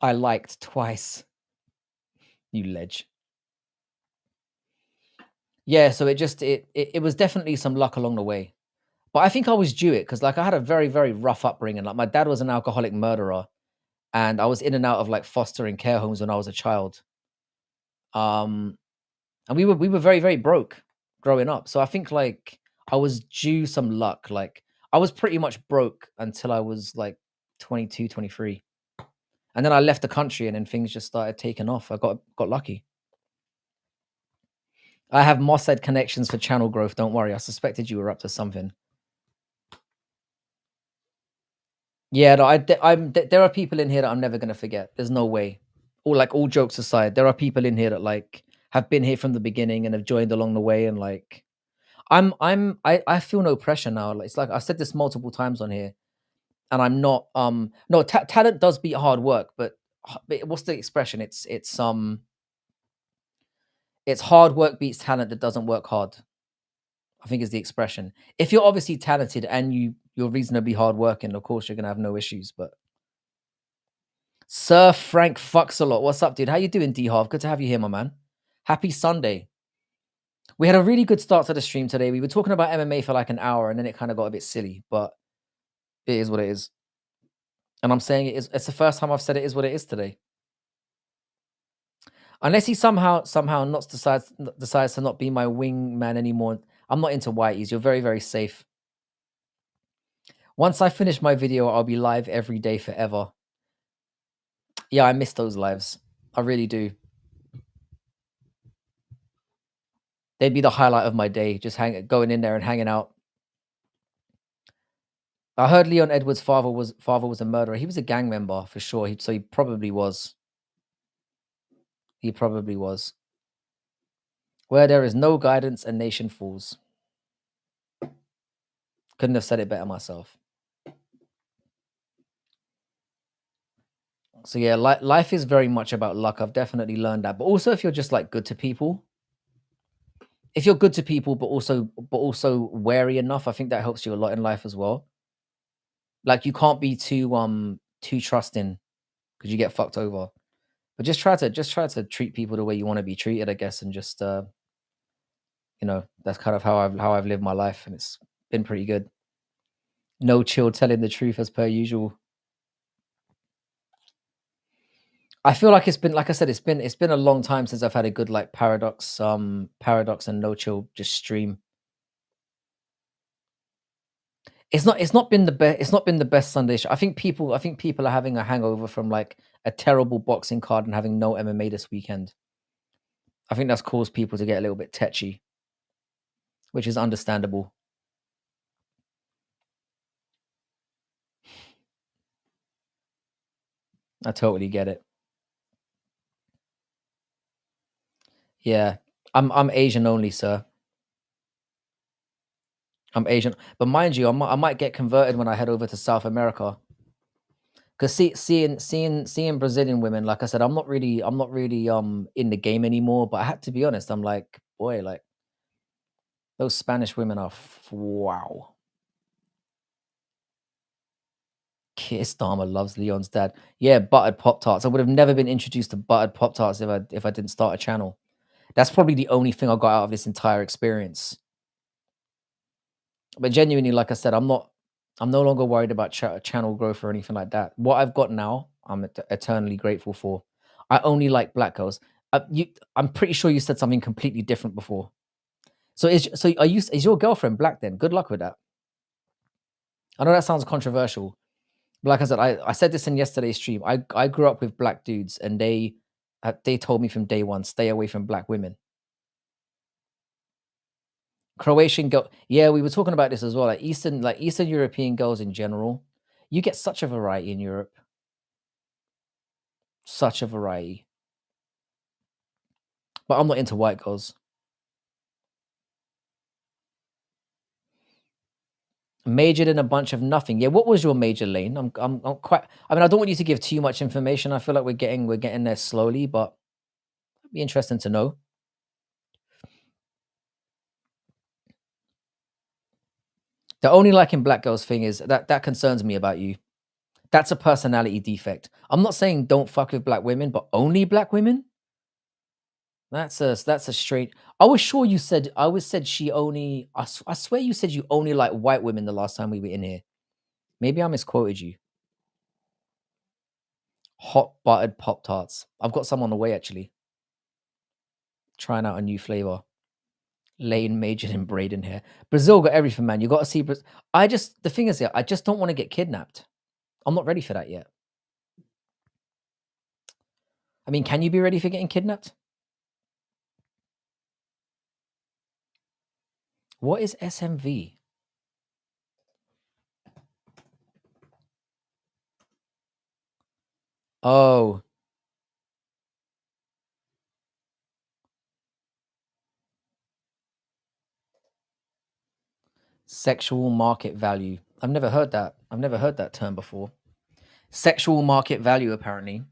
I liked twice. You ledge. Yeah, so it was definitely some luck along the way. But I think I was due it because like I had a very, very rough upbringing. Like my dad was an alcoholic murderer, and I was in and out of like foster and care homes when I was a child. Um and we were very, very broke growing up. So I think like I was due some luck. Like I was pretty much broke until I was like 22, 23. And then I left the country and then things just started taking off. I got lucky. I have Mossad connections for channel growth. Don't worry. I suspected you were up to something. Yeah, no, there are people in here that I'm never gonna forget. There's no way. All jokes aside, there are people in here that like have been here from the beginning and have joined along the way, and like I feel no pressure now. Like, it's like I've said this multiple times on here, and I'm not no talent does beat hard work, but what's the expression? It's hard work beats talent that doesn't work hard. I think is the expression. If you're obviously talented and you're reasonably hardworking, of course you're gonna have no issues. But Sir Frank fucks a lot. What's up, dude? How you doing, D Harv? Good to have you here, my man. Happy Sunday. We had a really good start to the stream today. We were talking about MMA for like an hour, and then it kind of got a bit silly, but it is what it is. And I'm saying it is. It's the first time I've said it is what it is today. Unless he somehow not decides to not be my wingman anymore. I'm not into whiteys. You're very, very safe. Once I finish my video, I'll be live every day forever. Yeah, I miss those lives. I really do. They'd be the highlight of my day, just going in there and hanging out. I heard Leon Edwards' father was a murderer. He was a gang member for sure. So he probably was. He probably was. Where there is no guidance, a nation falls. Couldn't have said it better myself. So yeah, life is very much about luck. I've definitely learned that. But also, if you're just like good to people, if you're good to people, but also wary enough, I think that helps you a lot in life as well. Like you can't be too trusting because you get fucked over. But just try to treat people the way you want to be treated, I guess, and just that's kind of how I've lived my life, and it's been pretty good. No chill, telling the truth as per usual. I feel like it's been, like I said, it's been a long time since I've had a good like paradox and no chill just stream. It's not been the best Sunday show. I think people are having a hangover from like a terrible boxing card and having no MMA this weekend. I think that's caused people to get a little bit tetchy, which is understandable. I totally get it. Yeah. I'm Asian only, sir. I'm Asian. But mind you, I might get converted when I head over to South America. Because seeing Brazilian women, like I said, I'm not really in the game anymore. But I had to be honest, I'm like, boy, like those Spanish women are wow. Kiss Dharma loves Leon's dad. Yeah, buttered Pop Tarts. I would have never been introduced to buttered Pop Tarts if I didn't start a channel. That's probably the only thing I got out of this entire experience. But genuinely, like I said, I'm no longer worried about channel growth or anything like that. What I've got now, I'm eternally grateful for. I only like black girls. I'm pretty sure you said something completely different before. Is your girlfriend black then? Good luck with that. I know that sounds controversial, but like I said, I said this in yesterday's stream. I grew up with black dudes, and they told me from day one, stay away from black women. Croatian girl, yeah, we were talking about this as well. Eastern European girls in general, you get such a variety in Europe, such a variety. But I'm not into white girls. Majored in a bunch of nothing. Yeah, what was your major lane? I'm quite. I mean, I don't want you to give too much information. I feel like we're getting there slowly, but it'd be interesting to know. The only liking black girls thing is that concerns me about you. That's a personality defect. I'm not saying don't fuck with black women, but only black women. That's a straight. I was said she only. I swear you said you only like white women the last time we were in here. Maybe I misquoted you. Hot buttered Pop Tarts. I've got some on the way actually. Trying out a new flavor. Lane majored in braiding hair. Brazil got everything, man. You got to see. The thing is, yeah, I just don't want to get kidnapped. I'm not ready for that yet. I mean, can you be ready for getting kidnapped? What is SMV? Oh, sexual market value. I've never heard that term before. Sexual market value, apparently.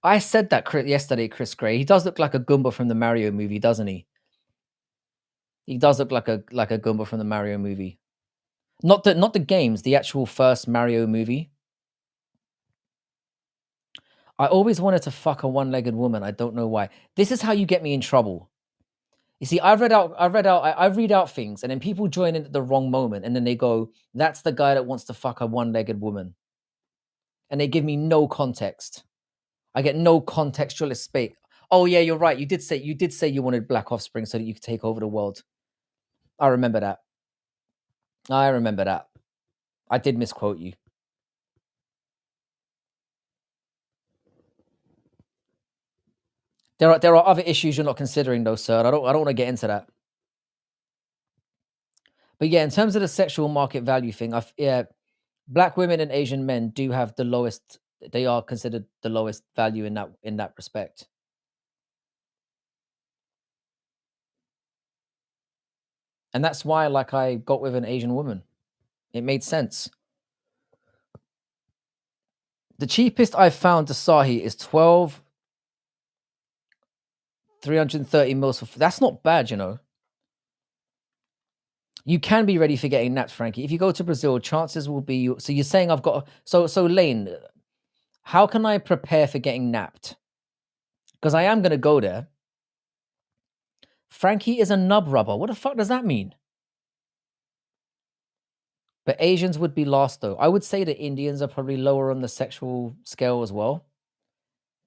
I said that yesterday, Chris Gray. He does look like a Goomba from the Mario movie, doesn't he? He does look like a Goomba from the Mario movie. Not the games, the actual first Mario movie. I always wanted to fuck a one-legged woman. I don't know why. This is how you get me in trouble. You see, I read out things, and then people join in at the wrong moment, and then they go, "That's the guy that wants to fuck a one-legged woman," and they give me no context. I get no contextual space. Oh yeah, you're right. You did say you wanted black offspring so that you could take over the world. I remember that. I remember that. I did misquote you. There are other issues you're not considering though, sir. And I don't want to get into that. But yeah, in terms of the sexual market value thing, yeah, black women and Asian men do have the lowest. They are considered the lowest value in that respect, and that's why like I got with an Asian woman. It made sense. The cheapest I've found Asahi is 12, 330 mils for. That's not bad, you know. You can be ready for getting napped, Frankie. If you go to Brazil, chances will be. So you're saying I've got. So Lane, how can I prepare for getting napped? Because I am going to go there. Frankie is a nub rubber. What the fuck does that mean? But Asians would be last, though. I would say that Indians are probably lower on the sexual scale as well.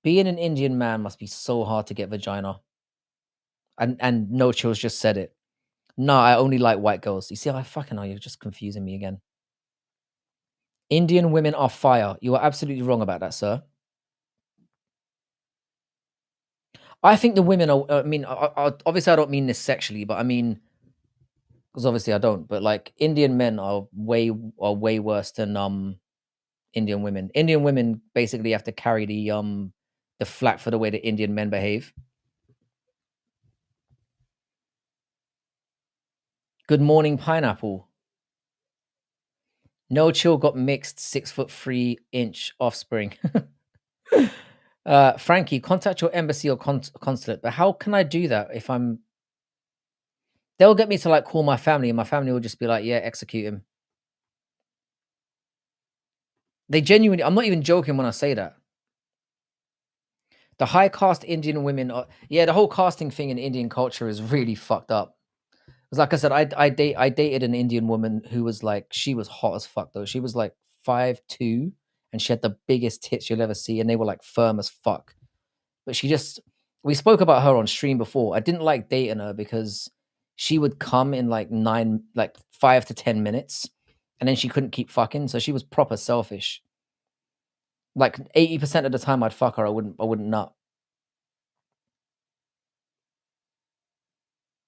Being an Indian man must be so hard to get vagina. And No Chills just said it. No, I only like white girls. You see, I fucking are. You're just confusing me again. Indian women are fire. You are absolutely wrong about that, sir. I think the women are. I mean, obviously, I don't mean this sexually, but I mean, because obviously I don't. But like, Indian men are way worse than Indian women. Indian women basically have to carry the flack for the way that Indian men behave. Good morning, pineapple. No Chill got mixed 6'3" offspring. Frankie, contact your embassy or consulate. But how can I do that if I'm? They'll get me to like call my family, and my family will just be like, "Yeah, execute him." They genuinely. I'm not even joking when I say that. The high caste Indian women are. Yeah, the whole casting thing in Indian culture is really fucked up. Because like I said, I dated an Indian woman who was like, she was hot as fuck though. She was like 5'2", and she had the biggest tits you'll ever see, and they were like firm as fuck. But she just, we spoke about her on stream before. I didn't like dating her because she would come in like 5 to 10 minutes, and then she couldn't keep fucking. So she was proper selfish. Like 80% of the time I'd fuck her, I wouldn't nut.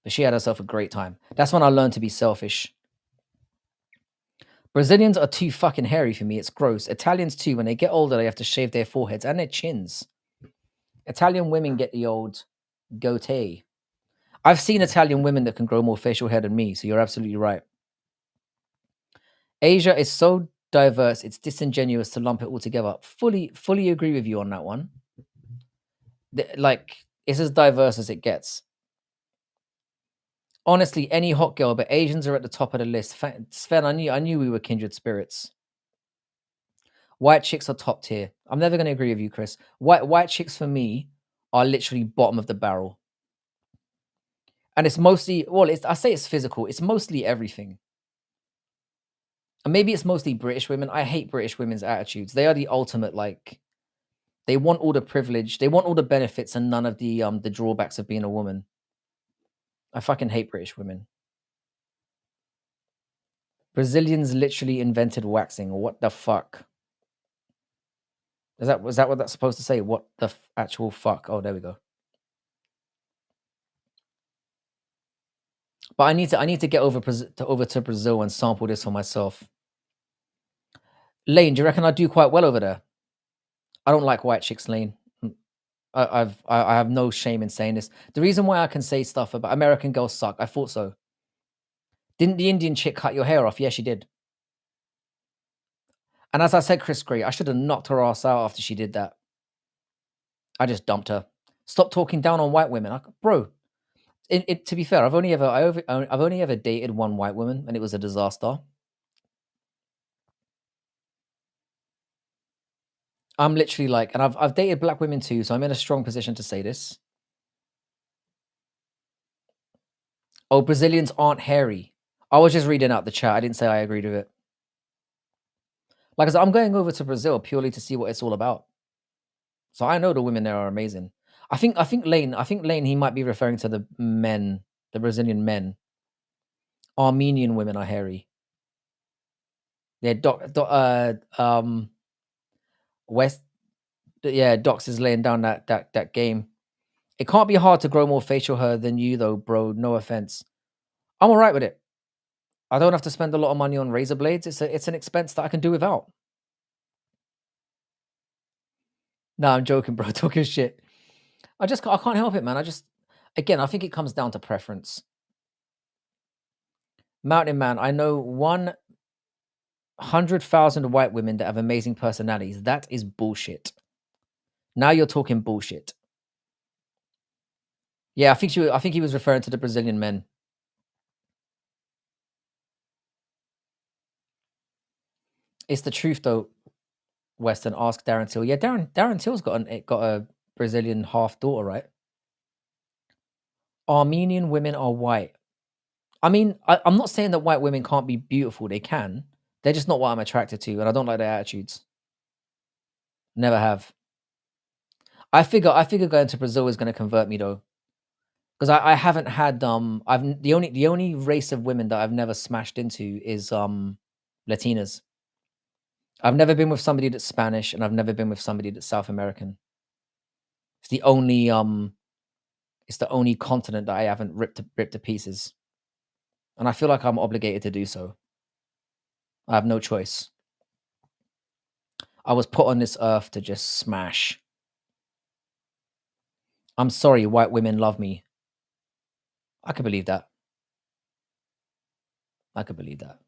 But she had herself a great time. That's when I learned to be selfish. Brazilians are too fucking hairy for me. It's gross. Italians too. When they get older, they have to shave their foreheads and their chins. Italian women get the old goatee. I've seen Italian women that can grow more facial hair than me, so you're absolutely right. Asia is so diverse, it's disingenuous to lump it all together. Fully agree with you on that one. Like, it's as diverse as it gets. Honestly, any hot girl, but Asians are at the top of the list. Sven, I knew we were kindred spirits. White chicks are top tier. I'm never going to agree with you, Chris. White chicks for me are literally bottom of the barrel. And it's mostly, well, I say it's physical. It's mostly everything. And maybe it's mostly British women. I hate British women's attitudes. They are the ultimate, like, they want all the privilege, they want all the benefits and none of the drawbacks of being a woman. I fucking hate British women. Brazilians literally invented waxing. What the fuck? Was that what that's supposed to say? What the actual fuck? Oh, there we go. But I need to get over to Brazil and sample this for myself. Lane, do you reckon I do quite well over there? I don't like white chicks, Lane. I have no shame in saying this. The reason why I can say stuff about American girls suck, I thought so. Didn't the Indian chick cut your hair off? Yeah, she did. And as I said, Chris Gray, I should have knocked her ass out after she did that. I just dumped her. Stop talking down on white women, bro. To be fair, I've only ever dated one white woman, and it was a disaster. I'm literally like, and I've dated black women too, so I'm in a strong position to say this. Oh, Brazilians aren't hairy. I was just reading out the chat. I didn't say I agreed with it. Like I said, I'm going over to Brazil purely to see what it's all about. So I know the women there are amazing. I think Lane, he might be referring to the men, the Brazilian men. Armenian women are hairy. Yeah, West, yeah, Docs is laying down that game. It can't be hard to grow more facial hair than you though, bro. No offense. I'm all right with it. I don't have to spend a lot of money on razor blades. It's an expense that I can do without. No, I'm joking, bro. Talking shit. I can't help it, man. Again, I think it comes down to preference. Mountain Man, I know one 100,000 white women that have amazing personalities. That is bullshit. Now you're talking bullshit. Yeah, I think he was referring to the Brazilian men. It's the truth though, Weston. Ask Darren Till. Yeah, Darren Till's got a Brazilian half daughter, right? Armenian women are white. I mean, I'm not saying that white women can't be beautiful. They can. They're just not what I'm attracted to, and I don't like their attitudes. Never have. I figure going to Brazil is going to convert me though, because I haven't had the only race of women that I've never smashed into is Latinas. I've never been with somebody that's Spanish, and I've never been with somebody that's South American. It's the only continent that I haven't ripped to pieces, and I feel like I'm obligated to do so. I have no choice. I was put on this earth to just smash. I'm sorry, white women love me. I could believe that. I could believe that.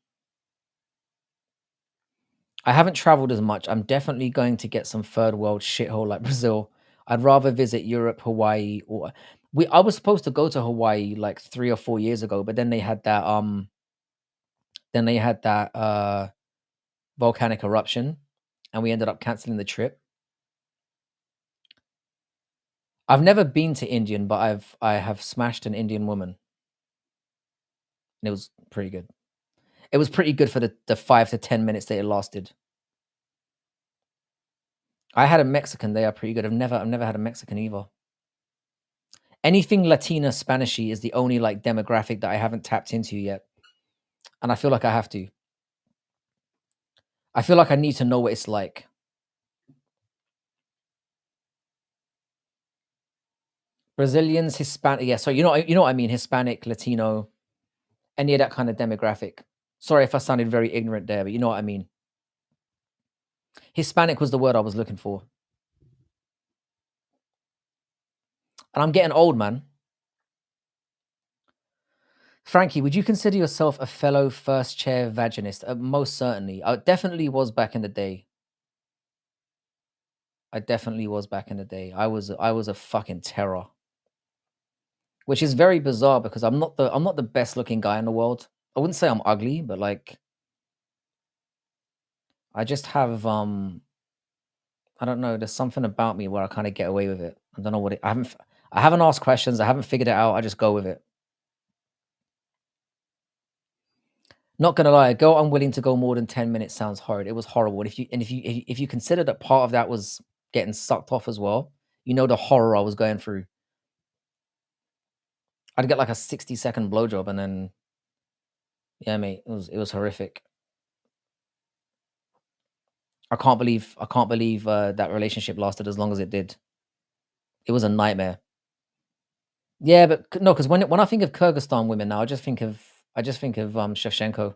I haven't traveled as much. I'm definitely going to get some third world shithole like Brazil. I'd rather visit Europe, Hawaii, or I was supposed to go to Hawaii like 3 or 4 years ago, but then they had that volcanic eruption and we ended up canceling the trip. I've never been to Indian, but I have smashed an Indian woman. And it was pretty good. It was pretty good for the 5 to 10 minutes that it lasted. I had a Mexican. They are pretty good. I've never had a Mexican either. Anything Latina, Spanishy is the only like demographic that I haven't tapped into yet, and I feel like I have to. I feel like I need to know what it's like. Brazilians, Hispanic, yeah. So you know what I mean. Hispanic, Latino, any of that kind of demographic. Sorry if I sounded very ignorant there, but you know what I mean. Hispanic was the word I was looking for. And I'm getting old, man. Frankie, would you consider yourself a fellow first chair vaginist? Most certainly. I definitely was back in the day. I definitely was back in the day. I was a fucking terror. Which is very bizarre because I'm not the best looking guy in the world. I wouldn't say I'm ugly, but like I just have I don't know, there's something about me where I kind of get away with it. I don't know what it I haven't asked questions, I haven't figured it out. I just go with it. Not gonna lie, a girl unwilling to go more than 10 minutes sounds horrid. It was horrible. And if you consider that part of that was getting sucked off as well, you know the horror I was going through. I'd get like a 60-second blowjob and then yeah, mate, it was horrific. I can't believe that relationship lasted as long as it did. It was a nightmare. Yeah, but no, because when I think of Kyrgyzstan women now, I just think of Shevchenko.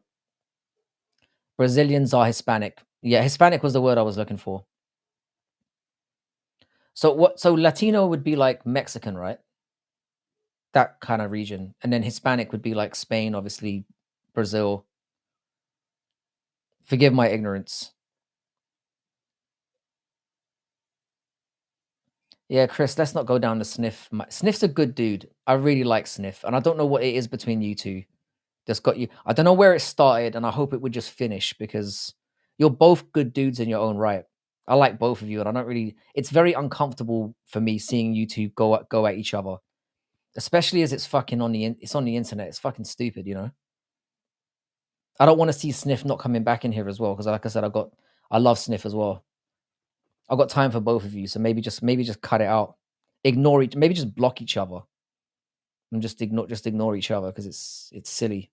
Brazilians are Hispanic. Yeah, Hispanic was the word I was looking for. So Latino would be like Mexican, right? That kind of region. And then Hispanic would be like Spain, obviously, Brazil. Forgive my ignorance. Yeah, Chris, let's not go down the Sniff. Sniff's a good dude. I really like Sniff, and I don't know what it is between you two that's got you. I don't know where it started, and I hope it would just finish because you're both good dudes in your own right. I like both of you, and I don't really. It's very uncomfortable for me seeing you two go at each other, especially as it's fucking it's on the internet. It's fucking stupid, you know. I don't want to see Sniff not coming back in here as well because, like I said, I love Sniff as well. I've got time for both of you, so maybe just cut it out. Maybe just block each other and just ignore each other because it's silly.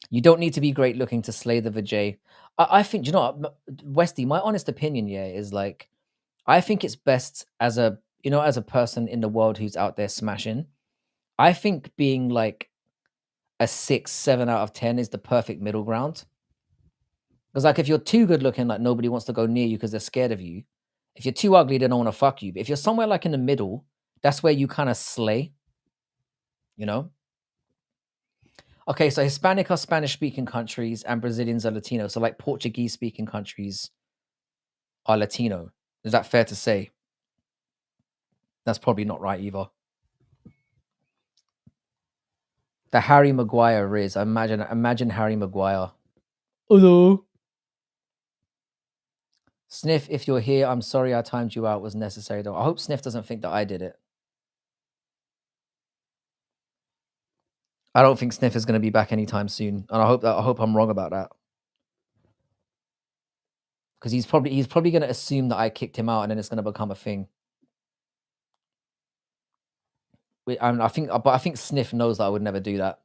You don't need to be great looking to slay the vajay. I think you know what, Westy. My honest opinion, yeah, is like I think it's best as as a person in the world who's out there smashing. I think being like a 6, 7 out of 10 is the perfect middle ground. Because like if you're too good looking, like nobody wants to go near you because they're scared of you. If you're too ugly, they don't want to fuck you. But if you're somewhere like in the middle, that's where you kind of slay. You know, Okay, so Hispanic are Spanish-speaking countries, and Brazilians are Latino. So, like, Portuguese-speaking countries are Latino. Is that fair to say? That's probably not right either. The Harry Maguire is. Imagine Harry Maguire. Hello. Sniff, if you're here, I'm sorry I timed you out. Was necessary though. I hope Sniff doesn't think that I did it. I don't think Sniff is going to be back anytime soon, and I hope I'm wrong about that. Because he's probably going to assume that I kicked him out, and then it's going to become a thing. I think Sniff knows that I would never do that.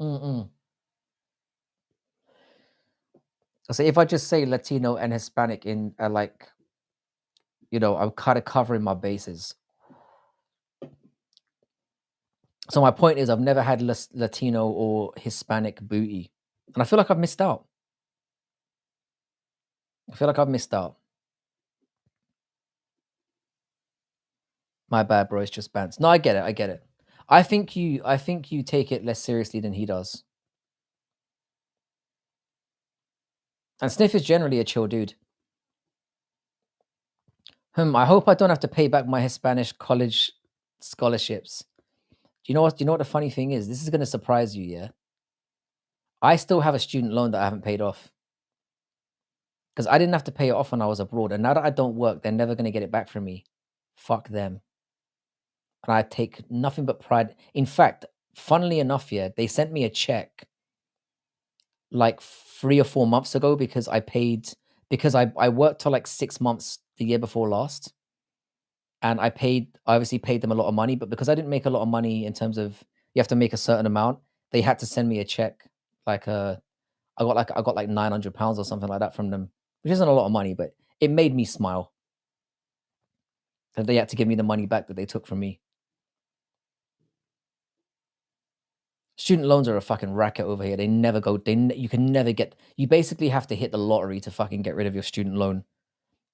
Mm-mm. So if I just say Latino and Hispanic in like, I'm kind of covering my bases. So my point is, I've never had Latino or Hispanic booty, and I feel like I've missed out. My bad, bro. It's just bants. No, I get it. I think you take it less seriously than he does. And Sniff is generally a chill dude. I hope I don't have to pay back my Hispanic college scholarships. Do you know what the funny thing is? This is gonna surprise you, yeah. I still have a student loan that I haven't paid off. Because I didn't have to pay it off when I was abroad. And now that I don't work, they're never gonna get it back from me. Fuck them. And I take nothing but pride. In fact, funnily enough, yeah, they sent me a check like 3 or 4 months ago because I worked till like 6 months the year before last, and I obviously paid them a lot of money, but because I didn't make a lot of money in terms of you have to make a certain amount, they had to send me a check. Like, I got like £900 or something like that from them, which isn't a lot of money, but it made me smile that they had to give me the money back that they took from me. Student loans are a fucking racket over here. They never go. You can never get. You basically have to hit the lottery to fucking get rid of your student loan.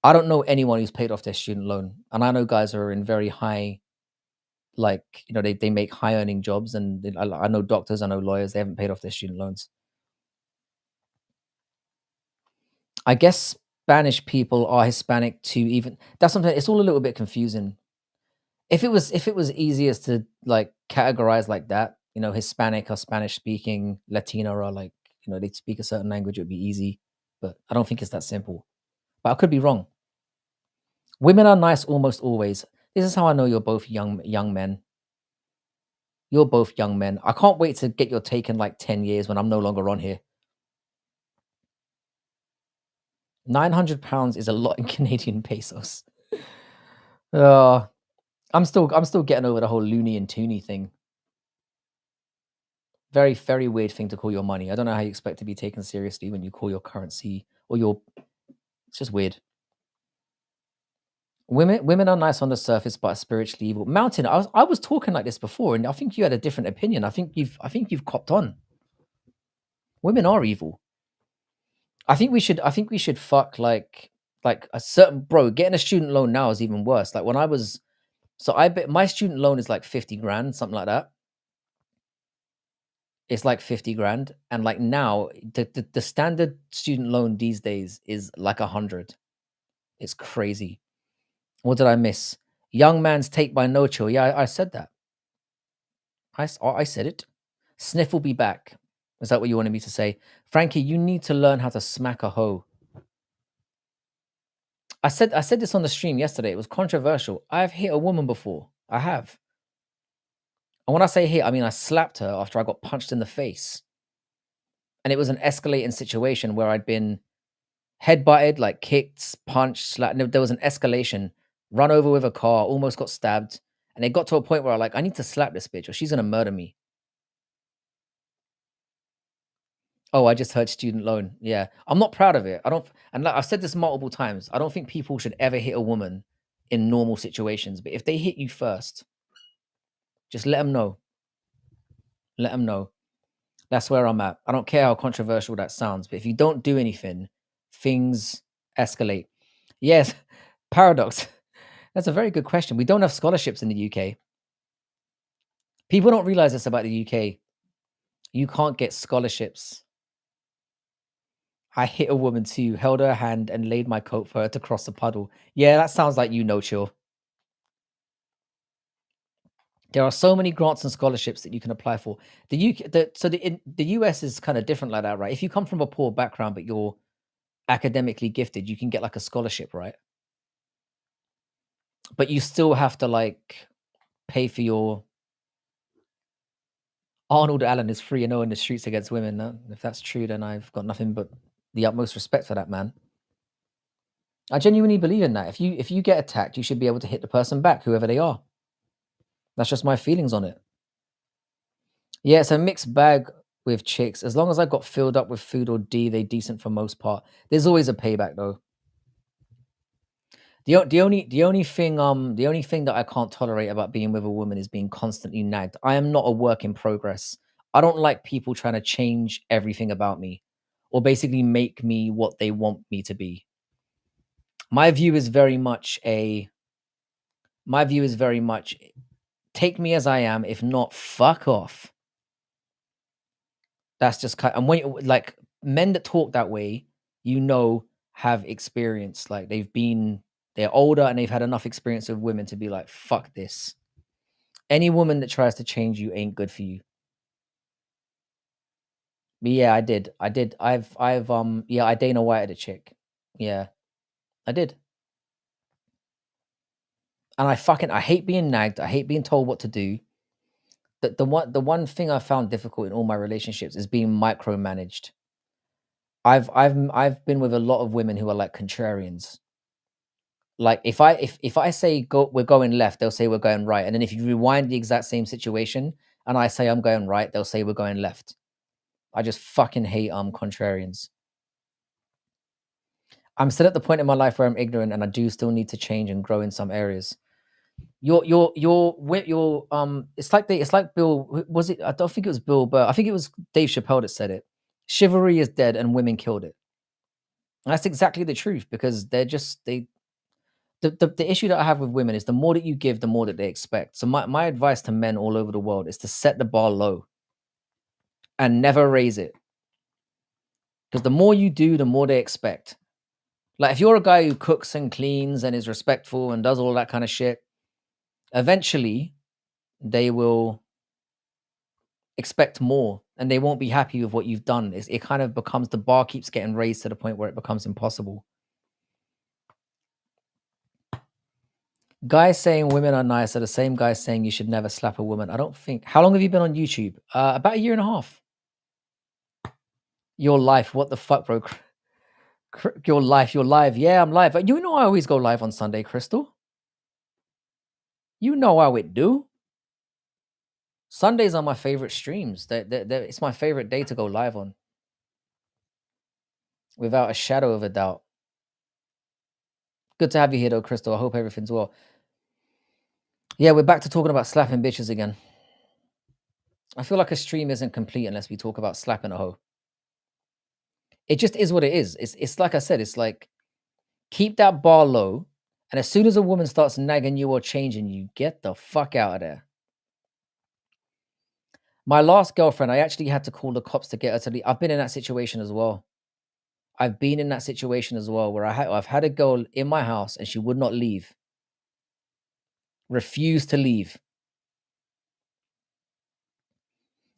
I don't know anyone who's paid off their student loan, and I know guys who are in very high, like they make high earning jobs, and I know doctors, I know lawyers. They haven't paid off their student loans. I guess Spanish people are Hispanic too. Even that's something. It's all a little bit confusing. If it was easiest to like categorize like that, Hispanic or Spanish speaking, Latino or like, they speak a certain language, it would be easy. But I don't think it's that simple. But I could be wrong. Women are nice almost always. This is how I know you're both young men. You're both young men. I can't wait to get your take in like 10 years when I'm no longer on here. £900 is a lot in Canadian pesos. I'm still getting over the whole loony and toony thing. Very, very weird thing to call your money. I don't know how you expect to be taken seriously when you call your currency or it's just weird. Women are nice on the surface, but spiritually evil. Mountain, I was talking like this before, and I think you had a different opinion. I think you've copped on. Women are evil. I think we should fuck like a certain bro. Getting a student loan now is even worse. Like when I was, so I bet my student loan is like 50 grand, something like that. It's like 50 grand. And like now, the standard student loan these days is like 100. It's crazy. What did I miss? Young man's take by no chill. Yeah, I said that. I said it. Sniff will be back. Is that what you wanted me to say? Frankie, you need to learn how to smack a hoe. I said this on the stream yesterday. It was controversial. I've hit a woman before. I have. And when I say hit, I mean I slapped her after I got punched in the face. And it was an escalating situation where I'd been headbutted, like kicked, punched, slapped. There was an escalation. Run over with a car, almost got stabbed. And it got to a point where I need to slap this bitch or she's gonna murder me. Oh, I just heard student loan. Yeah. I'm not proud of it. I don't, and like I've said this multiple times, I don't think people should ever hit a woman in normal situations. But if they hit you first, just let them know. Let them know. That's where I'm at. I don't care how controversial that sounds, but if you don't do anything, things escalate. Yes, paradox. That's a very good question. We don't have scholarships in the UK. People don't realize this about the UK. You can't get scholarships. I hit a woman too, held her hand and laid my coat for her to cross the puddle. Yeah, that sounds like you know, chill. There are so many grants and scholarships that you can apply for. The UK, the US is kind of different like that, right? If you come from a poor background but you're academically gifted, you can get like a scholarship, right? But you still have to like pay for your Arnold Allen is 3-0 in the streets against women. No? If that's true, then I've got nothing but the utmost respect for that man. I genuinely believe in that. If you get attacked, you should be able to hit the person back, whoever they are. That's just my feelings on it. Yeah, it's a mixed bag with chicks. As long as I got filled up with food or D, they decent for most part. There's always a payback though. The only thing that I can't tolerate about being with a woman is being constantly nagged. I am not a work in progress. I don't like people trying to change everything about me or basically make me what they want me to be. My view is very much take me as I am. If not, fuck off. That's just kind. And when like men that talk that way, have experience. Like they're older and they've had enough experience with women to be like, fuck this. Any woman that tries to change you ain't good for you. But yeah, I did. I Dana White'd a chick. Yeah, I did. And I hate being nagged. I hate being told what to do. The one thing I found difficult in all my relationships is being micromanaged. I've been with a lot of women who are like contrarians. Like if I say we're going left, they'll say we're going right. And then if you rewind the exact same situation and I say I'm going right, they'll say we're going left. I just fucking hate contrarians. I'm still at the point in my life where I'm ignorant and I do still need to change and grow in some areas. It's like Bill, was it? I don't think it was Bill, but I think it was Dave Chappelle that said it. Chivalry is dead and women killed it. And that's exactly the truth because the issue that I have with women is the more that you give, the more that they expect. So my advice to men all over the world is to set the bar low and never raise it. Because the more you do, the more they expect. Like if you're a guy who cooks and cleans and is respectful and does all that kind of shit, eventually they will expect more and they won't be happy with what you've done. It kind of becomes, the bar keeps getting raised to the point where it becomes impossible. Guys saying women are nice are the same guys saying you should never slap a woman. I don't think. How long have you been on YouTube? About 1.5 years. Your life. What the fuck, bro? Your life. You're live. Yeah, I'm live. You know I always go live on Sunday, Crystal. You know how it do. Sundays are my favorite streams. It's my favorite day to go live on. Without a shadow of a doubt. Good to have you here, though, Crystal. I hope everything's well. Yeah, we're back to talking about slapping bitches again. I feel like a stream isn't complete unless we talk about slapping a hoe. It just is what it is. It's like I said, it's like keep that bar low. And as soon as a woman starts nagging you or changing you, get the fuck out of there. My last girlfriend, I actually had to call the cops to get her to leave. I've been in that situation as well. I've been in that situation as well where I've had a girl in my house and she would not leave. Refused to leave.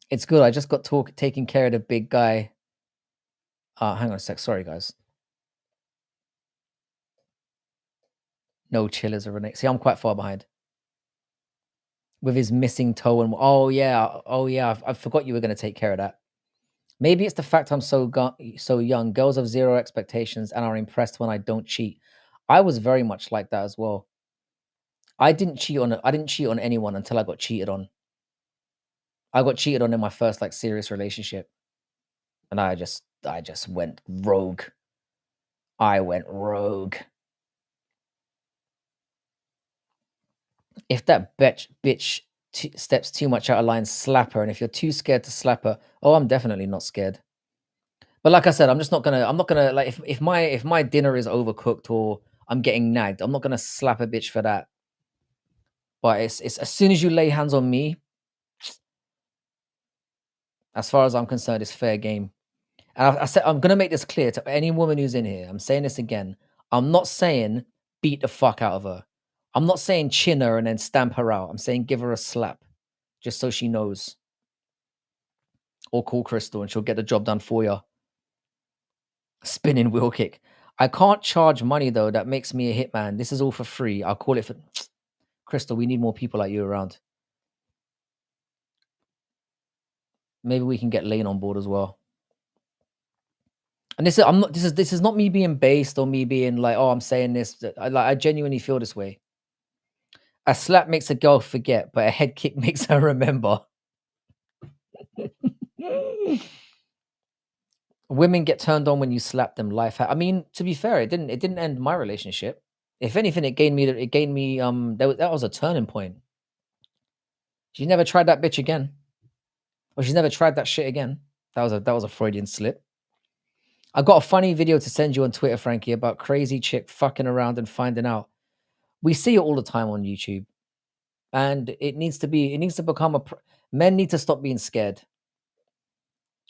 It's good. I just got taking care of the big guy. Hang on a sec. Sorry, guys. No chillers or Renee. See, I'm quite far behind. With his missing toe and oh yeah, I forgot you were going to take care of that. Maybe it's the fact I'm so young. Girls have zero expectations and are impressed when I don't cheat. I was very much like that as well. I didn't cheat on anyone until I got cheated on. I got cheated on in my first like serious relationship, and I just went rogue. I went rogue. If that bitch steps too much out of line, slap her. And if you're too scared to slap her, oh, I'm definitely not scared. But like I said, I'm not gonna like if my dinner is overcooked or I'm getting nagged, I'm not gonna slap a bitch for that. But it's as soon as you lay hands on me, As far as I'm concerned, it's fair game. And I said I'm gonna make this clear to any woman who's in here. I'm saying this again. I'm not saying beat the fuck out of her. I'm not saying chin her and then stamp her out. I'm saying give her a slap, just so she knows. Or call Crystal and she'll get the job done for you. Spinning wheel kick. I can't charge money though. That makes me a hitman. This is all for free. I'll call it for Crystal. We need more people like you around. Maybe we can get Lane on board as well. And this is not me being based or me being like, oh, I'm saying this. I genuinely feel this way. A slap makes a girl forget, but a head kick makes her remember. Women get turned on when you slap them. I mean, to be fair, it didn't end my relationship. If anything, it gained me that was a turning point. She never tried that bitch again. Or she's never tried that shit again. That was a Freudian slip. I got a funny video to send you on Twitter, Frankie, about crazy chick fucking around and finding out. We see it all the time on YouTube. And it needs to become men need to stop being scared.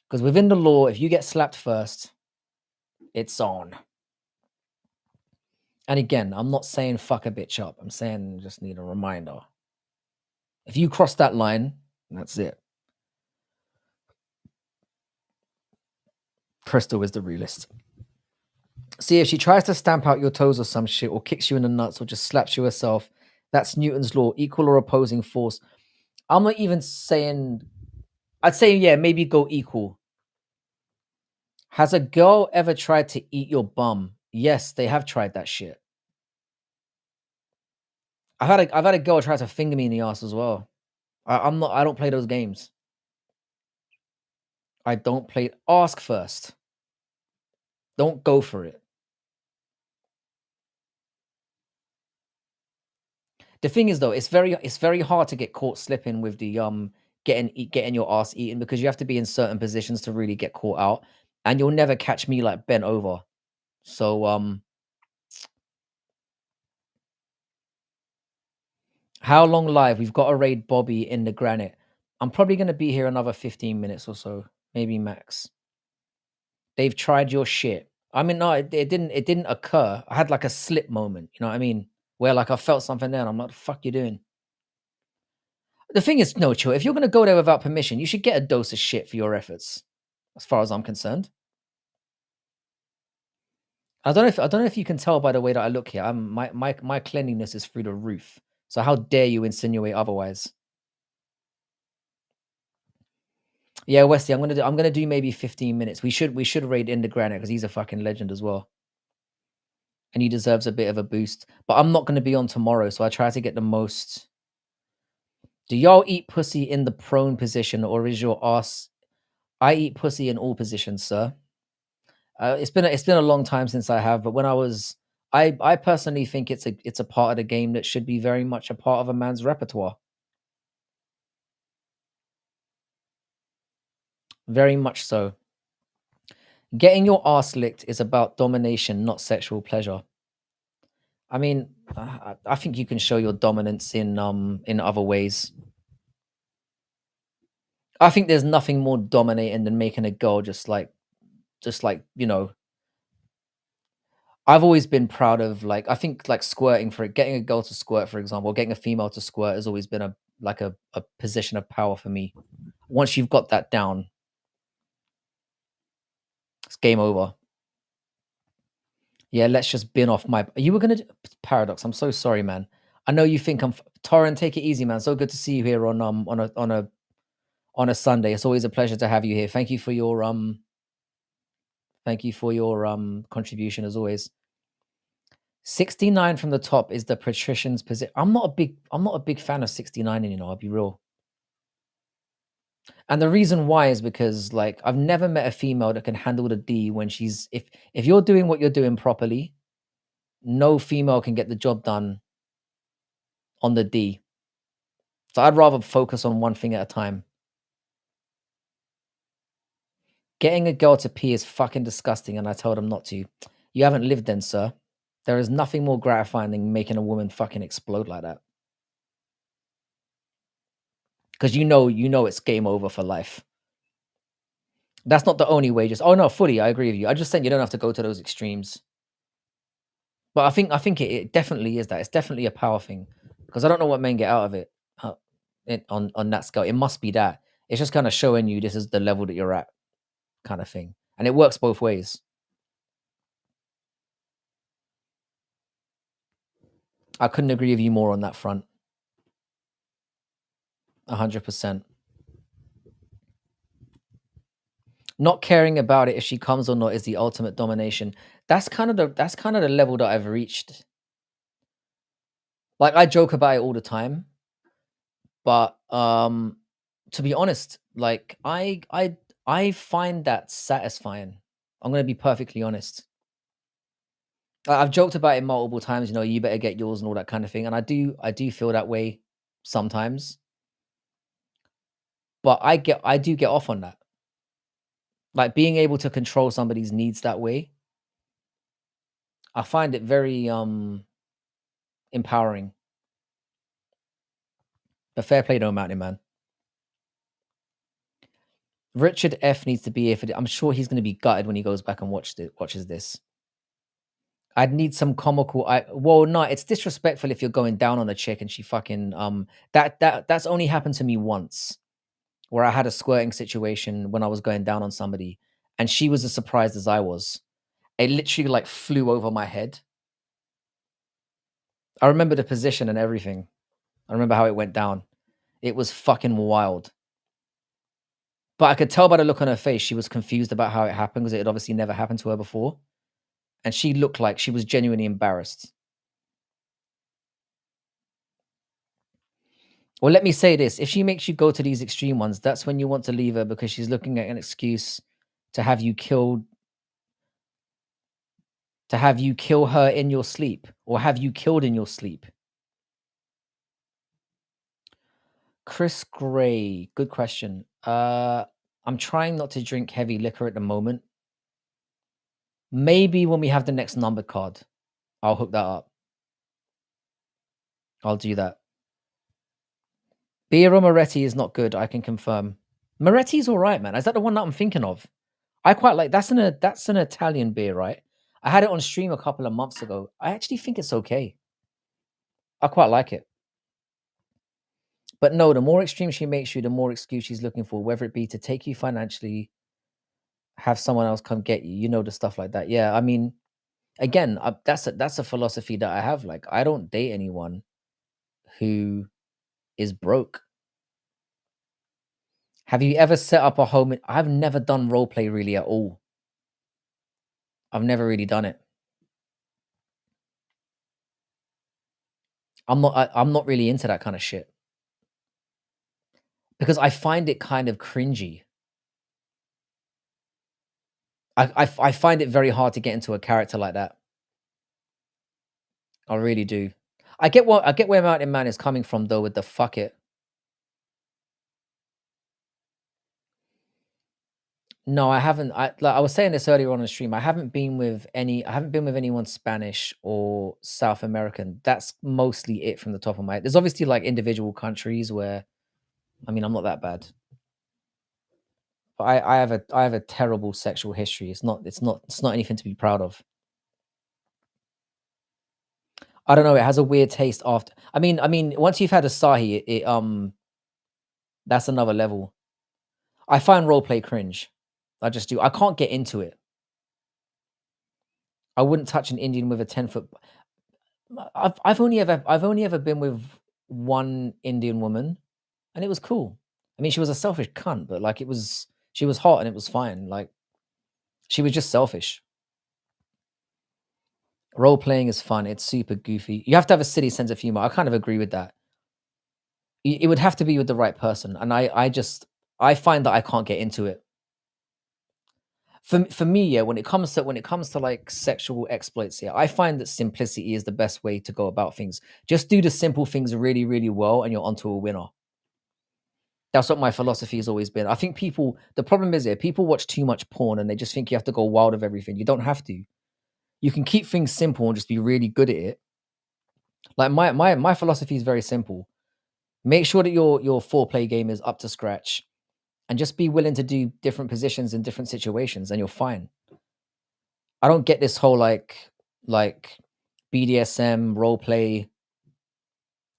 Because within the law, if you get slapped first, it's on. And again, I'm not saying fuck a bitch up. I'm saying just need a reminder. If you cross that line, that's it. Crystal is the realist. See, if she tries to stamp out your toes or some shit, or kicks you in the nuts, or just slaps you herself, that's Newton's law, equal or opposing force. I'm not even saying, I'd say, yeah, maybe go equal. Has a girl ever tried to eat your bum? Yes, they have tried that shit. I've had a girl try to finger me in the ass as well. I don't play those games. I don't play. Ask first. Don't go for it. The thing is, though, it's very hard to get caught slipping with the getting your ass eaten, because you have to be in certain positions to really get caught out, and you'll never catch me like bent over. So how long live? We've got to raid Bobby in the granite. I'm probably gonna be here another 15 minutes or so, maybe max. They've tried your shit. I mean, no, it didn't occur. I had like a slip moment, you know what I mean? Where like I felt something there and I'm like, the fuck you doing? The thing is, no, chill. If you're gonna go there without permission, you should get a dose of shit for your efforts, as far as I'm concerned. I don't know if you can tell by the way that I look here. My cleanliness is through the roof. So how dare you insinuate otherwise? Yeah, Westy, I'm gonna do maybe 15 minutes. We should raid in the granite because he's a fucking legend as well. And he deserves a bit of a boost. But I'm not gonna be on tomorrow, so I try to get the most. Do y'all eat pussy in the prone position, or is your ass? I eat pussy in all positions, sir. It's been a long time since I have, but when I was, I personally think it's a part of the game that should be very much a part of a man's repertoire. Very much so. Getting your ass licked is about domination, not sexual pleasure. I mean, I think you can show your dominance in other ways. I think there's nothing more dominating than making a girl just like you know. I've always been proud of, like, I think like squirting, for getting a girl to squirt, for example, or getting a female to squirt has always been a position of power for me. Once you've got that down, it's game over. Yeah, let's just bin off my. You were gonna Paradox. I'm so sorry, man. I know you think I'm Torrin. Take it easy, man. So good to see you here on a Sunday. It's always a pleasure to have you here. Thank you for your contribution as always. 69 from the top is the patrician's position. I'm not a big fan of 69, you know, I'll be real. And the reason why is because, like, I've never met a female that can handle the D when she's if you're doing what you're doing properly, no female can get the job done on the D. So I'd rather focus on one thing at a time. Getting a girl to pee is fucking disgusting, and I told them not to. You haven't lived then, sir. There is nothing more gratifying than making a woman fucking explode like that. Because you know it's game over for life. That's not the only way. Just oh no, fully, I agree with you. I just saying you don't have to go to those extremes. But I think it definitely is that. It's definitely a power thing because I don't know what men get out of it, on that scale. It must be that. It's just kind of showing you this is the level that you're at, kind of thing, and it works both ways. I couldn't agree with you more on that front. 100%. Not caring about it if she comes or not is the ultimate domination. That's kind of the level that I've reached. Like I joke about it all the time, but to be honest, like I find that satisfying. I'm gonna be perfectly honest. I've joked about it multiple times, you better get yours and all that kind of thing. And I do feel that way sometimes, but I do get off on that. Like being able to control somebody's needs that way, I find it very empowering. But fair play to Mountain Man. Richard F needs to be here for I'm sure he's gonna be gutted when he goes back and watches this. I'd need some comical well, no, it's disrespectful if you're going down on a chick and she fucking that's only happened to me once, where I had a squirting situation when I was going down on somebody, and she was as surprised as I was. It literally like flew over my head. I remember the position and everything. I remember how it went down. It was fucking wild. But I could tell by the look on her face, she was confused about how it happened because it had obviously never happened to her before. And she looked like she was genuinely embarrassed. Well, let me say this. If she makes you go to these extreme ones, that's when you want to leave her because she's looking at an excuse to have you killed, to have you kill her in your sleep or have you killed in your sleep. Chris Gray, good question. I'm trying not to drink heavy liquor at the moment. Maybe when we have the next numbered card, I'll hook that up. I'll do that. Beer or Moretti is not good, I can confirm. Moretti's all right, man. Is that the one that I'm thinking of? I quite like that's an Italian beer, right? I had it on stream a couple of months ago. I actually think it's okay. I quite like it. But no, the more extreme she makes you, the more excuse she's looking for, whether it be to take you financially, have someone else come get you, the stuff like that. Yeah, I mean, again, that's a philosophy that I have. Like, I don't date anyone who is broke. Have you ever set up a home? I've never done role play really at all. I've never really done it. I'm not really into that kind of shit because I find it kind of cringy. I find it very hard to get into a character like that. I really do. I get where Mountain Man is coming from though with the fuck it. No, I haven't. I was saying this earlier on the stream. I haven't been with anyone Spanish or South American. That's mostly it from the top of my head. There's obviously like individual countries where, I mean, I'm not that bad. But I have a terrible sexual history. It's not anything to be proud of. I don't know. It has a weird taste after. I mean, once you've had a sahi, that's another level. I find roleplay cringe. I just do. I can't get into it. I wouldn't touch an Indian with a 10-foot. I've only ever been with one Indian woman, and it was cool. I mean, she was a selfish cunt, but like she was hot and it was fine. Like she was just selfish. Role playing is fun. It's super goofy. You have to have a silly sense of humor. I kind of agree with that. It would have to be with the right person, and I find that I can't get into it. For me, yeah, when it comes to like sexual exploits, yeah, I find that simplicity is the best way to go about things. Just do the simple things really, really well, and you're onto a winner. That's what my philosophy has always been. I think the problem is here, people watch too much porn and they just think you have to go wild of everything. You don't have to. You can keep things simple and just be really good at it. Like my philosophy is very simple. Make sure that your foreplay game is up to scratch. and just be willing to do different positions in different situations, and you're fine. I don't get this whole like BDSM role play,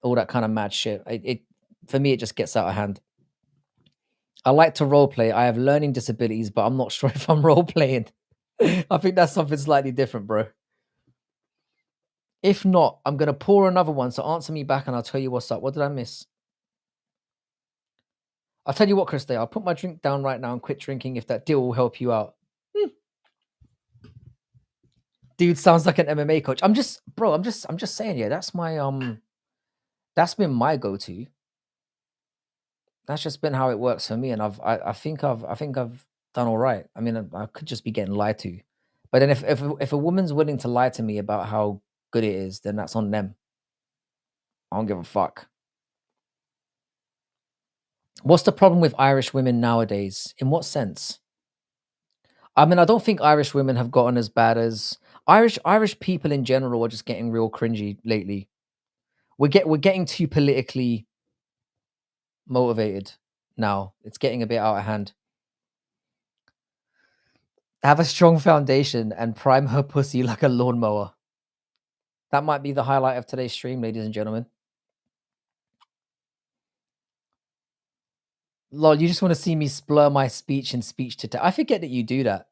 all that kind of mad shit. It for me, it just gets out of hand. I like to role play. I have learning disabilities, but I'm not sure if I'm role playing. I think that's something slightly different, bro. If not, I'm gonna pour another one. So answer me back, and I'll tell you what's up. What did I miss? I'll tell you what, Chris. I'll put my drink down right now and quit drinking if that deal will help you out. Dude sounds like an MMA coach. I'm just, bro. I'm just saying. Yeah, that's my that's been my go-to. That's just been how it works for me, and I think I've done all right. I mean, I could just be getting lied to, but then if a woman's willing to lie to me about how good it is, then that's on them. I don't give a fuck. What's the problem with Irish women nowadays? In what sense? I mean, I don't think Irish women have gotten as bad as Irish people in general are just getting real cringy lately. We're getting too politically motivated now. It's getting a bit out of hand. Have a strong foundation and prime her pussy like a lawnmower. That might be the highlight of today's stream, ladies and gentlemen. Lol, you just want to see me splur my speech and speech to I forget that you do that.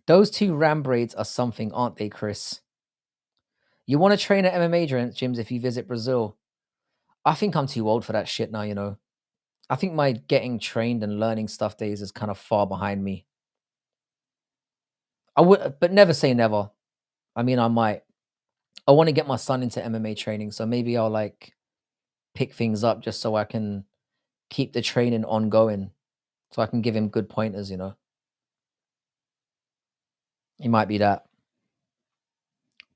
Those two ram braids are something, aren't they, Chris? You want to train at MMA gyms if you visit Brazil. I think I'm too old for that shit now, you know. I think my getting trained and learning stuff days is kind of far behind me. I would, but never say never. I mean, I might. I want to get my son into MMA training, so maybe I'll like pick things up just so I can keep the training ongoing, so I can give him good pointers, you know. It might be that.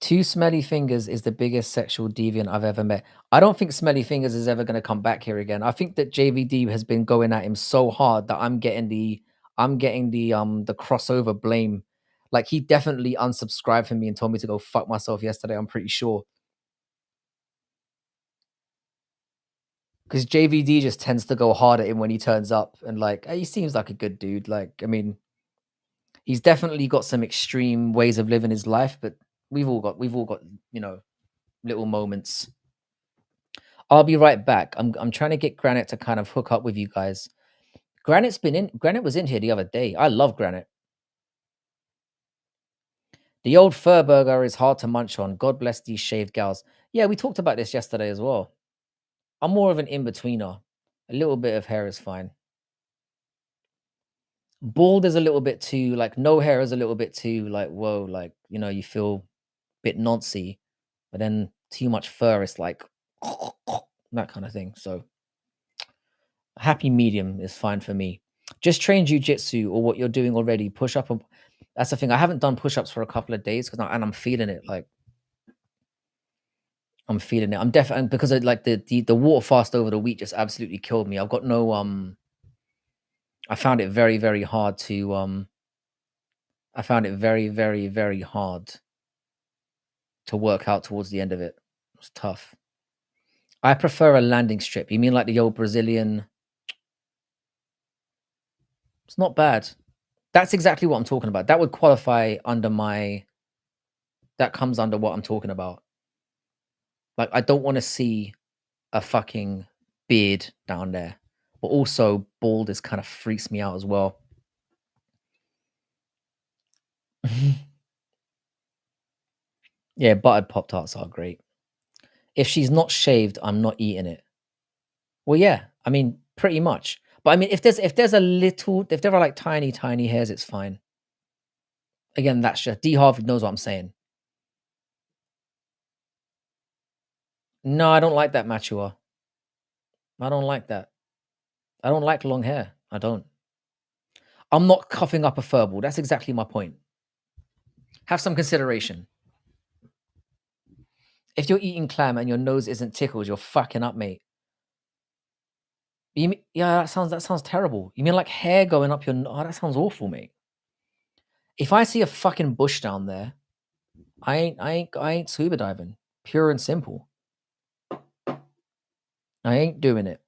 Two smelly fingers is the biggest sexual deviant I've ever met. I don't think smelly fingers is ever going to come back here again. I think that JVD has been going at him so hard that I'm getting the crossover blame. Like he definitely unsubscribed from me and told me to go fuck myself yesterday. I'm pretty sure because JVD just tends to go hard at him when he turns up, and like he seems like a good dude. Like I mean, he's definitely got some extreme ways of living his life, but we've all got you know little moments. I'll be right back. I'm trying to get Granite to kind of hook up with you guys. Granite was in here the other day. I love Granite. The old fur burger is hard to munch on. God bless these shaved gals. Yeah, we talked about this yesterday as well. I'm more of an in-betweener. A little bit of hair is fine. Bald is a little bit too, like no hair is a little bit too, like, whoa, like, you know, you feel a bit noncy, but then too much fur is like that kind of thing. So happy medium is fine for me. Just train jujitsu or what you're doing already. Push up. That's the thing. I haven't done push ups for a couple of days and I'm feeling it. Like I'm feeling it. I'm definitely because of, like the water fast over the week just absolutely killed me. I've got no I found it very very hard to I found it very very very hard to work out towards the end of it. It was tough. I prefer a landing strip. You mean like the old Brazilian? It's not bad. That's exactly what I'm talking about. That would qualify under my that comes under what I'm talking about. Like, I don't want to see a fucking beard down there, but also bald is kind of freaks me out as well. Yeah, buttered Pop Tarts are great. If she's not shaved, I'm not eating it. Well, yeah, I mean, pretty much. But I mean, if there's a little, if there are like tiny hairs, it's fine. Again, that's just D Harvey knows what I'm saying. No, I don't like that mature. I don't like that. I don't like long hair. I don't. I'm not coughing up a furball. That's exactly my point. Have some consideration. If you're eating clam and your nose isn't tickled, you're fucking up, mate. You mean, yeah, that sounds terrible. You mean like hair going up your oh, that sounds awful, mate. If I see a fucking bush down there, I ain't scuba diving. Pure and simple. I ain't doing it.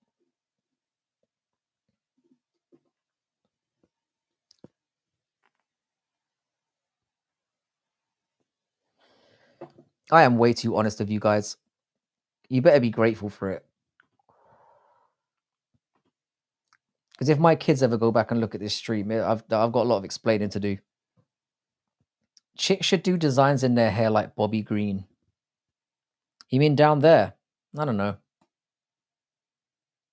I am way too honest of you guys. You better be grateful for it. Because if my kids ever go back and look at this stream, I've got a lot of explaining to do. Chicks should do designs in their hair like Bobby Green. You mean down there? I don't know.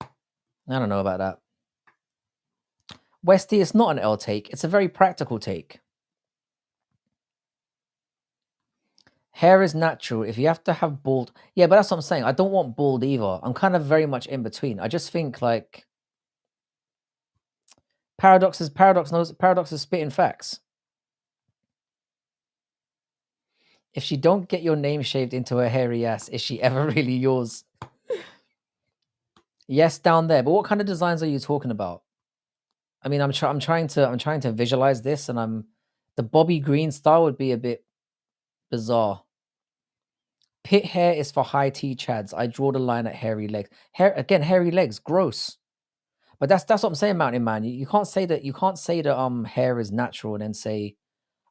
I don't know about that. Westy, it's not an L take. It's a very practical take. Hair is natural. If you have to have bald... Yeah, but that's what I'm saying. I don't want bald either. I'm kind of very much in between. I just think, like... Paradox is spitting facts. If she don't get your name shaved into her hairy ass, is she ever really yours? Yes, down there. But what kind of designs are you talking about? I mean, I'm trying to visualize this, and the Bobby Green style would be a bit bizarre. Pit hair is for high T chads. I draw the line at hairy legs. Hairy legs, gross. But that's what I'm saying, Mountain Man. You can't say that hair is natural and then say,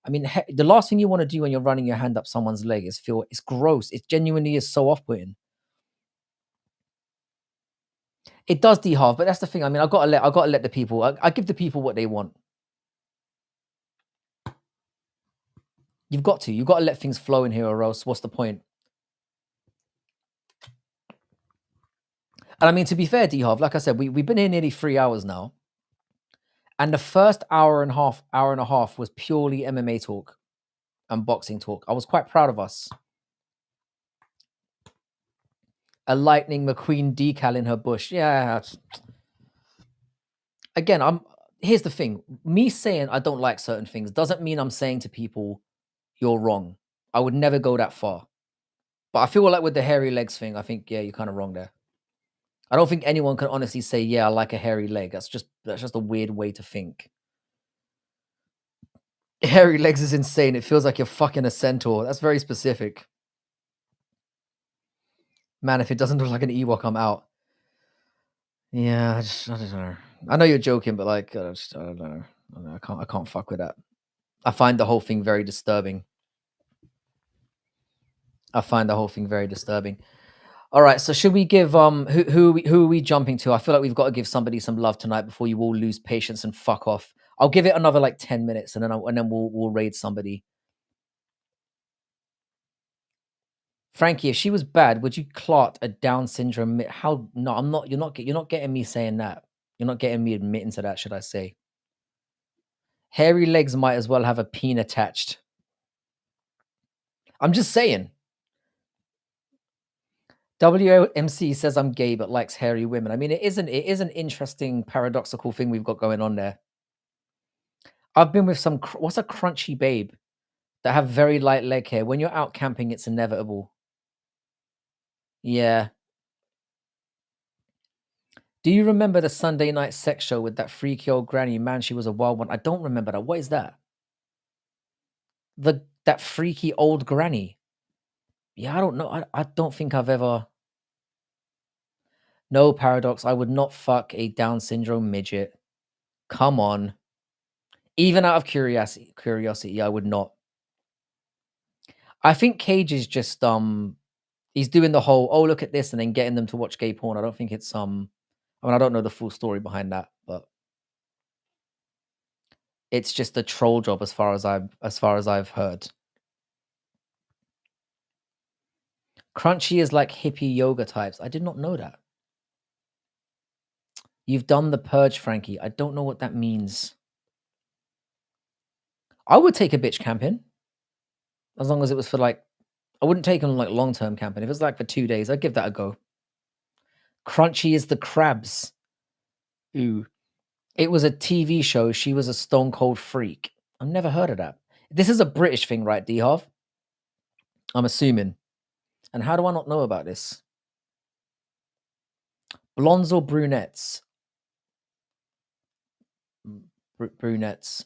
I mean, the last thing you want to do when you're running your hand up someone's leg is feel it's gross. It genuinely is so off-putting. It does dehalve, but that's the thing. I mean, I gotta let the people. I give the people what they want. You've got to let things flow in here, or else what's the point? And I mean, to be fair, dehalve, like I said, we've been here nearly 3 hours now, and the first hour and a half was purely MMA talk and boxing talk. I was quite proud of us. A Lightning McQueen decal in her bush. Yeah. Again, here's the thing. Me saying I don't like certain things doesn't mean I'm saying to people, you're wrong. I would never go that far. But I feel like with the hairy legs thing, I think, yeah, you're kind of wrong there. I don't think anyone can honestly say, yeah, I like a hairy leg. That's just a weird way to think. Hairy legs is insane. It feels like you're fucking a centaur. That's very specific. Man, if it doesn't look like an Ewok, I'm out. Yeah, I don't know. I know you're joking, but like, I don't know. I can't fuck with that. I find the whole thing very disturbing. All right, so should we give who are we jumping to? I feel like we've got to give somebody some love tonight before you all lose patience and fuck off. I'll give it another like 10 minutes, and then we'll raid somebody. Frankie, if she was bad, would you clot a Down syndrome? How? No, I'm not. You're not getting me saying that. You're not getting me admitting to that. Should I say? Hairy legs might as well have a peen attached. I'm just saying. WMC says I'm gay but likes hairy women. I mean, it is an interesting paradoxical thing we've got going on there. I've been with some what's a crunchy babe that have very light leg hair. When you're out camping, it's inevitable. Yeah. Do you remember the Sunday night sex show with that freaky old granny? Man, she was a wild one. I don't remember that. What is that? That freaky old granny. Yeah, I don't know. I don't think I've ever. No, Paradox. I would not fuck a Down syndrome midget. Come on. Even out of curiosity, I would not. I think Cage is just he's doing the whole, oh, look at this, and then getting them to watch gay porn. I don't think it's I mean, I don't know the full story behind that, but it's just a troll job as far as I've heard. Crunchy is like hippie yoga types. I did not know that. You've done the purge, Frankie. I don't know what that means. I would take a bitch camping. As long as it was for like, I wouldn't take them like long-term camping. If it was like for 2 days, I'd give that a go. Crunchy is the crabs. Ooh. It was a TV show. She was a stone cold freak. I've never heard of that. This is a British thing, right, D-Hov? I'm assuming. And how do I not know about this? Blondes or brunettes? Brunettes.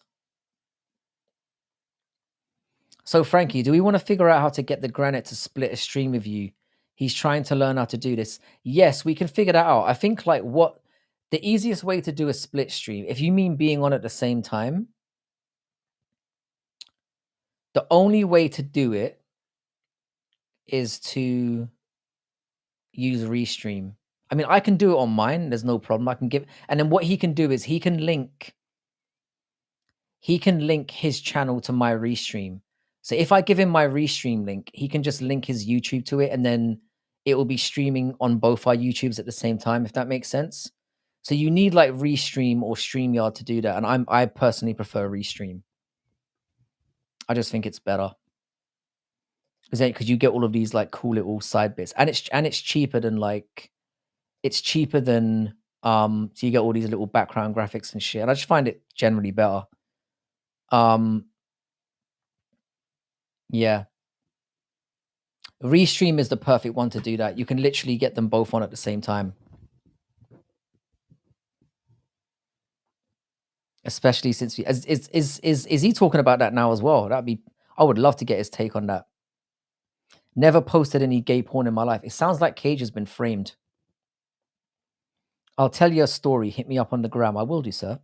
So, Frankie, do we want to figure out how to get the Granite to split a stream with you? He's trying to learn how to do this. Yes, we can figure that out. I think like the easiest way to do a split stream, if you mean being on at the same time, the only way to do it is to use Restream. I mean, I can do it on mine. There's no problem. I can give, and then what he can do is he can link his channel to my Restream. So if I give him my Restream link, he can just link his YouTube to it, and then it will be streaming on both our YouTubes at the same time, if that makes sense. So you need like Restream or StreamYard to do that, and I personally prefer Restream. I just think it's better because you get all of these like cool little side bits, and it's cheaper than like so you get all these little background graphics and shit. And I just find it generally better. Yeah. Restream is the perfect one to do that. You can literally get them both on at the same time. Especially since is he talking about that now as well? I would love to get his take on that. Never posted any gay porn in my life. It sounds like Cage has been framed. I'll tell you a story. Hit me up on the gram. I will do, sir.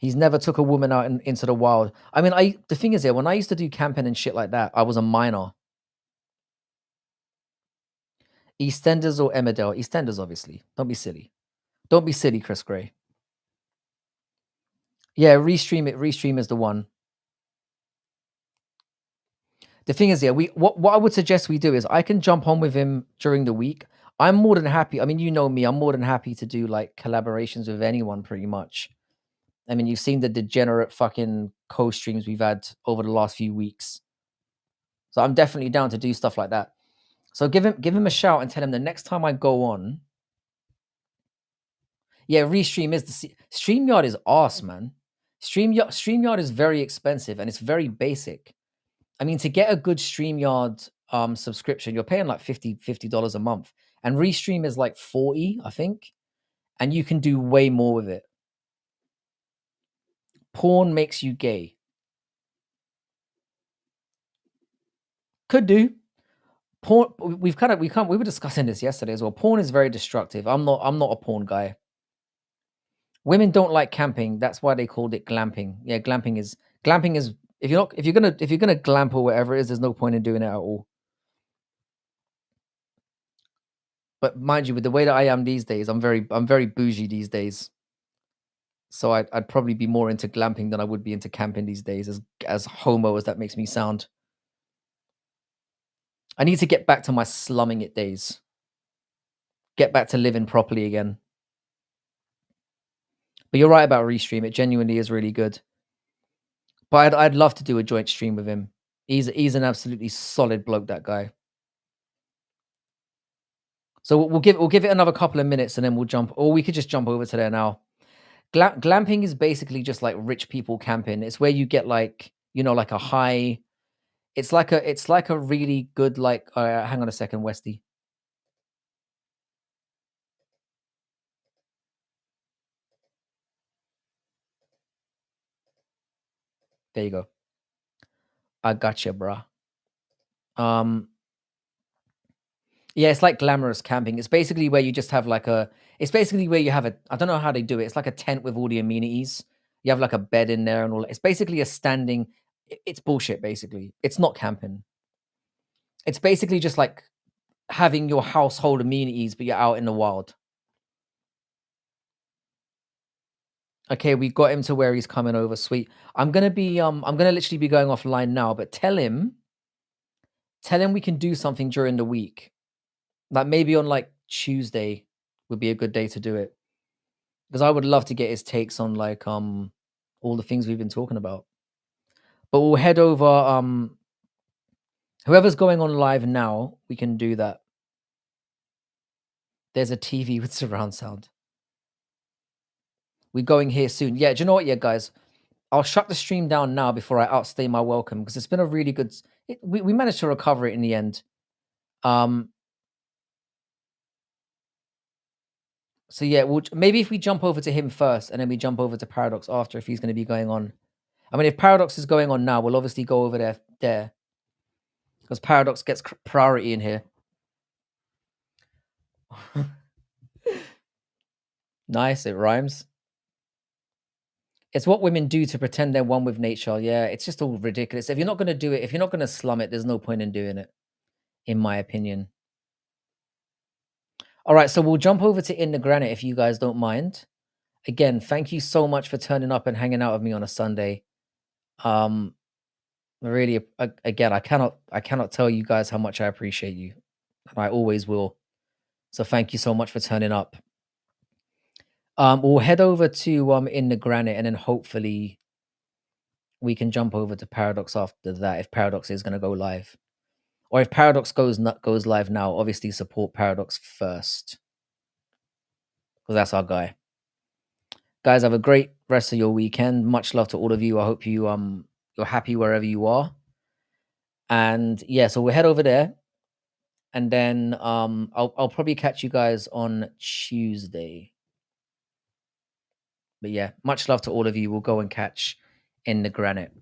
He's never took a woman out into the wild. I mean, the thing is, when I used to do camping and shit like that, I was a minor. EastEnders or Emmerdale? EastEnders, obviously. Don't be silly. Don't be silly, Chris Gray. Yeah, Restream it. Restream is the one. The thing is, what I would suggest we do is I can jump on with him during the week. I'm more than happy. I mean, you know me. I'm more than happy to do like collaborations with anyone, pretty much. I mean, you've seen the degenerate fucking co-streams we've had over the last few weeks. So I'm definitely down to do stuff like that. So give him a shout and tell him the next time I go on. Yeah, Restream is StreamYard is arse, man. StreamYard is very expensive and it's very basic. I mean, to get a good StreamYard subscription, you're paying like $50 a month. And Restream is like 40, I think. And you can do way more with it. Porn makes you gay. Could do. Porn we were discussing this yesterday as well. Porn is very destructive. I'm not a porn guy. Women don't like camping. That's why they called it glamping. Yeah, glamping is if you're gonna glamp or whatever it is, there's no point in doing it at all. But mind you, with the way that I am these days, I'm very bougie these days. So I'd probably be more into glamping than I would be into camping these days, as homo as that makes me sound. I need to get back to my slumming it days. Get back to living properly again. But you're right about Restream. It genuinely is really good. But I'd love to do a joint stream with him. He's an absolutely solid bloke, that guy. So we'll give it another couple of minutes and then we'll jump, or we could just jump over to there now. Glamping is basically just like rich people camping. It's where you get like, like a high. It's like a really good like. Hang on a second, Westy. There you go. I gotcha, bruh. Yeah, it's like glamorous camping. It's basically where you just have like it's basically where you have I don't know how they do it. It's like a tent with all the amenities. You have like a bed in there and all. It's basically a standing. It's bullshit, basically. It's not camping. It's basically just like having your household amenities, but you're out in the wild. Okay, we got him to where he's coming over. Sweet. I'm gonna literally be going offline now, but tell him we can do something during the week. Like maybe on like Tuesday would be a good day to do it. Because I would love to get his takes on like all the things we've been talking about. But we'll head over whoever's going on live now, we can do that. There's a TV with surround sound. We're going here soon. Yeah, do you know what? Yeah, guys, I'll shut the stream down now before I outstay my welcome because it's been a really good. We managed to recover it in the end. So yeah, maybe if we jump over to him first and then we jump over to Paradox after, if he's going to be going on. I mean, if Paradox is going on now, we'll obviously go over there because Paradox gets priority in here. Nice, it rhymes. It's what women do to pretend they're one with nature. Yeah, it's just all ridiculous. If you're not gonna do it, if you're not gonna slum it, there's no point in doing it, in my opinion. All right, so we'll jump over to In the Granite if you guys don't mind. Again, thank you so much for turning up and hanging out with me on a Sunday. Um, really, again, I cannot tell you guys how much I appreciate you, and I always will. So thank you so much for turning up. We'll head over to In the Granite, and then hopefully we can jump over to Paradox after that if Paradox is going to go live. Or if Paradox goes live now, obviously support Paradox first, because that's our guy. Guys, have a great rest of your weekend. Much love to all of you. I hope you're happy wherever you are. And yeah, so we'll head over there, and then I'll probably catch you guys on Tuesday. But yeah, much love to all of you. We'll go and catch In the Granite.